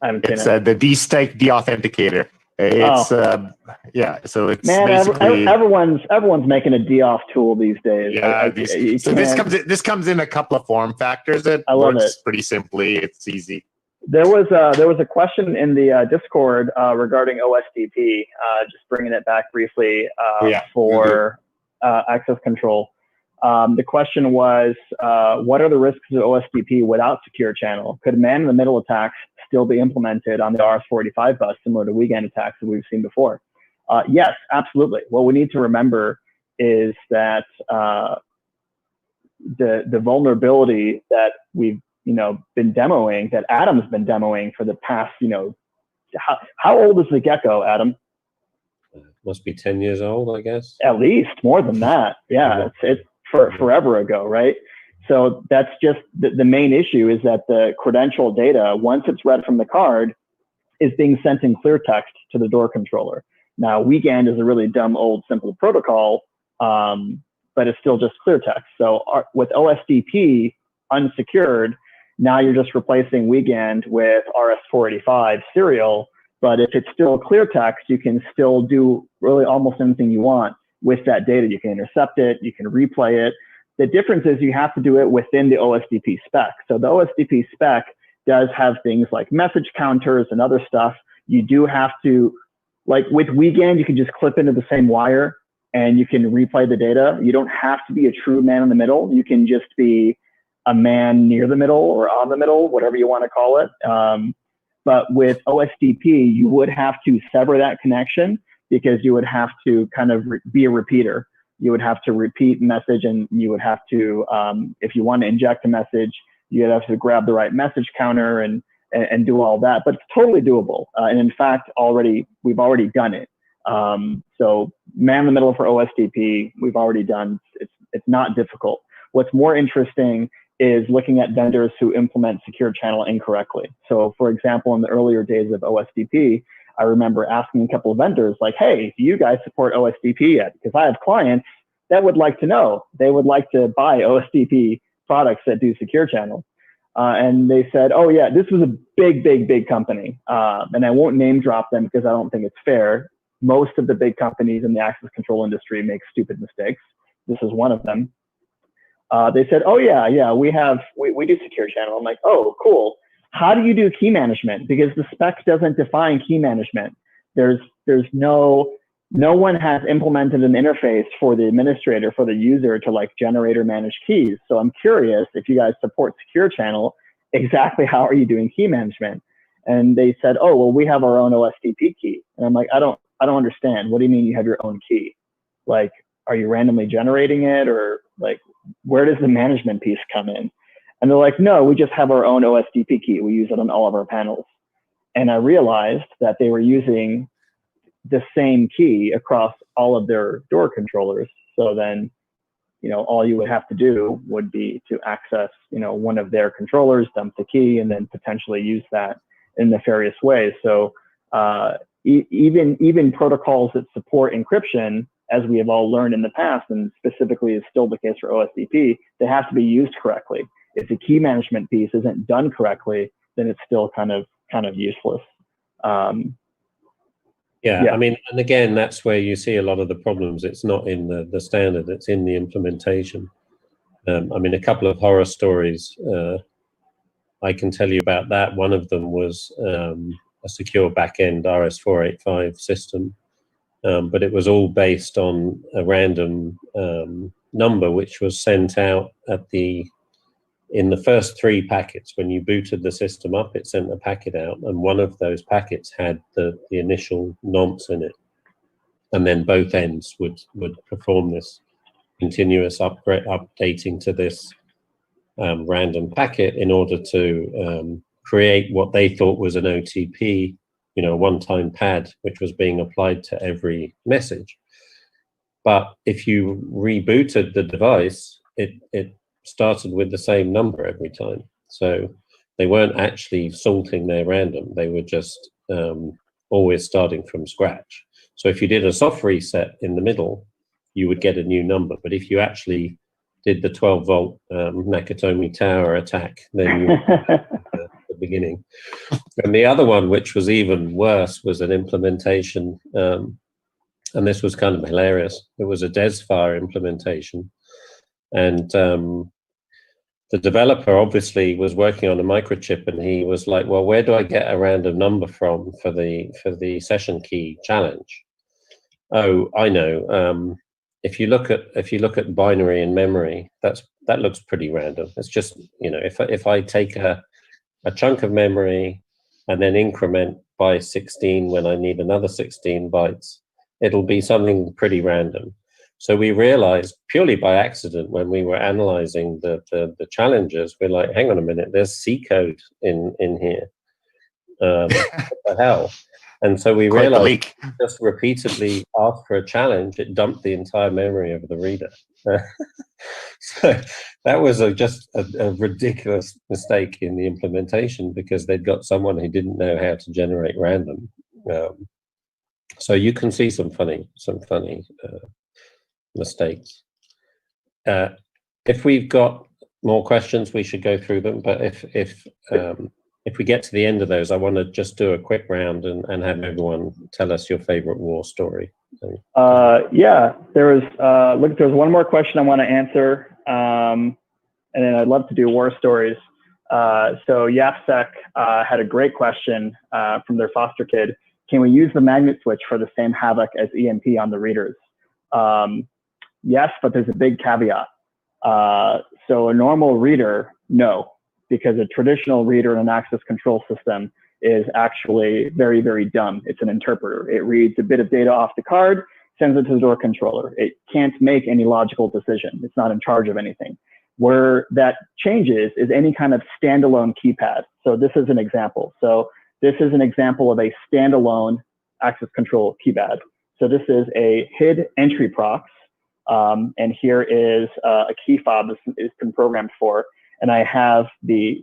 I haven't seen it. It's the D-Stake deauthenticator. It's so it's basically everyone's making a DAuth tool these days. Yeah, this comes in a couple of form factors. It works pretty simply. It's easy. There was a question in the Discord regarding OSDP. Just bringing it back briefly for access control. The question was, what are the risks of OSDP without secure channel? Could man-in-the-middle attacks still be implemented on the RS-485 bus, similar to weekend attacks that we've seen before? Yes, absolutely. What we need to remember is that the vulnerability that we've been demoing, that Adam's been demoing for the past, how old is the Gecko, Adam? Must be 10 years old, I guess. At least more than that. Yeah, it's forever ago, right? So that's just the main issue is that the credential data, once it's read from the card, is being sent in clear text to the door controller. Now, weekend is a really dumb, old, simple protocol, but it's still just clear text. So with OSDP unsecured, now you're just replacing weekend with RS-485 serial. But if it's still clear text, you can still do really almost anything you want with that data. You can intercept it, you can replay it. The difference is you have to do it within the OSDP spec. So the OSDP spec does have things like message counters and other stuff. You do have to, like with weekend, you can just clip into the same wire and you can replay the data. You don't have to be a true man in the middle. You can just be a man near the middle or on the middle, whatever you want to call it. But with OSDP, you would have to sever that connection because you would have to kind of be a repeater. You would have to repeat message, and you would have to, if you want to inject a message, you'd have to grab the right message counter and do all that. But it's totally doable. And in fact, we've already done it. So man in the middle for OSDP, we've already done. It's not difficult. What's more interesting is looking at vendors who implement secure channel incorrectly. So for example, in the earlier days of OSDP, I remember asking a couple of vendors like, hey, do you guys support OSDP yet? Because I have clients that would like to know. They would like to buy OSDP products that do secure channel. And they said, oh yeah, this was a big company. And I won't name drop them because I don't think it's fair. Most of the big companies in the access control industry make stupid mistakes. This is one of them. They said, oh yeah, we do secure channel. I'm like, oh, cool. How do you do key management? Because the spec doesn't define key management. There's no one has implemented an interface for the administrator, for the user to like generate or manage keys. So I'm curious if you guys support secure channel, exactly how are you doing key management? And they said, oh, well, we have our own OSDP key. And I'm like, I don't understand. What do you mean you have your own key? Like, are you randomly generating it, or like, where does the management piece come in? And they're like, no, we just have our own OSDP key. We use it on all of our panels. And I realized that they were using the same key across all of their door controllers. So then, all you would have to do would be to access, one of their controllers, dump the key, and then potentially use that in nefarious ways. So even protocols that support encryption, as we have all learned in the past, and specifically is still the case for OSDP, they have to be used correctly. If the key management piece isn't done correctly, then it's still kind of useless. Yeah, I mean, and again, that's where you see a lot of the problems. It's not in the standard, it's in the implementation. I mean, a couple of horror stories I can tell you about that. One of them was a secure backend RS-485 system, but it was all based on a random number which was sent out in the first 3 packets. When you booted the system up, it sent a packet out, and one of those packets had the initial nonce in it, and then both ends would perform this continuous updating to this random packet in order to create what they thought was an OTP, you know, a one-time pad, which was being applied to every message. But if you rebooted the device, it started with the same number every time. So they weren't actually salting their random. They were just always starting from scratch. So if you did a soft reset in the middle, you would get a new number. But if you actually did the 12-volt Nakatomi Tower attack, then you would at the beginning. And the other one, which was even worse, was an implementation, and this was kind of hilarious. It was a DESFire implementation. And the developer obviously was working on a microchip, and he was like, well, where do I get a random number from for the session key challenge? Oh, I know. If you look at binary in memory, that looks pretty random. It's just, you know, if I take a chunk of memory and then increment by 16 when I need another 16 bytes, it'll be something pretty random. So we realized purely by accident when we were analyzing the challenges, we're like, hang on a minute, there's C code in here. What the hell? And so we realized just repeatedly asked for a challenge, it dumped the entire memory of the reader. So that was just a ridiculous mistake in the implementation, because they'd got someone who didn't know how to generate random. So you can see some funny mistakes. If we've got more questions, we should go through them. But if we get to the end of those, I want to just do a quick round and have everyone tell us your favorite war story. Yeah, there was one more question I want to answer, and then I'd love to do war stories. So YAPSEC had a great question from their foster kid. Can we use the magnet switch for the same havoc as EMP on the readers? Yes, but there's a big caveat. So a normal reader, no, because a traditional reader in an access control system is actually very, very dumb. It's an interpreter. It reads a bit of data off the card, sends it to the door controller. It can't make any logical decision. It's not in charge of anything. Where that changes is any kind of standalone keypad. So this is an example. So this is an example of a standalone access control keypad. So this is a HID entry prox. And here is a key fob this has been programmed for. And I have this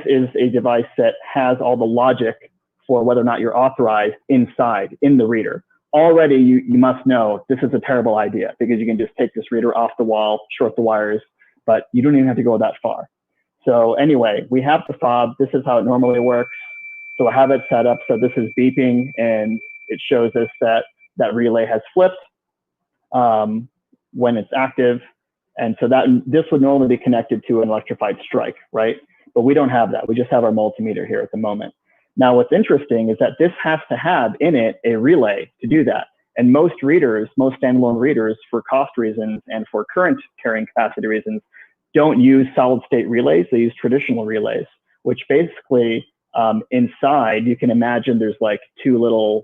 is a device that has all the logic for whether or not you're authorized inside in the reader. Already, you must know this is a terrible idea, because you can just take this reader off the wall, short the wires, but you don't even have to go that far. So anyway, we have the fob. This is how it normally works. So I have it set up. So this is beeping, and it shows us that that relay has flipped when it's active. And so this would normally be connected to an electrified strike, right? But we don't have that. We just have our multimeter here at the moment. Now, what's interesting is that this has to have in it a relay to do that. And most readers, most standalone readers, for cost reasons and for current carrying capacity reasons, don't use solid state relays. They use traditional relays, which basically inside, you can imagine there's like two little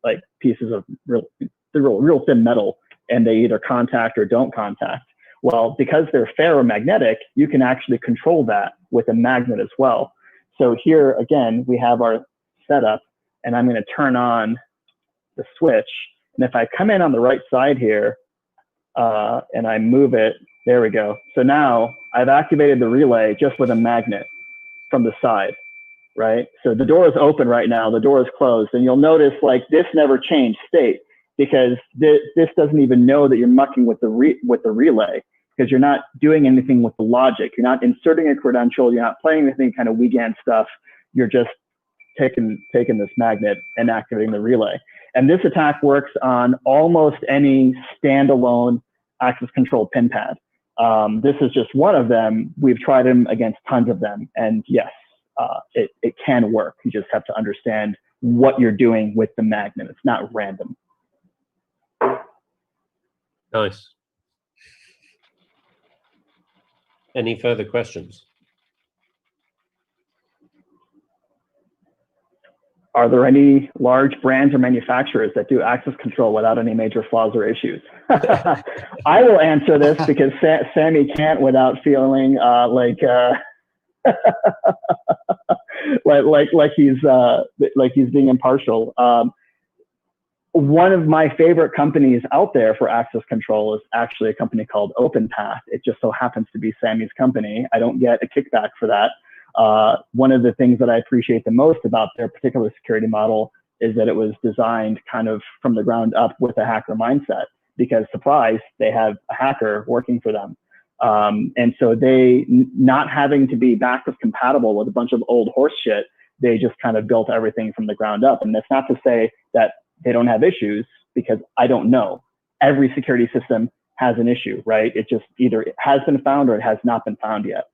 like pieces of real thin metal, and they either contact or don't contact. Well, because they're ferromagnetic, you can actually control that with a magnet as well. So here, again, we have our setup, and I'm going to turn on the switch. And if I come in on the right side here, and I move it, there we go. So now I've activated the relay just with a magnet from the side, right? So the door is open right now, the door is closed, and you'll notice like this never changed state, because this doesn't even know that you're mucking with the relay, because you're not doing anything with the logic. You're not inserting a credential. You're not playing anything kind of WGAN stuff. You're just taking this magnet and activating the relay. And this attack works on almost any standalone access control pin pad. This is just one of them. We've tried them against tons of them. And yes, it can work. You just have to understand what you're doing with the magnet. It's not random. Nice. Any further questions? are there any large brands or manufacturers that do access control without any major flaws or issues? I will answer this because Samy can't without feeling like he's being impartial. One of my favorite companies out there for access control is actually a company called OpenPath. It just so happens to be Samy's company. I don't get a kickback for that. One of the things that I appreciate the most about their particular security model is that it was designed kind of from the ground up with a hacker mindset, because surprise, they have a hacker working for them. And so they, not having to be backwards compatible with a bunch of old horse shit, they just kind of built everything from the ground up. And that's not to say that they don't have issues, because I don't know. Every security system has an issue, right? It just either it has been found or it has not been found yet.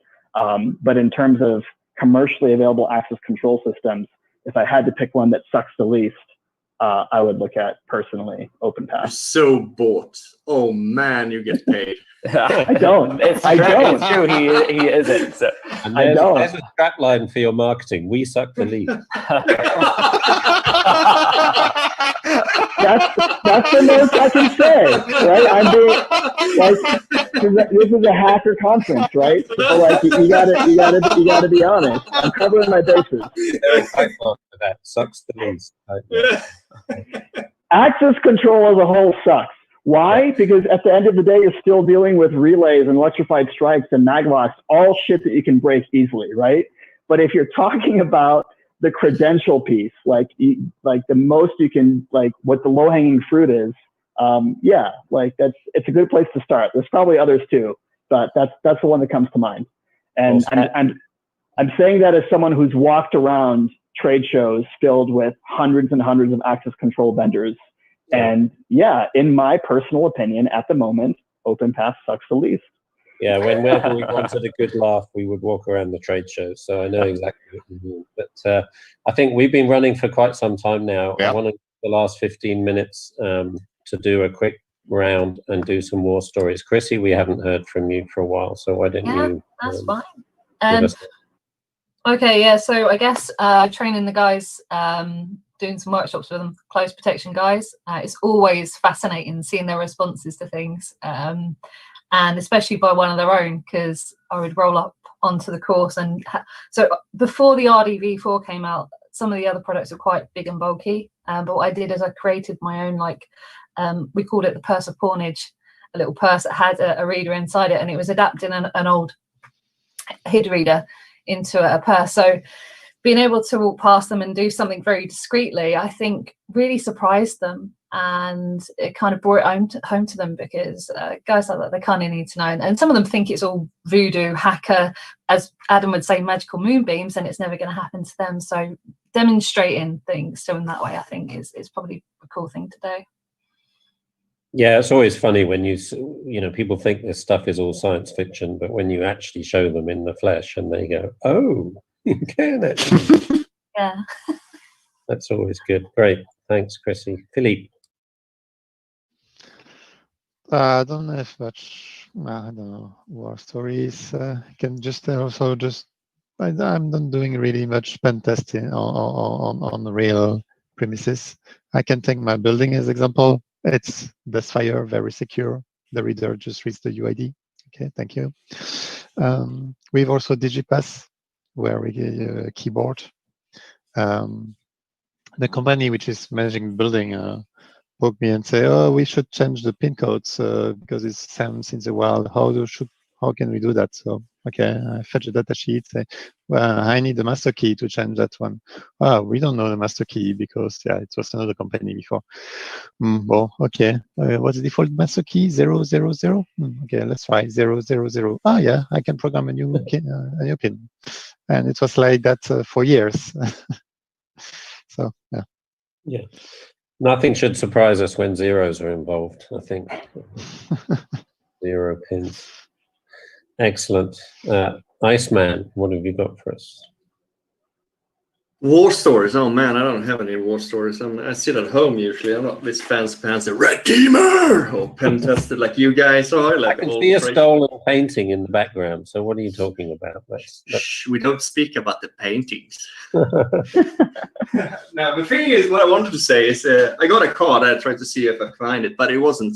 But in terms of commercially available access control systems, if I had to pick one that sucks the least, I would look at personally OpenPath. You're so bought. Oh man, you get paid. I don't. It's I true. don't. It's true. He isn't. So. And I don't. there's a strap line for your marketing. We suck the lead. That's the most I can say, right? I'm being like, this is a hacker conference, right? So like, you gotta be honest. I'm covering my bases. For that sucks the least. Access control as a whole sucks. Why? Because at the end of the day, you're still dealing with relays and electrified strikes and maglocks, all shit that you can break easily, right? But if you're talking about the credential piece, like the most you can, like what the low-hanging fruit is, yeah, like it's a good place to start. There's probably others too, but that's the one that comes to mind. And I'm saying that as someone who's walked around trade shows filled with hundreds and hundreds of access control vendors. And yeah, in my personal opinion, at the moment, OpenPath sucks the least. Yeah, whenever we wanted a good laugh, we would walk around the trade shows. So I know exactly what you mean. But I think we've been running for quite some time now. Yeah. I want the last 15 minutes to do a quick round and do some war stories. Chrissy, we haven't heard from you for a while, so why don't you? That's give fine. us- Okay, yeah. So I guess training the guys, doing some workshops with them, close protection guys. It's always fascinating seeing their responses to things. And especially by one of their own, because I would roll up onto the course. And so before the RDV4 came out, some of the other products were quite big and bulky. But what I did is I created my own, like, we called it the purse of pawnage, a little purse that had a reader inside it, and it was adapting an old HID reader into a purse. So being able to walk past them and do something very discreetly, I think really surprised them. And it kind of brought it home to them, because guys like that, they kind of need to know. And some of them think it's all voodoo, hacker, as Adam would say, magical moonbeams, and it's never going to happen to them. So demonstrating things so in that way, I think is probably a cool thing to do. Yeah, it's always funny when you know, people think this stuff is all science fiction, but when you actually show them in the flesh and they go, oh, you can actually. Yeah. That's always good. Great. Thanks, Chrissy. Phillippe. I don't have much, I don't know, war stories. I can just also just, I'm not doing really much pen testing on the real premises. I can take my building as example. It's Fire, very secure. The reader just reads the UID. Okay, thank you. We've also DigiPass, where we get a keyboard. The company which is managing the building book me and say, oh, we should change the pin codes because it's SAMs in the wild. How can we do that? So, okay, I fetch a data sheet, say, well, I need the master key to change that one. Oh, we don't know the master key because, yeah, it was another company before. Well, okay, what's the default master key? 000? Okay, let's try 000. Ah, yeah, I can program a new pin. And it was like that for years. So, yeah. Yeah. Nothing should surprise us when zeros are involved, I think. 0 pins. Excellent. Iceman, what have you got for us? War stories. Oh man, I don't have any war stories. I sit at home usually. I'm not this fancy red teamer or pen tested like you guys are. Like I can see a stolen painting in the background. So what are you talking about? Shh, we don't speak about the paintings. Now the thing is, what I wanted to say is, I got a card. I tried to see if I find it, but it wasn't.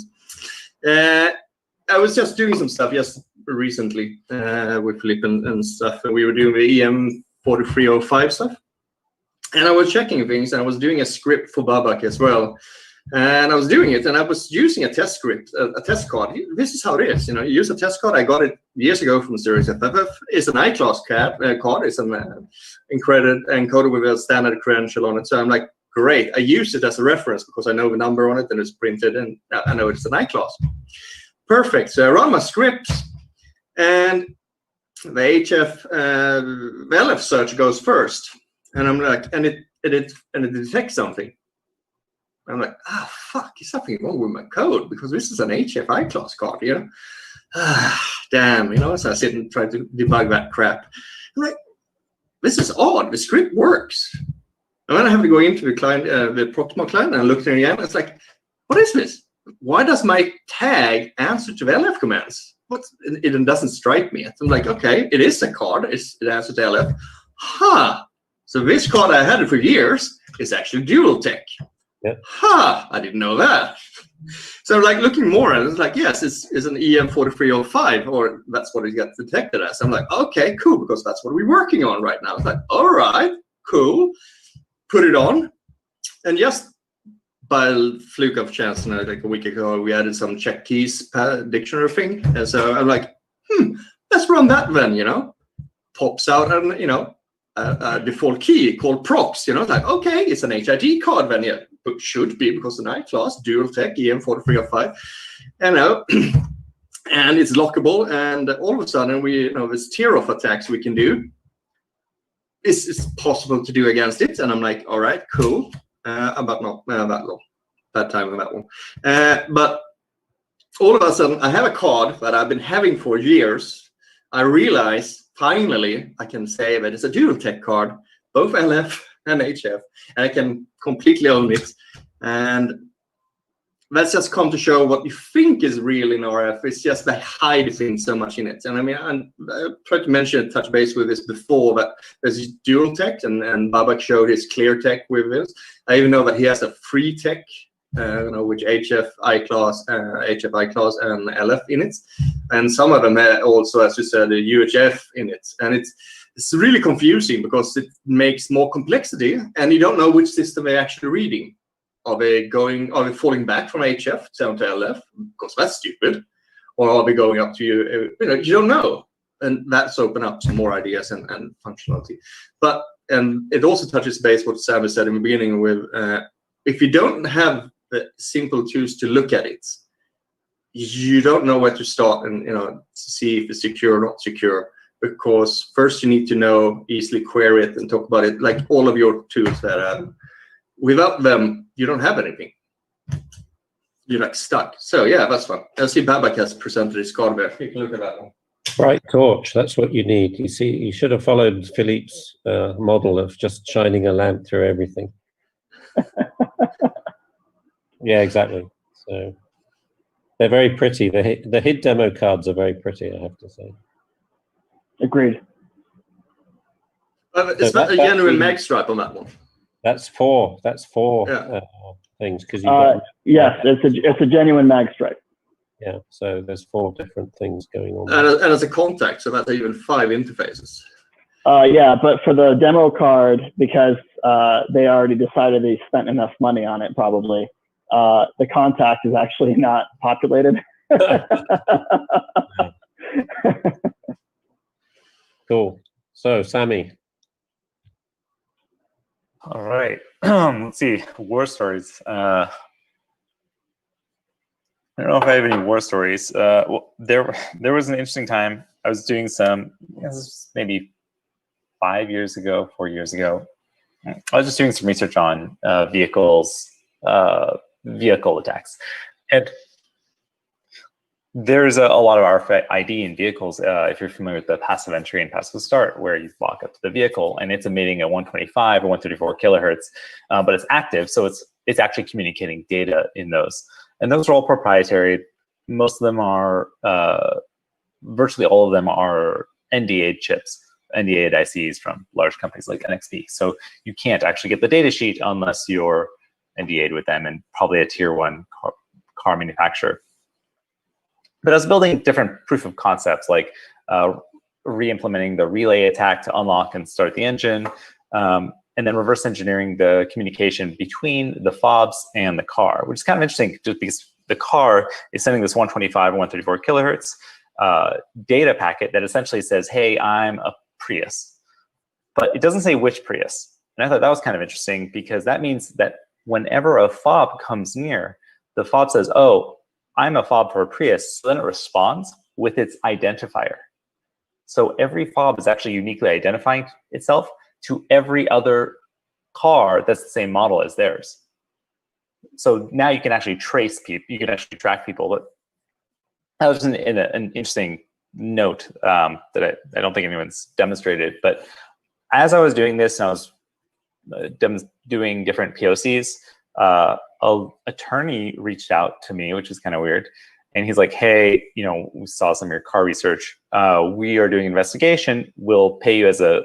I was just doing some stuff just recently with Phillippe and stuff, and we were doing the EM4305 stuff. And I was checking things, and I was doing a script for Babak as well. And I was doing it, and I was using a test script, a test card. This is how it is. You know, you use a test card. I got it years ago from Series FFF. It's an I-class card. It's an encoded with a standard credential on it. So I'm like, great. I use it as a reference because I know the number on it, and it's printed, and I know it's an I-class. Perfect. So I run my script, and the HF LF search goes first. And I'm like, and it detects something. I'm like, fuck, is something wrong with my code? Because this is an HFI class card, you know? Damn, you know, so I sit and try to debug that crap. I'm like, this is odd, the script works. And then I have to go into the client, the Proximo client, and I look there again, it's like, what is this? Why does my tag answer to the LF commands? It doesn't strike me. I'm like, okay, it is a card, it answers to LF. Huh. So this card I had it for years is actually dual tech. Yep. Ha! I didn't know that. So I'm like looking more and it's like, yes, it's an EM4305, or that's what it got detected as. I'm like, okay, cool, because that's what we're working on right now. It's like, all right, cool. Put it on. And just by a fluke of chance, you know, like a week ago, we added some check keys dictionary thing. And so I'm like, let's run that then, you know. Pops out and, you know, a default key called props, you know, like, okay, it's an HID card then, yeah, but should be because the I-class, dual tech, EM4305, you know, and it's lockable, and all of a sudden we, you know, this tear-off attacks we can do, it's possible to do against it, and I'm like, all right, cool, but not that long, that time on that one. But all of a sudden, I have a card that I've been having for years. I realize finally I can say that it's a dual tech card, both LF and HF, and I can completely own it. And that's just come to show what you think is real in RF. It's just they hide things so much in it. And I mean, I tried to mention, touch base with this before, that there's dual tech, and Babak showed his clear tech with this. I even know that he has a free tech, you know, which HF I-class and LF in it, and some of them also, as you said, the UHF in it, and it's really confusing because it makes more complexity, and you don't know which system they're actually reading. Are they falling back from HF down to LF because that's stupid, or are they going up to you? You know, you don't know, and that's open up some more ideas and functionality. But it also touches base what Samy said in the beginning with if you don't have simple tools to look at it, you don't know where to start and, you know, see if it's secure or not secure, because first you need to know, easily query it and talk about it, like all of your tools that without them you don't have anything, you're like stuck. So yeah, that's fun. I see Babak has presented his card there. You can look at that one. Bright torch, that's what you need. You see, you should have followed Philippe's model of just shining a lamp through everything. Yeah, exactly. So they're very pretty. The HID demo cards are very pretty, I have to say. Agreed. It's not a genuine mag stripe on that one. That's four. Yeah. Things, because yes, it's a genuine mag stripe. Yeah, so there's 4 different things going on. And as a contact, so that's even 5 interfaces. Yeah, but for the demo card, because they already decided they spent enough money on it, probably. The contact is actually not populated. Cool. So, Samy. All right. Let's see. War stories. I don't know if I have any war stories. Well, there was an interesting time. I was doing some, this was maybe 4 years ago. I was just doing some research on vehicle attacks, and There's a lot of RFID in vehicles, if you're familiar with the passive entry and passive start, where you walk up to the vehicle and it's emitting at 125 or 134 kilohertz, but it's active, so it's actually communicating data in those. And those are all proprietary. Most of them are, virtually all of them are NDA chips, NDA ICs from large companies like NXP. So you can't actually get the data sheet unless you're NDA'd with them and probably a tier 1 car manufacturer. But I was building different proof of concepts, like re-implementing the relay attack to unlock and start the engine, and then reverse engineering the communication between the fobs and the car, which is kind of interesting just because the car is sending this 125 or 134 kilohertz data packet that essentially says, hey, I'm a Prius. But it doesn't say which Prius. And I thought that was kind of interesting because that means that whenever a fob comes near, the fob says, oh, I'm a fob for a Prius, so then it responds with its identifier. So every fob is actually uniquely identifying itself to every other car that's the same model as theirs. So now you can actually trace people, you can actually track people. But that was an interesting note that I don't think anyone's demonstrated. But as I was doing this, and I was doing different POCs, an attorney reached out to me, which is kind of weird. And he's like, hey, you know, we saw some of your car research. We are doing an investigation. We'll pay you as a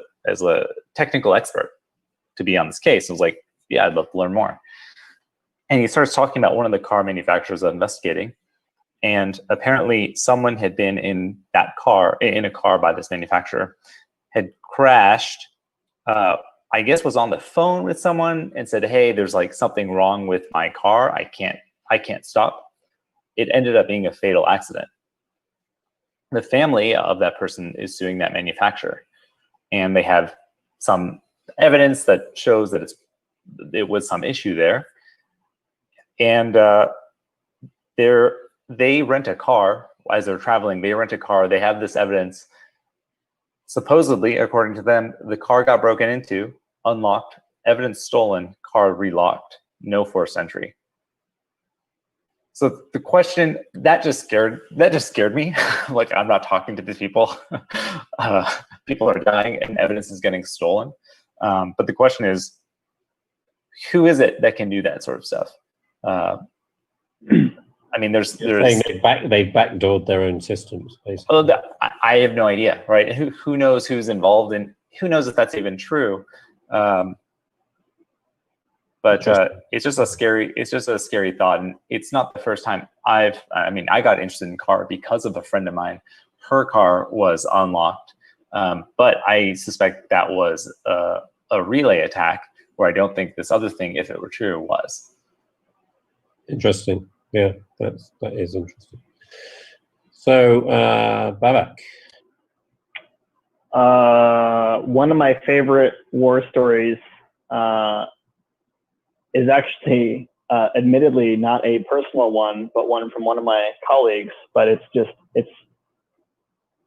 technical expert to be on this case. I was like, yeah, I'd love to learn more. And he starts talking about one of the car manufacturers I'm investigating. And apparently someone had been in that car, in a car by this manufacturer, had crashed, I guess was on the phone with someone and said, hey, there's like something wrong with my car. I can't stop. It ended up being a fatal accident. The family of that person is suing that manufacturer, and they have some evidence that shows that it was some issue there. And they rent a car as they're traveling. They rent a car. They have this evidence. Supposedly, according to them, the car got broken into, unlocked, evidence stolen, car relocked, no forced entry. So the question that just scared me. Like, I'm not talking to these people. People are dying and evidence is getting stolen. But the question is, who is it that can do that sort of stuff? I mean, there's they backdoored their own systems, basically. Oh, I have no idea, right? Who knows who's involved, and who knows if that's even true? But it's just a scary thought, and it's not the first time I got interested in car because of a friend of mine. Her car was unlocked, but I suspect that was a relay attack, where I don't think this other thing, if it were true, was. Interesting. Yeah, that is interesting. So, Babak. One of my favorite war stories is actually, admittedly, not a personal one, but one from one of my colleagues. But it's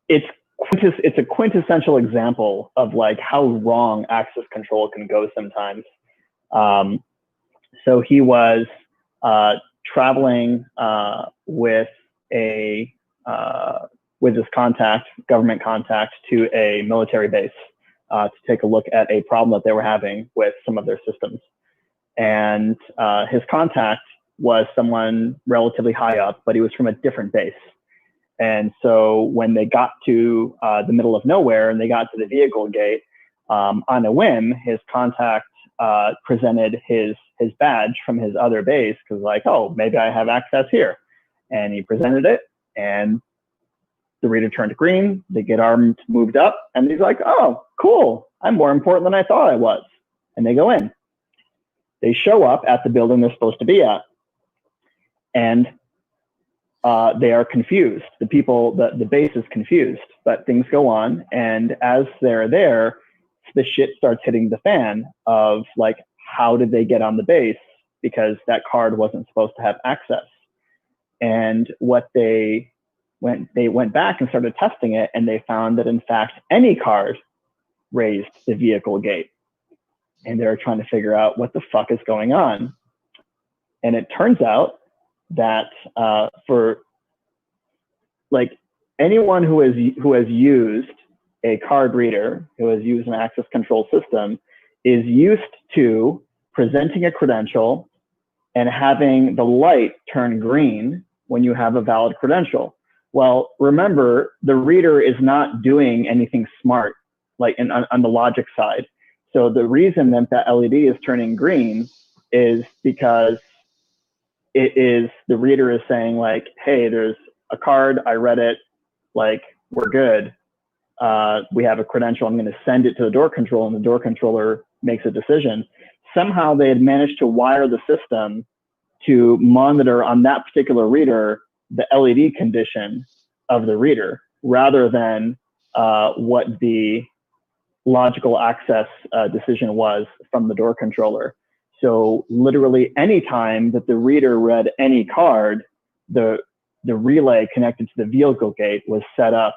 a quintessential example of like how wrong access control can go sometimes. So he was traveling with his government contact, to a military base to take a look at a problem that they were having with some of their systems. And his contact was someone relatively high up, but he was from a different base. And so when they got to the middle of nowhere and they got to the vehicle gate, on a whim, his contact presented his badge from his other base, because like, oh, maybe I have access here. And he presented it, and the reader turned green. They get armed, moved up, and he's like, oh, cool. I'm more important than I thought I was. And they go in. They show up at the building they're supposed to be at, and they are confused. The people, the base is confused, but things go on. And as they're there, the shit starts hitting the fan of like, how did they get on the base? Because that card wasn't supposed to have access. And they went back and started testing it, and they found that in fact, any card raised the vehicle gate. And they're trying to figure out what the fuck is going on. And it turns out that for like anyone who has used a card reader, who has used an access control system, is used to presenting a credential and having the light turn green when you have a valid credential. Well, remember, the reader is not doing anything smart, like on the logic side. So the reason that that LED is turning green is because the reader is saying like, hey, there's a card, I read it, like, we're good. We have a credential, I'm gonna send it to the door control, and the door controller makes a decision. Somehow they had managed to wire the system to monitor on that particular reader the LED condition of the reader, rather than what the logical access decision was from the door controller. So literally any time that the reader read any card, the relay connected to the vehicle gate was set up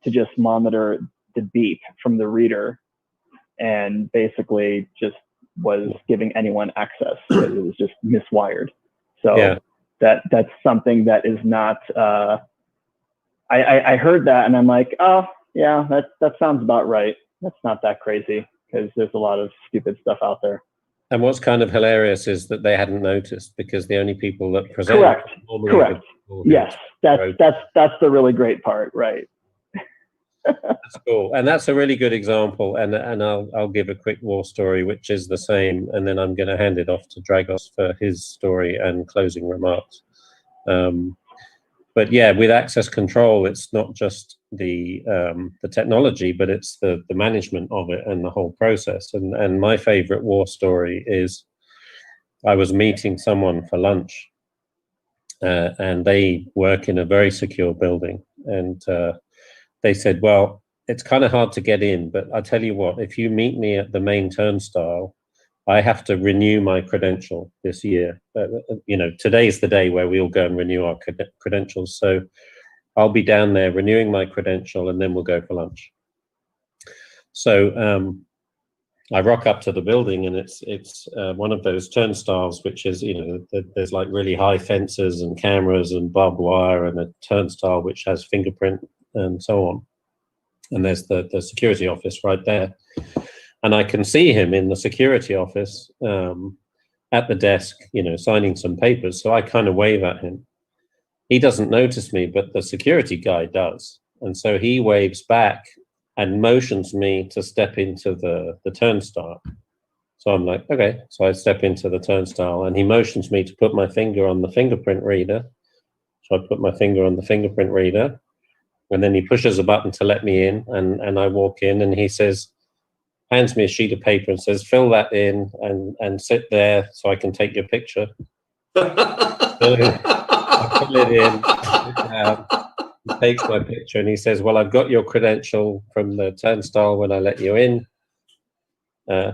to just monitor the beep from the reader, and basically just was giving anyone access because it was just miswired. So yeah, that's something that is not, I heard that and I'm like, oh yeah, that sounds about right. That's not that crazy, because there's a lot of stupid stuff out there. And what's kind of hilarious is that they hadn't noticed, because the only people that present correct. Yes, that's the really great part, right? That's cool, and that's a really good example. And I'll give a quick war story, which is the same, and then I'm going to hand it off to Dragos for his story and closing remarks. But yeah, with access control, it's not just the technology, but it's the management of it and the whole process. And my favorite war story is, I was meeting someone for lunch, and they work in a very secure building, and they said, well, it's kind of hard to get in, but I tell you what, if you meet me at the main turnstile, I have to renew my credential this year. Today's the day where we'll go and renew our credentials. So I'll be down there renewing my credential, and then we'll go for lunch. So I rock up to the building, and it's one of those turnstiles, which is, there's like really high fences and cameras and barbed wire, and a turnstile which has fingerprint and so on. And there's the security office right there. And I can see him in the security office at the desk, signing some papers. So I kind of wave at him. He doesn't notice me, but the security guy does. And so he waves back and motions me to step into the turnstile. So I'm like, okay. So I step into the turnstile, and he motions me to put my finger on the fingerprint reader. So I put my finger on the fingerprint reader, and then he pushes a button to let me in, and I walk in, and he says, hands me a sheet of paper and says, fill that in and sit there so I can take your picture. So I fill it in, sit down, he takes my picture, and he says, well, I've got your credential from the turnstile when I let you in.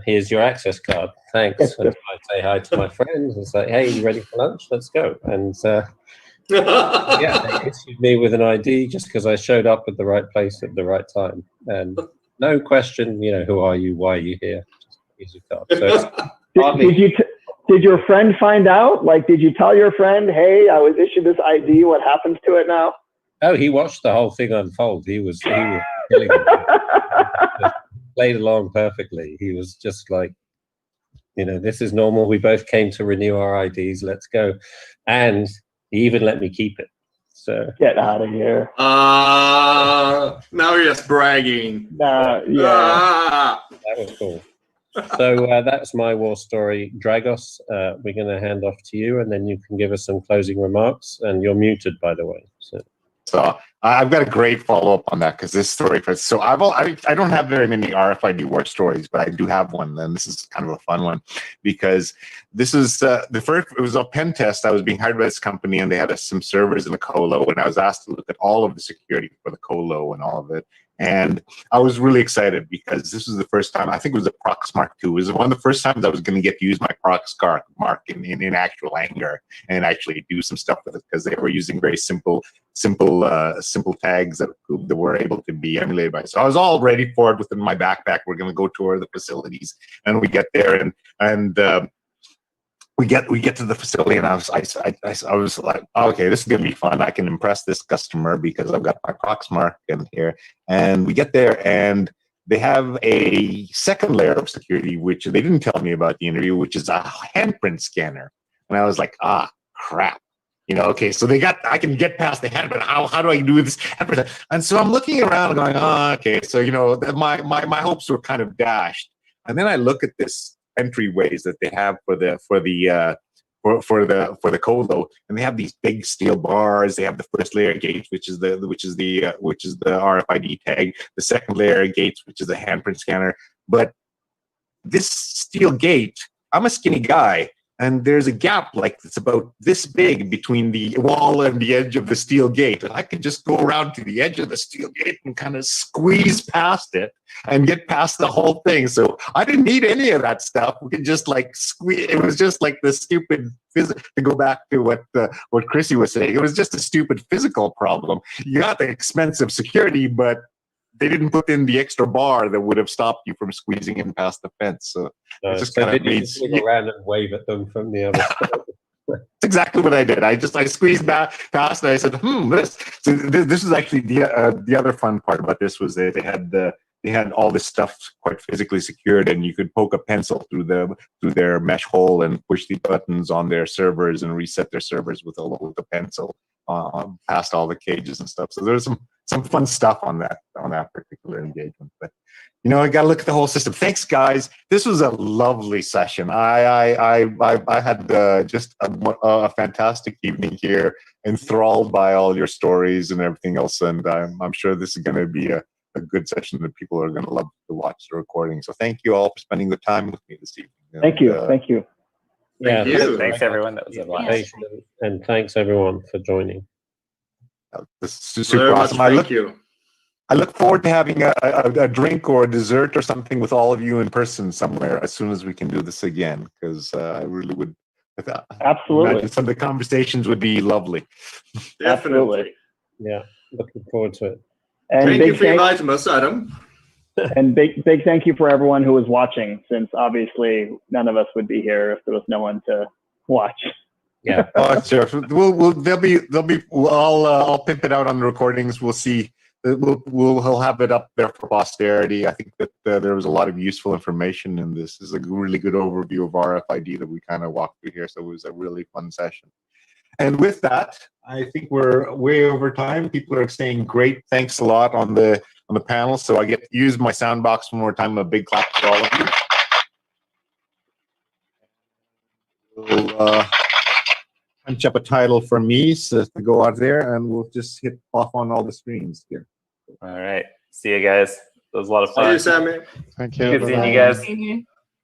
Here's your access card. Thanks. And I say hi to my friends and say, hey, you ready for lunch? Let's go. And yeah, they issued me with an ID just because I showed up at the right place at the right time. And no question, who are you? Why are you here? Just use your card. So did your friend find out? Like, did you tell your friend, hey, I was issued this ID, what happens to it now? Oh, he watched the whole thing unfold. He was killing it. Played along perfectly. He was just like, this is normal. We both came to renew our IDs. Let's go. And he even let me keep it. So get out of here. Now you're just bragging. Yeah. That was cool. So that's my war story. Dragos, we're going to hand off to you, and then you can give us some closing remarks. And you're muted, by the way. So I've got a great follow-up on that, because this story. So I don't have very many RFID war stories, but I do have one, and this is kind of a fun one, because this is the first. It was a pen test. I was being hired by this company, and they had some servers in the colo, and I was asked to look at all of the security for the colo and all of it. And I was really excited, because this was the first time, I think it was a Proxmark 2. It was one of the first times I was going to get to use my Proxmark in actual anger and actually do some stuff with it, because they were using very simple tags that were able to be emulated by. So I was all ready for it within my backpack. We're going to go tour the facilities, and we get there, and we get to the facility, and I was like, oh, okay, this is gonna be fun. I can impress this customer because I've got my Proxmark in here. And we get there, and they have a second layer of security, which they didn't tell me about the interview, which is a handprint scanner. And I was like, ah, crap. Okay, so I can get past the handprint. How do I do this handprint? And so I'm looking around and going, oh, okay. So, my hopes were kind of dashed. And then I look at this entryways that they have for the colo, and they have these big steel bars. They have the first layer gates, which is the RFID tag. The second layer gates, which is a handprint scanner. But this steel gate, I'm a skinny guy, and there's a gap like it's about this big between the wall and the edge of the steel gate. And I could just go around to the edge of the steel gate and kind of squeeze past it and get past the whole thing. So I didn't need any of that stuff. We could just like squeeze. It was just like the stupid to go back to what Chrissy was saying. It was just a stupid physical problem. You got the expensive security, but they didn't put in the extra bar that would have stopped you from squeezing in past the fence. So it just kind of made you around and wave at them from the other side. That's exactly what I did. I squeezed back past, and I said, this is actually the other fun part about this was that they had all this stuff quite physically secured, and you could poke a pencil through their mesh hole and push the buttons on their servers and reset their servers with a pencil past all the cages and stuff. So there's some fun stuff on that particular engagement. But I got to look at the whole system. Thanks, guys. This was a lovely session. I had just a fantastic evening here, enthralled by all your stories and everything else, and I'm sure this is going to be a good session that people are going to love to watch the recording. So thank you all for spending the time with me this evening. Thank you. Thank you. Yeah, thanks everyone. That was a blast. And thanks everyone for joining. This is super awesome. Thank you. I look forward to having a drink or a dessert or something with all of you in person somewhere as soon as we can do this again, because I really would. Absolutely. Some of the conversations would be lovely. Definitely. Yeah, looking forward to it. And thank you for inviting us, Adam. And big thank you for everyone who was watching, since obviously none of us would be here if there was no one to watch. Yeah. Oh, sure. I'll pimp it out on the recordings. We'll see. We'll have it up there for posterity. I think that there was a lot of useful information in this. This is a really good overview of RFID that we kind of walked through here. So it was a really fun session. And with that, I think we're way over time. People are saying great. Thanks a lot on the panel. So I get to use my sound box one more time. A big clap for all of you. We'll punch up a title for me to go out there, and we'll just hit off on all the screens here. All right. See you guys. It was a lot of fun. See you, Samy. Thank you. Good seeing you guys. Thank you.